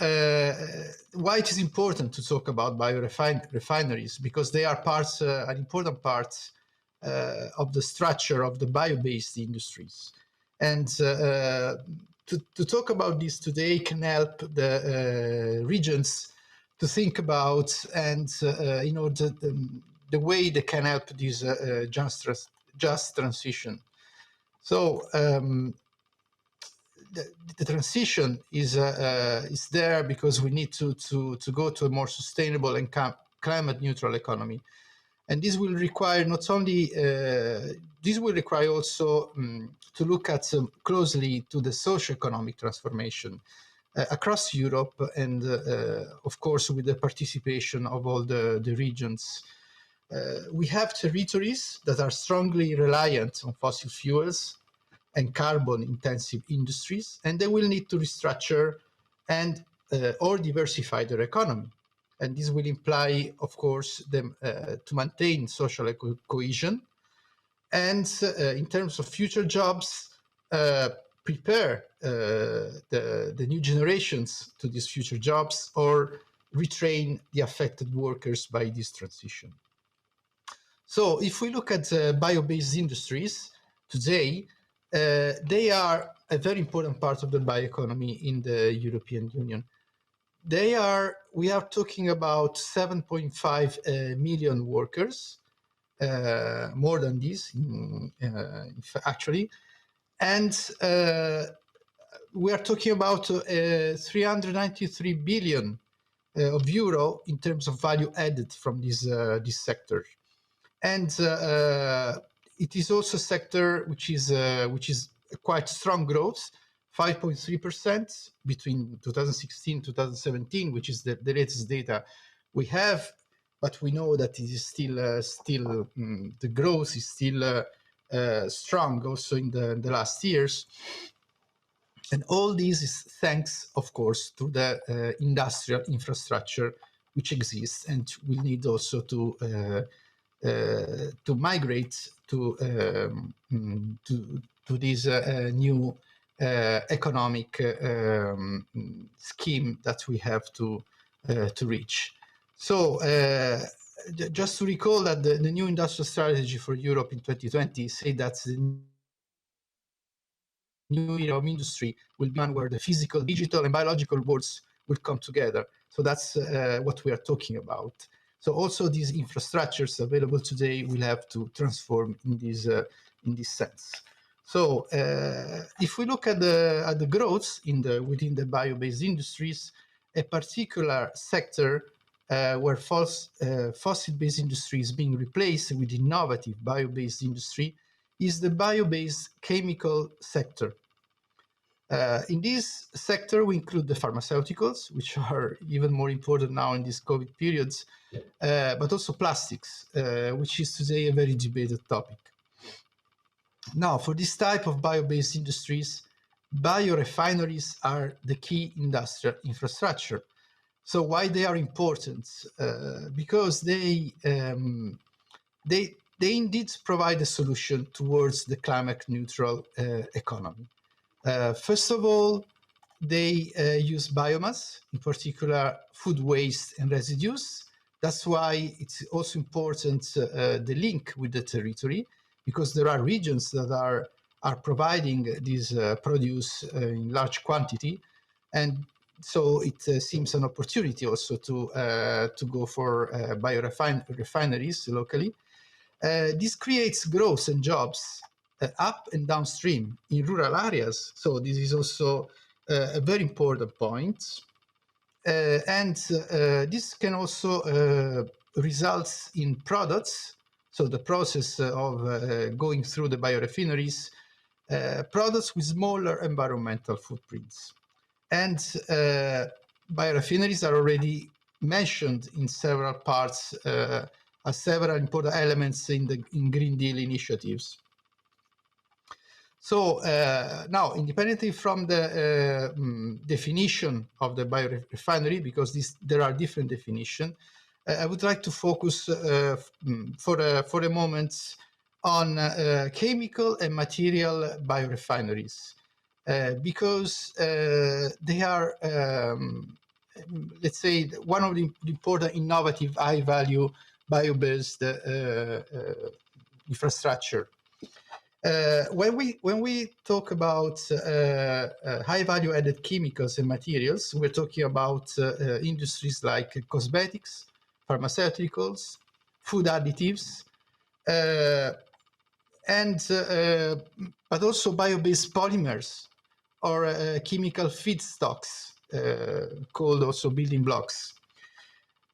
why it is important to talk about biorefineries? Because they are an important part of the structure of the bio-based industries. And to talk about this today can help the regions to think about and the way they can help this just transition. So the transition is there because we need to go to a more sustainable and climate neutral economy, and this will require not only this will require also to look at closely to the socio-economic transformation across Europe, and of course with the participation of all the regions. We have territories that are strongly reliant on fossil fuels and carbon-intensive industries, and they will need to restructure and or diversify their economy. And this will imply, of course, them to maintain social cohesion, and in terms of future jobs, prepare the new generations to these future jobs or retrain the affected workers by this transition. So if we look at bio-based industries today, they are a very important part of the bioeconomy in the European Union. We are talking about 7.5 million workers, more than this, actually. And we are talking about 393 billion of euro in terms of value added from this sector. And it is also a sector which is quite strong growth, 5.3% between 2016 and 2017, which is the latest data we have. But we know that it is still the growth is still strong also in the last years. And all this is thanks, of course, to the industrial infrastructure which exists and will need also to migrate to this new economic scheme that we have to reach. So just to recall that the new industrial strategy for Europe in 2020 say that the new era of industry will be one where the physical, digital, and biological worlds will come together. So that's what we are talking about. So also these infrastructures available today will have to transform in this sense. So if we look at the growth within the bio-based industries, a particular sector where fossil-based industry is being replaced with innovative bio-based industry is the bio-based chemical sector. In this sector, we include the pharmaceuticals, which are even more important now in these COVID periods, but also plastics, which is today a very debated topic. Now, for this type of bio-based industries, biorefineries are the key industrial infrastructure. So why they are important? Because they indeed provide a solution towards the climate neutral economy. First of all, they use biomass, in particular food waste and residues. That's why it's also important the link with the territory, because there are regions that are providing this produce in large quantity, and so it seems an opportunity also to go for biorefineries locally. This creates growth and jobs up and downstream in rural areas. So this is also a very important point. And this can also result in products. So the process of going through the biorefineries, products with smaller environmental footprints. And biorefineries are already mentioned in several parts as several important elements in Green Deal initiatives. So now, independently from the definition of the biorefinery, because there are different definitions, I would like to focus for a moment on chemical and material biorefineries, because they are, let's say, one of the important innovative high-value bio-based infrastructure. When we talk about high value added chemicals and materials, we're talking about industries like cosmetics, pharmaceuticals, food additives, but also bio-based polymers or chemical feedstocks called also building blocks.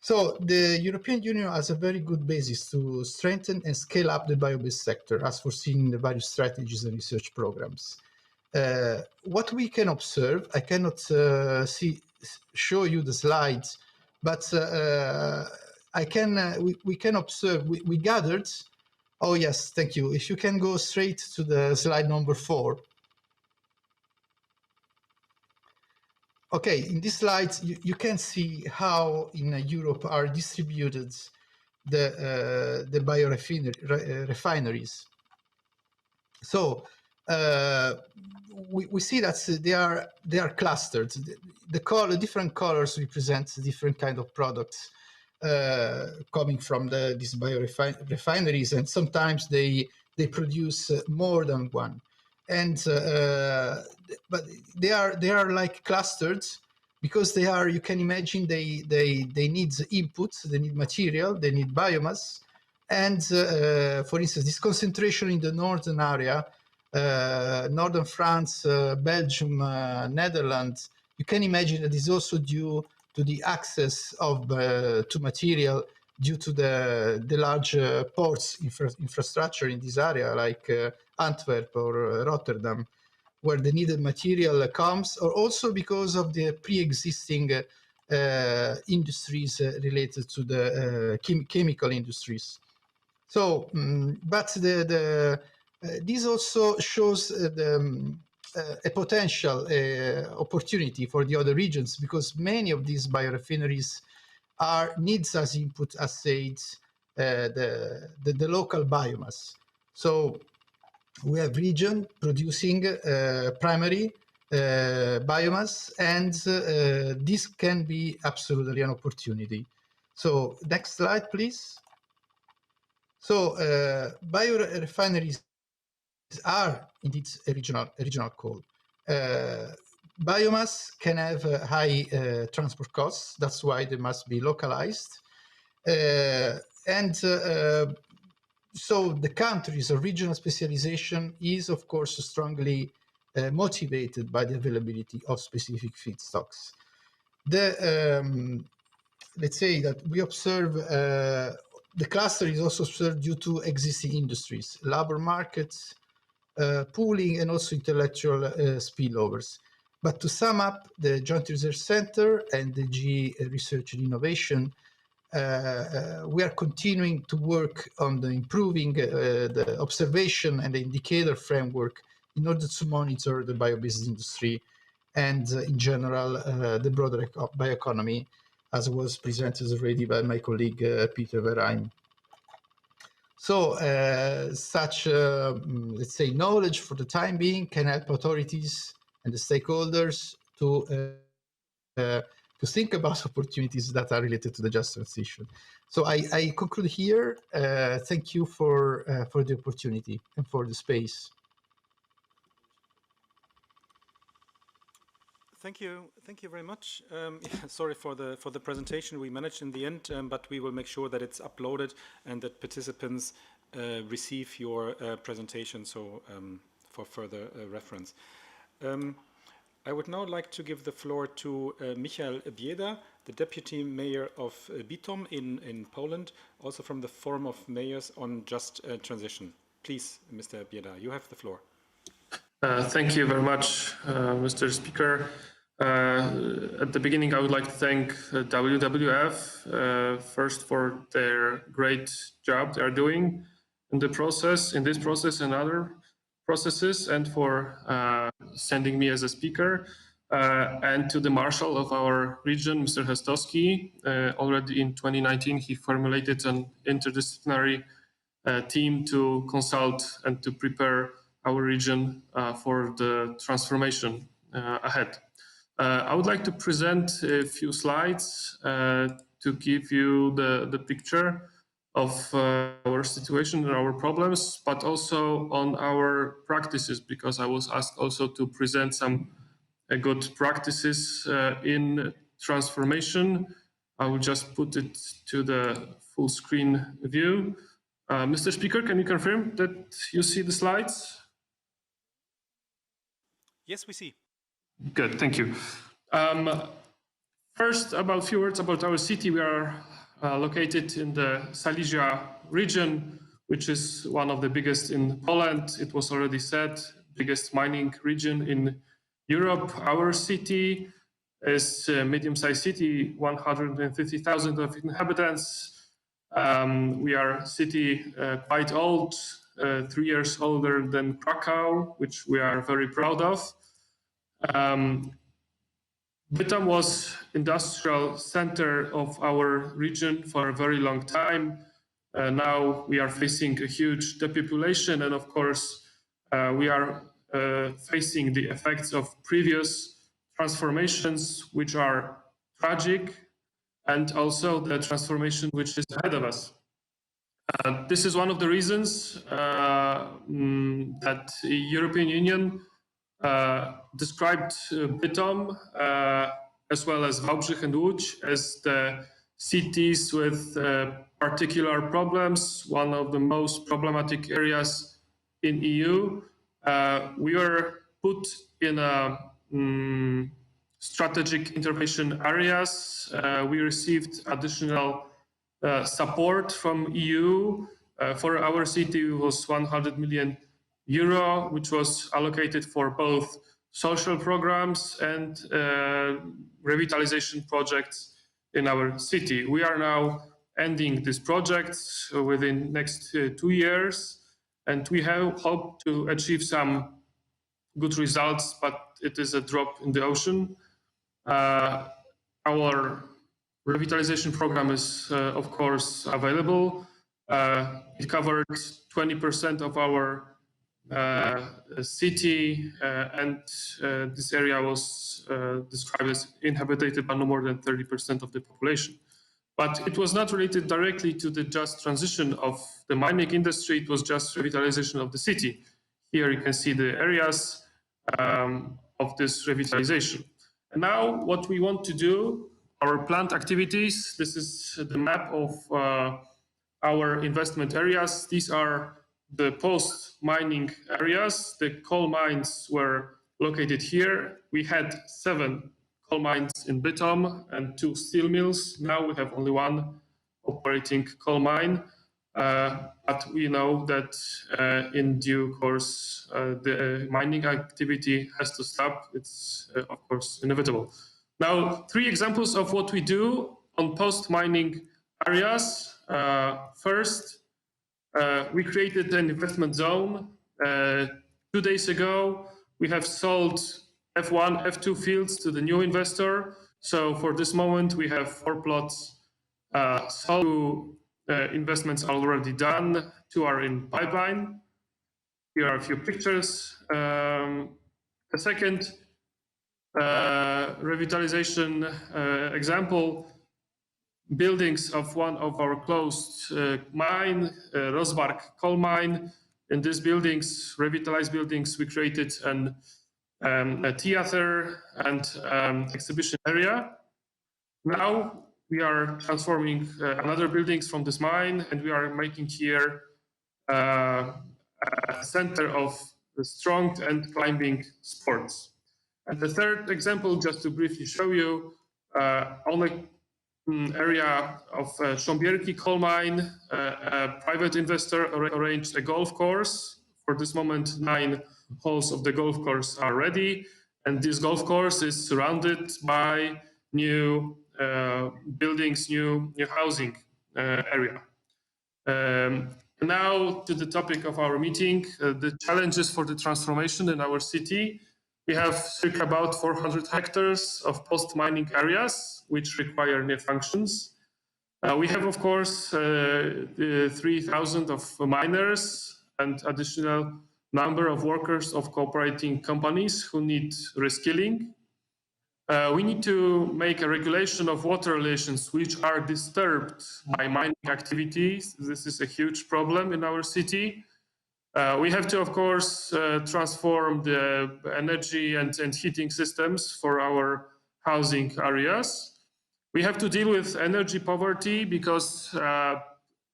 So the European Union has a very good basis to strengthen and scale up the bio-based sector, as foreseen in the various strategies and research programs. What we can observe, I cannot show you the slides, but we can observe, we gathered, oh yes, thank you. If you can go straight to the slide number 4. Okay, in this slide, you can see how in Europe are distributed the biorefineries. So we see that they are clustered. The different colors represent different kind of products coming from these biorefineries, and sometimes they produce more than one. And but they are like clustered because they are, you can imagine they need inputs, they need material, they need biomass. And for instance, this concentration in the northern area, northern France, Belgium, Netherlands, you can imagine that is also due to the access of to material due to the large ports infrastructure in this area, like Antwerp or Rotterdam, where the needed material comes, or also because of the pre-existing industries related to the chemical industries. So, but this also shows a potential opportunity for the other regions, because many of these biorefineries needs as input, as said, the local biomass. So we have region producing primary biomass, and this can be absolutely an opportunity. So next slide, please. So biorefineries are indeed a regional call. Biomass can have high transport costs. That's why they must be localized. So the countries of regional specialization is, of course, strongly motivated by the availability of specific feedstocks. Let's say that we observe the cluster is also observed due to existing industries, labor markets, pooling, and also intellectual spillovers. But to sum up, the Joint Research Center and the GE Research and Innovation, we are continuing to work on the improving the observation and the indicator framework in order to monitor the biobusiness industry and in general the broader bioeconomy, as was presented already by my colleague Peter Verheyen. So such, let's say, knowledge for the time being can help authorities and the stakeholders to think about opportunities that are related to the just transition. So I conclude here. Thank you for the opportunity and for the space. Thank you very much. Sorry for the presentation. We managed in the end, but we will make sure that it's uploaded and that participants receive your presentation, so for further reference. I would now like to give the floor to Michał Bieda, the Deputy Mayor of Bytom in Poland, also from the Forum of Mayors on Just Transition. Please, Mr. Bieda, you have the floor. Thank you very much, Mr. Speaker. At the beginning, I would like to thank WWF first for their great job they are doing in this process and other processes, and for sending me as a speaker, and to the Marshal of our region, Mr. Hestowski. Already in 2019, he formulated an interdisciplinary team to consult and to prepare our region for the transformation ahead. I would like to present a few slides to give you the picture of our situation and our problems, but also on our practices, because I was asked also to present some good practices in transformation. I will just put it to the full screen view. Mr. Speaker, can you confirm that you see the slides? Yes, we see. Good, thank you. First, about a few words about our city. We are located in the Silesia region, which is one of the biggest in Poland. It was already said, biggest mining region in Europe. Our city is a medium-sized city, 150,000 of inhabitants. We are a city quite old, 3 years older than Krakow, which we are very proud of. Bytom was industrial center of our region for a very long time. Now we are facing a huge depopulation, and of course we are facing the effects of previous transformations, which are tragic, and also the transformation which is ahead of us. This is one of the reasons that the European Union described Bytom as well as Wałbrzych and Łódź as the cities with particular problems, one of the most problematic areas in EU. We were put in a strategic intervention areas. We received additional support from EU. For our city, it was 100 million euro, which was allocated for both social programs and revitalization projects in our city. We are now ending these projects within next 2 years, and we hope to achieve some good results, but it is a drop in the ocean. Our revitalization program is, of course, available. It covered 20% of our city, and this area was described as inhabited by no more than 30% of the population. But it was not related directly to the just transition of the mining industry, it was just revitalization of the city. Here you can see the areas of this revitalization. And now what we want to do, our planned activities, this is the map of our investment areas. These are the post-mining areas. The coal mines were located here. We had 7 coal mines in Bytom and 2 steel mills. Now we have only 1 operating coal mine. But we know that in due course, the mining activity has to stop. It's, of course, inevitable. Now, 3 examples of what we do on post-mining areas. First, we created an investment zone. 2 days ago, we have sold F1, F2 fields to the new investor. So for this moment, we have 4 plots sold. Investments are already done. 2 are in pipeline. Here are a few pictures. The second revitalization example, buildings of one of our closed mine, Rosbark coal mine. In these buildings, revitalized buildings, we created a theater and exhibition area. Now we are transforming another buildings from this mine, and we are making here a center of strong and climbing sports. And the third example, just to briefly show you, on the area of Szombierki coal mine, a private investor arranged a golf course. For this moment, 9 holes of the golf course are ready, and this golf course is surrounded by new buildings, new housing area. Now to the topic of our meeting, the challenges for the transformation in our city. We have circa about 400 hectares of post-mining areas which require new functions. We have, of course, 3,000 of miners and additional number of workers of cooperating companies who need reskilling. We need to make a regulation of water relations which are disturbed by mining activities. This is a huge problem in our city. We have to, of course, transform the energy and heating systems for our housing areas. We have to deal with energy poverty because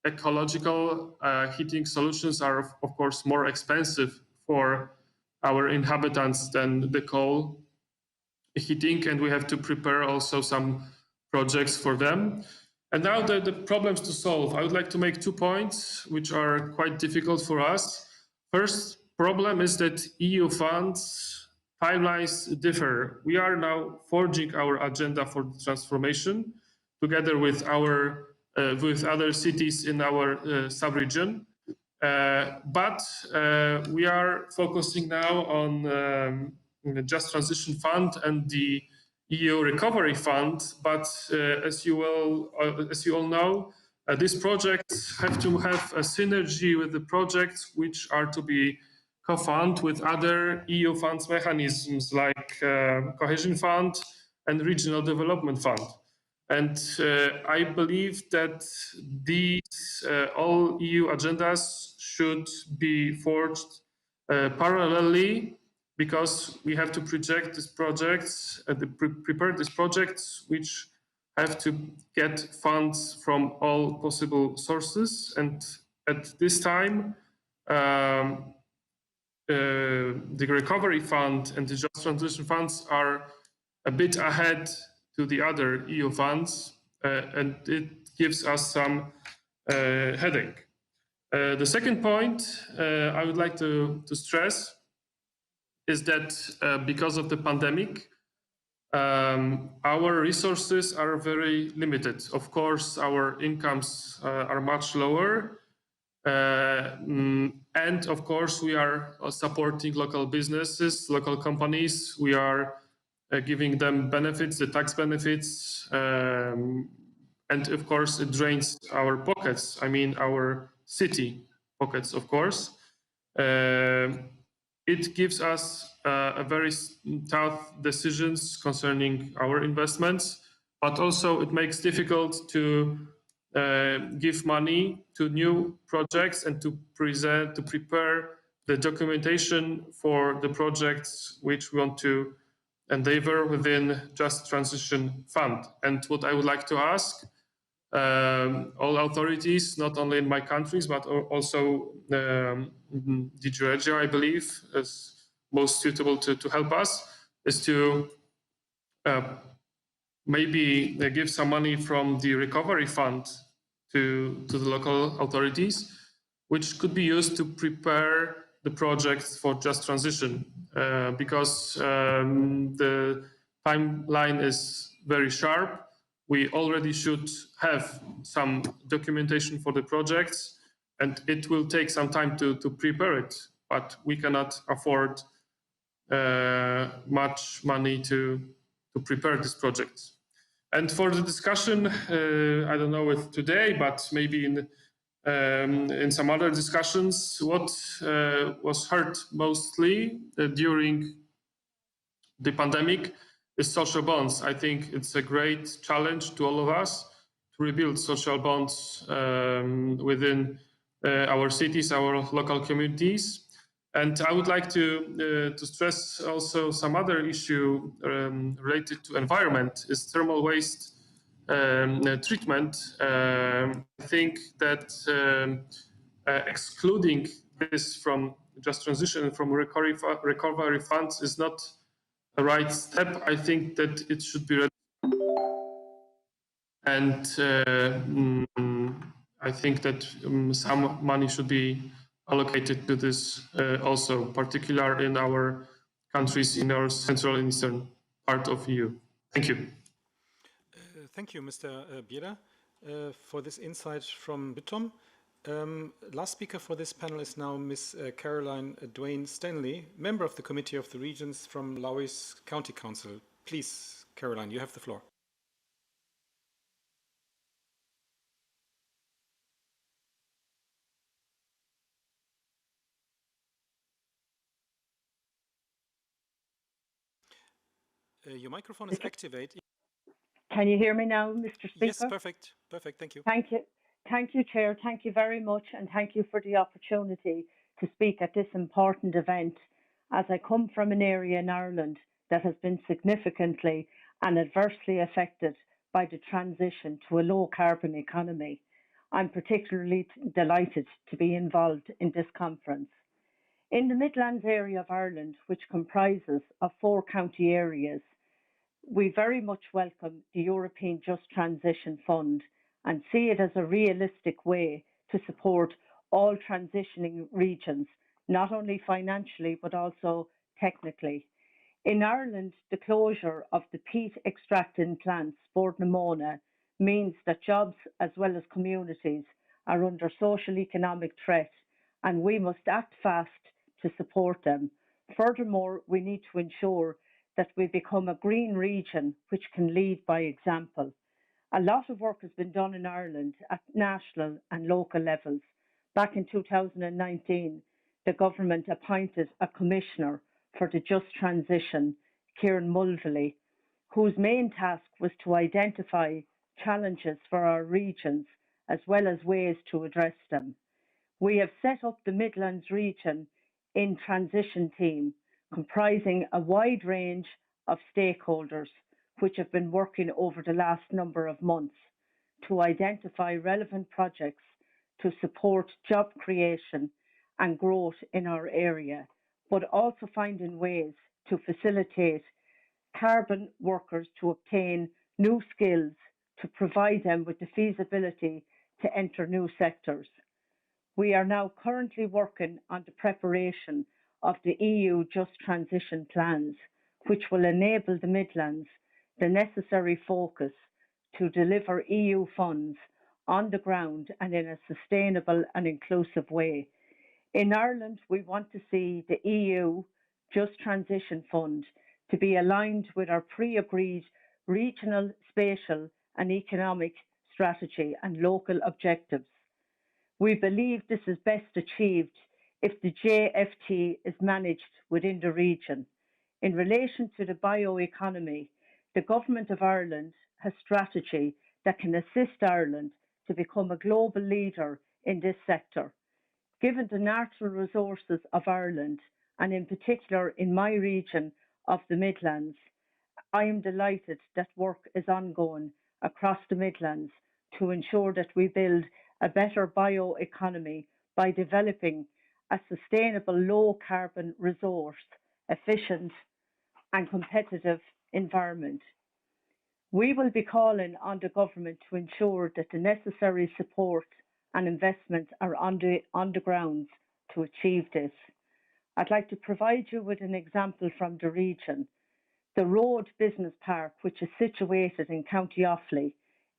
ecological heating solutions are, of course, more expensive for our inhabitants than the coal heating, and we have to prepare also some projects for them. And now the problems to solve. I would like to make 2 points which are quite difficult for us. First problem is that EU funds timelines differ. We are now forging our agenda for the transformation together with our with other cities in our sub-region. But we are focusing now on the Just Transition Fund and the EU Recovery Fund. But as you all know, these projects have to have a synergy with the projects which are to be co-funded with other EU funds mechanisms like Cohesion Fund and Regional Development Fund. And I believe that these all EU agendas should be forged parallelly, because we have to project these projects, prepare these projects which have to get funds from all possible sources. And at this time, the Recovery Fund and the Just Transition Funds are a bit ahead to the other EU funds, and it gives us some headache. The second point I would like to stress is that because of the pandemic, our resources are very limited. Of course, our incomes are much lower. And of course, we are supporting local businesses, local companies. We are giving them benefits, the tax benefits. And of course, it drains our pockets. I mean, our city pockets, of course. It gives us a very tough decisions concerning our investments, but also it makes difficult to give money to new projects and to prepare the documentation for the projects which we want to endeavor within Just Transition Fund. And what I would like to ask all authorities, not only in my countries, but also DG Regio, I believe, is most suitable to help us, is to maybe give some money from the recovery fund to the local authorities, which could be used to prepare the projects for Just Transition, because the timeline is very sharp. We already should have some documentation for the projects, and it will take some time to prepare it, but we cannot afford much money to prepare these projects. And for the discussion, I don't know if today, but maybe in some other discussions, what was heard mostly during the pandemic is social bonds. I think it's a great challenge to all of us to rebuild social bonds within our cities, our local communities. And I would like to stress also some other issue related to environment is thermal waste treatment. I think that excluding this from Just Transition and from recovery funds is not the right step. I think that it should be and I think that some money should be allocated to this also, particularly in our countries in our central and eastern part of EU. Thank you. Thank you, Mr. Biela, for this insight from Bitom. Last speaker for this panel is now Ms. Caroline Dwayne Stanley, member of the Committee of the Regions from Lowes County Council. Please, Caroline, you have the floor. Your microphone is activated. Can you hear me now, Mr. Speaker? Yes, perfect. Perfect. Thank you. Thank you. Thank you, Chair. Thank you very much. And thank you for the opportunity to speak at this important event. As I come from an area in Ireland that has been significantly and adversely affected by the transition to a low carbon economy, I'm particularly delighted to be involved in this conference. In the Midlands area of Ireland, which comprises of 4 county areas, we very much welcome the European Just Transition Fund and see it as a realistic way to support all transitioning regions, not only financially but also technically. In Ireland, the closure of the peat extracting plants, Bordnamona, means that jobs as well as communities are under social economic threat, and we must act fast to support them. Furthermore, we need to ensure that we become a green region which can lead by example. A lot of work has been done in Ireland at national and local levels. Back in 2019, the government appointed a commissioner for the Just Transition, Kieran Mulvey, whose main task was to identify challenges for our regions as well as ways to address them. We have set up the Midlands region in transition team, comprising a wide range of stakeholders which have been working over the last number of months to identify relevant projects to support job creation and growth in our area, but also finding ways to facilitate carbon workers to obtain new skills, to provide them with the feasibility to enter new sectors. We are now currently working on the preparation of the EU Just Transition plans, which will enable the Midlands the necessary focus to deliver EU funds on the ground and in a sustainable and inclusive way. In Ireland, we want to see the EU Just Transition Fund to be aligned with our pre-agreed regional, spatial and economic strategy and local objectives. We believe this is best achieved if the JFT is managed within the region. In relation to the bioeconomy, the Government of Ireland has strategy that can assist Ireland to become a global leader in this sector. Given the natural resources of Ireland, and in particular in my region of the Midlands, I am delighted that work is ongoing across the Midlands to ensure that we build a better bioeconomy by developing a sustainable low carbon resource, efficient and competitive environment. We will be calling on the government to ensure that the necessary support and investments are on the ground to achieve this. I'd like to provide you with an example from the region. The Road Business Park, which is situated in County Offaly,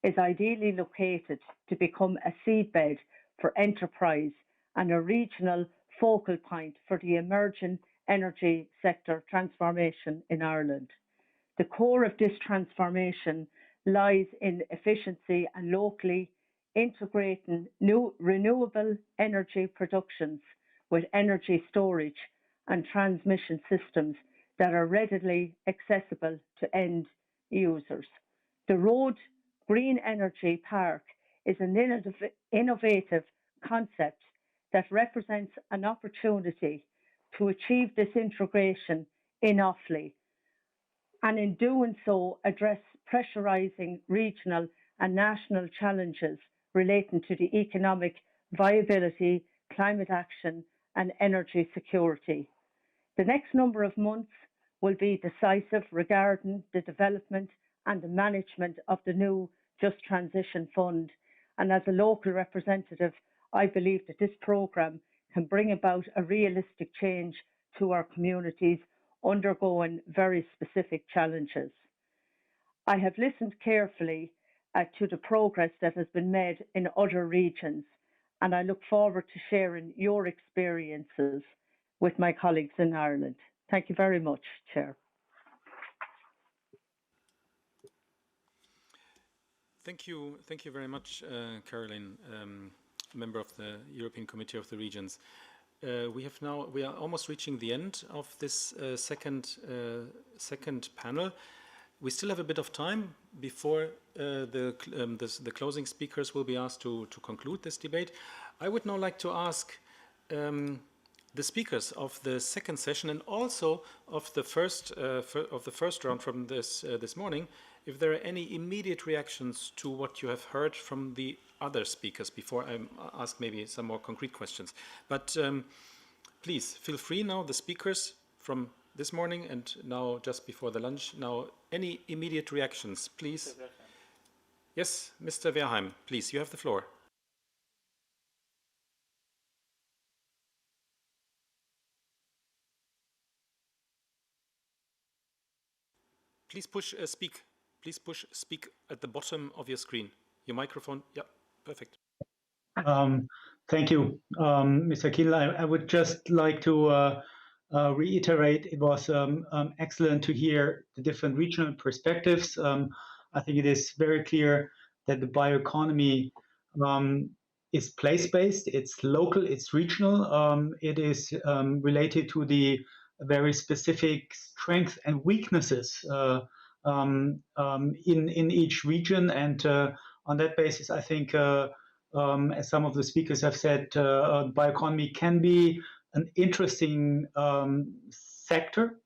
is ideally located to become a seedbed for enterprise and a regional focal point for the emerging energy sector transformation in Ireland. The core of this transformation lies in efficiency and locally integrating new renewable energy productions with energy storage and transmission systems that are readily accessible to end users. The Road Green Energy Park is an innovative concept that represents an opportunity to achieve this integration in Offaly, and in doing so address pressurising regional and national challenges relating to the economic viability, climate action and energy security. The next number of months will be decisive regarding the development and the management of the new Just Transition Fund, and as a local representative, I believe that this programme can bring about a realistic change to our communities undergoing very specific challenges. I have listened carefully to the progress that has been made in other regions, and I look forward to sharing your experiences with my colleagues in Ireland. Thank you very much, Chair. Thank you very much, Caroline, member of the European Committee of the Regions. We are almost reaching the end of this second panel. We still have a bit of time before the closing speakers will be asked to conclude this debate. I would now like to ask the speakers of the second session and also of the first round from this morning, if there are any immediate reactions to what you have heard from the other speakers before I ask maybe some more concrete questions. But please feel free now, the speakers from this morning and now just before the lunch. Now, any immediate reactions, please? Yes, Mr. Verheim, please, you have the floor. Please push speak. Please push speak at the bottom of your screen. Your microphone, yeah, perfect. Thank you, Mr. Kiel. I would just like to reiterate, it was excellent to hear the different regional perspectives. I think it is very clear that the bioeconomy is place-based, it's local, it's regional, it is related to the very specific strengths and weaknesses in each region. And on that basis, I think, as some of the speakers have said, bioeconomy can be an interesting sector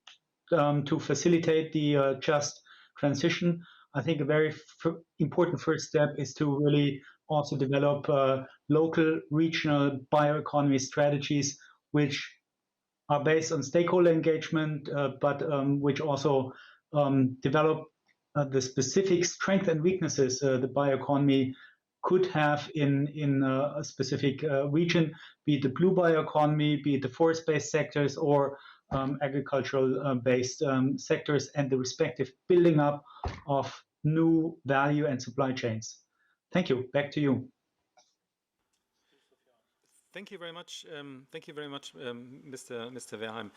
to facilitate the just transition. I think a very important first step is to really also develop local, regional bioeconomy strategies, which are based on stakeholder engagement, but which also develop the specific strengths and weaknesses the bioeconomy could have in a specific region, be it the blue bioeconomy, be it the forest-based sectors, or agricultural-based sectors, and the respective building up of new value and supply chains. Thank you. Back to you. Thank you very much. Thank you very much, Mr. Verheim.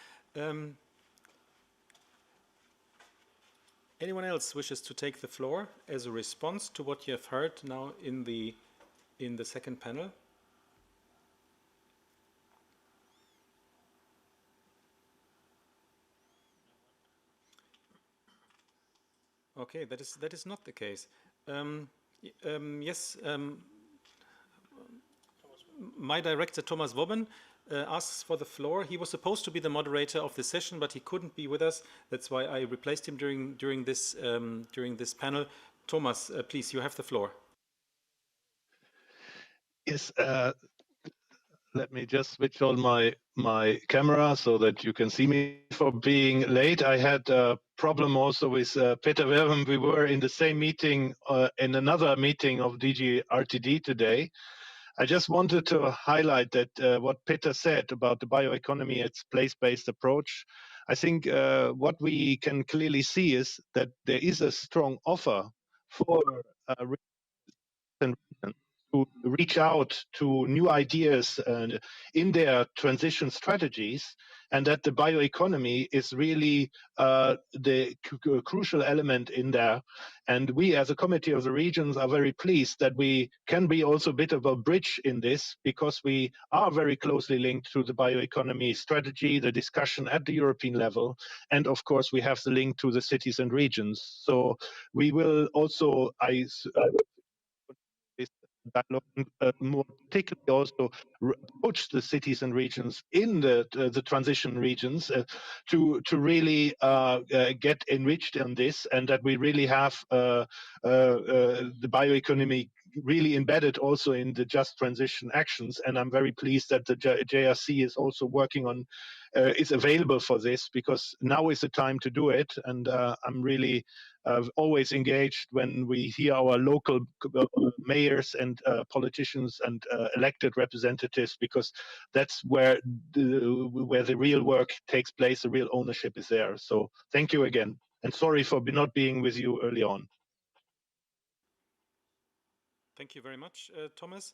Anyone else wishes to take the floor as a response to what you have heard now in the second panel? Okay, that is not the case. Yes. My director, Thomas Wobben, asks for the floor. He was supposed to be the moderator of the session, but he couldn't be with us. That's why I replaced him during this panel. Thomas, please, you have the floor. Yes. Let me just switch on my camera so that you can see me. For being late, I had a problem also with Peter Verheim. We were in the same meeting, in another meeting of DG RTD today. I just wanted to highlight that what Peter said about the bioeconomy, its place-based approach. I think what we can clearly see is that there is a strong offer for to reach out to new ideas in their transition strategies, and that the bioeconomy is really the crucial element in there. And we, as a Committee of the Regions, are very pleased that we can be also a bit of a bridge in this, because we are very closely linked to the bioeconomy strategy, the discussion at the European level, and of course we have the link to the cities and regions. So we will also, this dialogue, more particularly also approach the cities and regions in the transition regions to really get enriched in this, and that we really have the bioeconomy really embedded also in the just transition actions. And I'm very pleased that the JRC is also working on, is available for this, because now is the time to do it. And I'm really always engaged when we hear our local mayors and politicians and elected representatives, because that's where the real work takes place, the real ownership is there. So thank you again, and sorry for not being with you early on. Thank you very much, Thomas,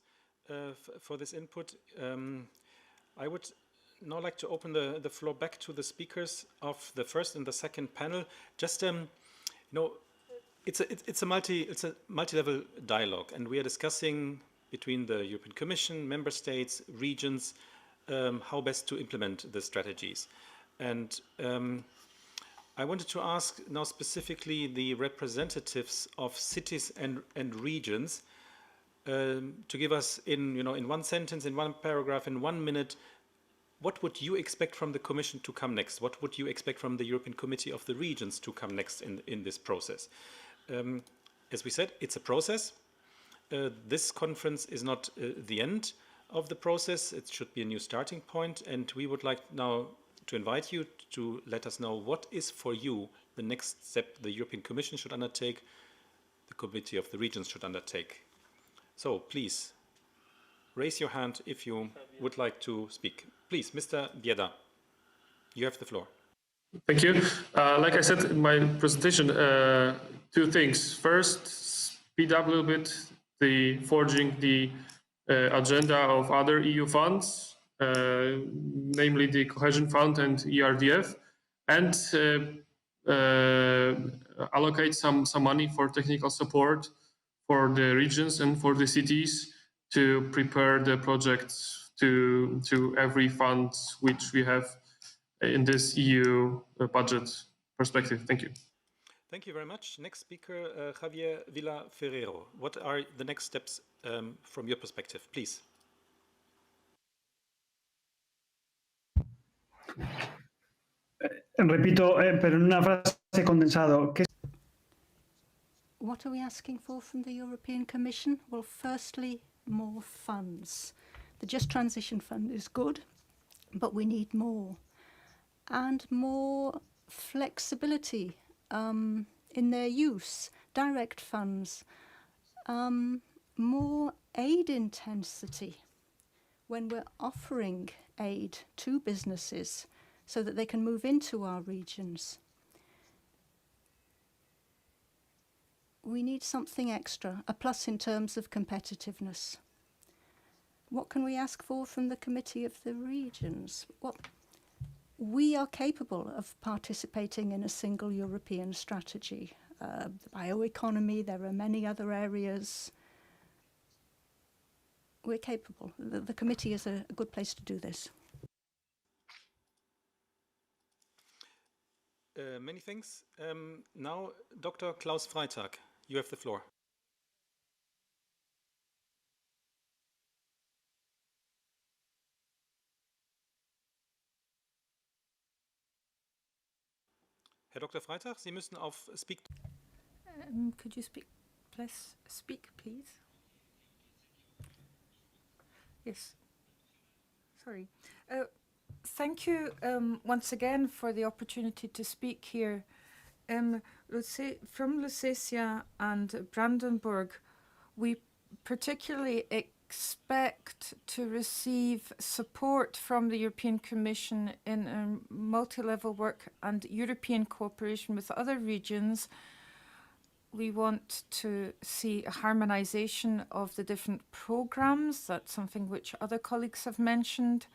for this input. I would now like to open the floor back to the speakers of the first and the second panel. Just it's a multi-level dialogue, and we are discussing between the European Commission, member states, regions, how best to implement the strategies. And I wanted to ask now specifically the representatives of cities and regions to give us in one sentence, in one paragraph, in 1 minute, what would you expect from the Commission to come next? What would you expect from the European Committee of the Regions to come next in this process? As we said, it's a process. This conference is not the end of the process. It should be a new starting point. And we would like now to invite you to let us know what is for you the next step the European Commission should undertake, the Committee of the Regions should undertake. So please, raise your hand if you would like to speak. Please, Mr. Bieda, you have the floor. Thank you. Like I said in my presentation, two things. First, speed up a little bit the forging the agenda of other EU funds, namely the Cohesion Fund and ERDF, and allocate some money for technical support for the regions and for the cities to prepare the projects to every fund which we have in this EU budget perspective. Thank you. Thank you very much. Next speaker, Javier Villa Ferrero. What are the next steps from your perspective, please? Repito, pero en una frase condensado. What are we asking for from the European Commission? Well, firstly, more funds. The Just Transition Fund is good, but we need more. And more flexibility in their use, direct funds, more aid intensity when we're offering aid to businesses so that they can move into our regions. We need something extra, a plus in terms of competitiveness. What can we ask for from the Committee of the Regions? Well, we are capable of participating in a single European strategy. The bioeconomy, there are many other areas. We're capable. The committee is a good place to do this. Many thanks. Now, Dr. Klaus Freitag, you have the floor. Herr Dr. Freitag, Sie müssen auf Speak. Could you speak, please? Yes. Sorry. Thank you once again for the opportunity to speak here. From Lusatia and Brandenburg, we particularly expect to receive support from the European Commission in multi-level work and European cooperation with other regions. We want to see a harmonization of the different programs. That's something which other colleagues have mentioned.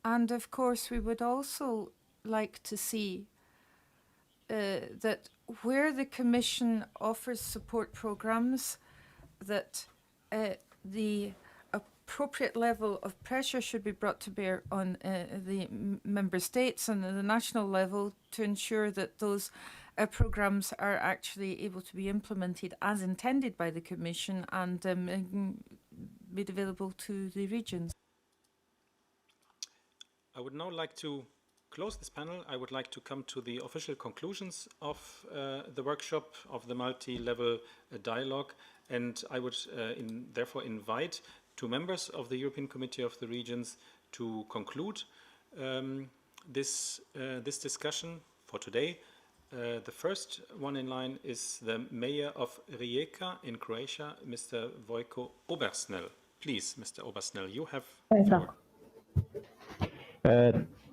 And of course, we would also like to see that where the Commission offers support programs, that the appropriate level of pressure should be brought to bear on the member states and the national level to ensure that those programs are actually able to be implemented as intended by the Commission and made available to the regions. I would now like to close this panel. I would like to come to the official conclusions of the workshop, of the multi-level dialogue, and I would therefore invite two members of the European Committee of the Regions to conclude this discussion for today. The first one in line is the Mayor of Rijeka in Croatia, Mr. Vojko Obersnel. Please, Mr. Obersnel, you have the floor.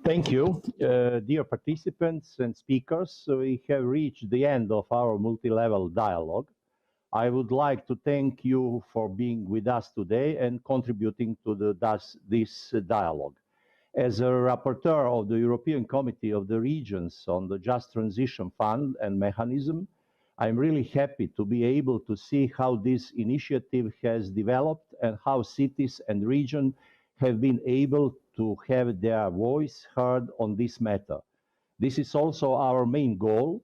Thank you, dear participants and speakers. We have reached the end of our multi-level dialogue. I would like to thank you for being with us today and contributing to this dialogue. As a rapporteur of the European Committee of the Regions on the Just Transition Fund and mechanism, I'm really happy to be able to see how this initiative has developed and how cities and regions have been able to have their voice heard on this matter. This is also our main goal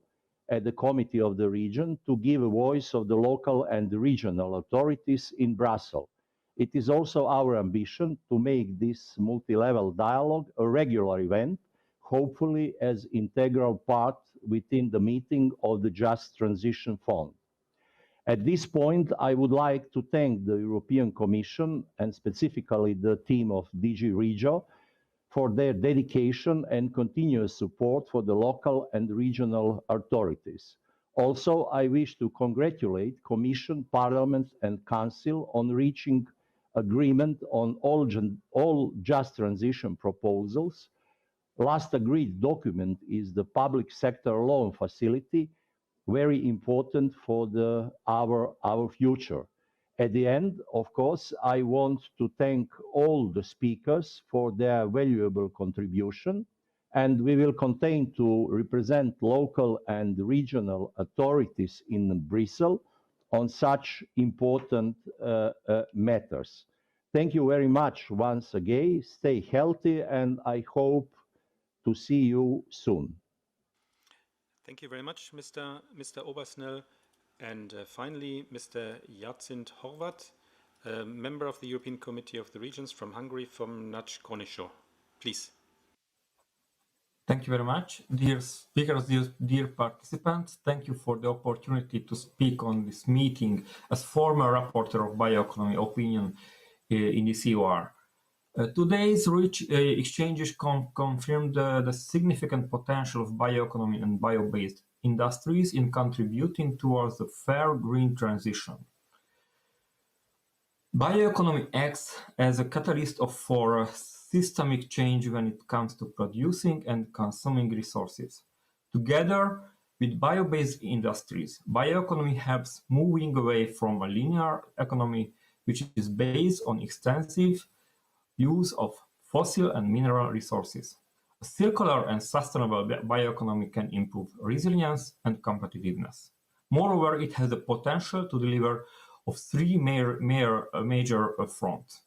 at the Committee of the Region, to give a voice of the local and regional authorities in Brussels. It is also our ambition to make this multi-level dialogue a regular event, hopefully as integral part within the meeting of the Just Transition Fund. At this point, I would like to thank the European Commission and specifically the team of DG Regio for their dedication and continuous support for the local and regional authorities. Also, I wish to congratulate Commission, Parliament and Council on reaching agreement on all just transition proposals. Last agreed document is the public sector loan facility, very important for our future. At the end, of course, I want to thank all the speakers for their valuable contribution, and we will continue to represent local and regional authorities in Brussels on such important matters. Thank you very much once again. Stay healthy, and I hope to see you soon. Thank you very much, Mr. Obersnel. And finally, Mr. Jacint Horvat, a member of the European Committee of the Regions from Hungary, from Nagy-Konisho. Please. Thank you very much. Dear speakers, dear participants, thank you for the opportunity to speak on this meeting as former rapporteur of bioeconomy opinion in the CoR. Today's rich exchanges confirmed the significant potential of bioeconomy and bio-based industries in contributing towards a fair green transition. Bioeconomy acts as a catalyst for systemic change when it comes to producing and consuming resources. Together with bio-based industries, bioeconomy helps moving away from a linear economy which is based on extensive use of fossil and mineral resources. A circular and sustainable bioeconomy can improve resilience and competitiveness. Moreover, it has the potential to deliver of three major fronts.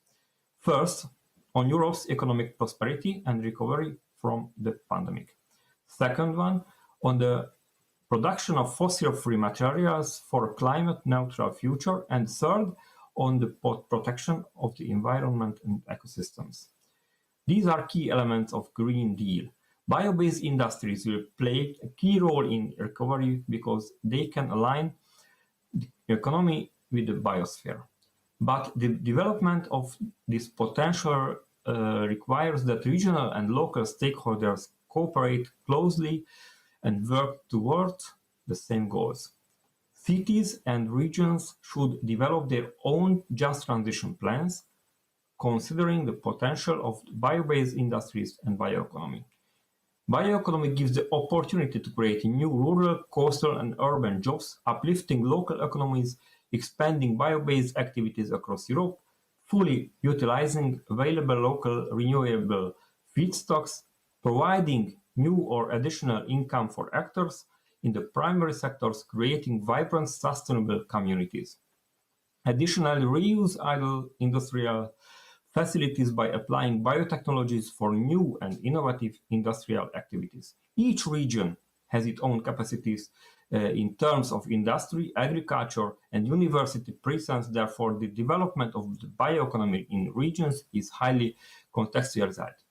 First, on Europe's economic prosperity and recovery from the pandemic. Second one, on the production of fossil-free materials for a climate-neutral future. And third, on the protection of the environment and ecosystems. These are key elements of Green Deal. Bio-based industries will play a key role in recovery because they can align the economy with the biosphere. But the development of this potential requires that regional and local stakeholders cooperate closely and work towards the same goals. Cities and regions should develop their own just transition plans, considering the potential of bio-based industries and bioeconomy. Bioeconomy gives the opportunity to create new rural, coastal, and urban jobs, uplifting local economies, expanding bio-based activities across Europe, fully utilizing available local renewable feedstocks, providing new or additional income for actors in the primary sectors, creating vibrant, sustainable communities. Additionally, reuse idle industrial facilities by applying biotechnologies for new and innovative industrial activities. Each region has its own capacities in terms of industry, agriculture, and university presence. Therefore, the development of the bioeconomy in regions is highly contextualized.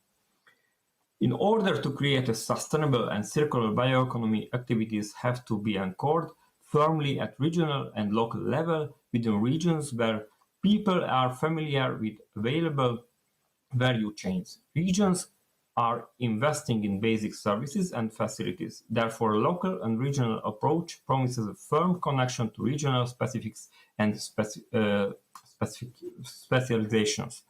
In order to create a sustainable and circular bioeconomy, activities have to be anchored firmly at regional and local level within regions where people are familiar with available value chains. Regions are investing in basic services and facilities. Therefore, a local and regional approach promises a firm connection to regional specifics and specializations.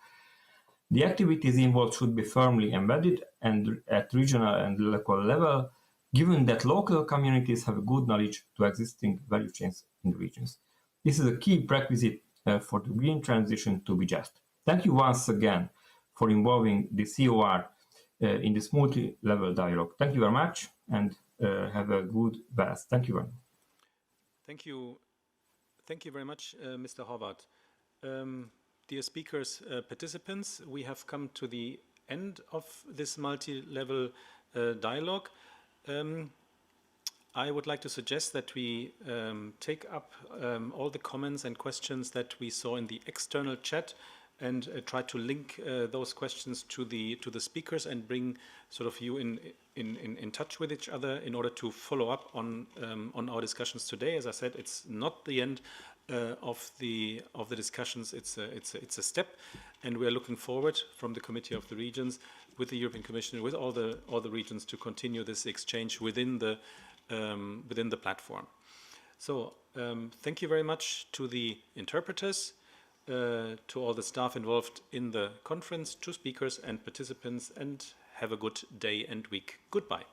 The activities involved should be firmly embedded and at regional and local level, given that local communities have a good knowledge to existing value chains in the regions. This is a key prerequisite for the green transition to be just. Thank you once again for involving the COR in this multi-level dialogue. Thank you very much and have a good best. Thank you very much. Thank you. Thank you very much, Mr. Horvath. Dear speakers, participants, we have come to the end of this multi-level dialogue. I would like to suggest that we take up all the comments and questions that we saw in the external chat and try to link those questions to the speakers and bring sort of you in touch with each other in order to follow up on our discussions today. As I said, it's not the end of the discussions. It's a step, and we are looking forward from the Committee of the Regions with the European Commission, with all the regions, to continue this exchange within the platform. So thank you very much to the interpreters, to all the staff involved in the conference, to speakers and participants, and have a good day and week. Goodbye.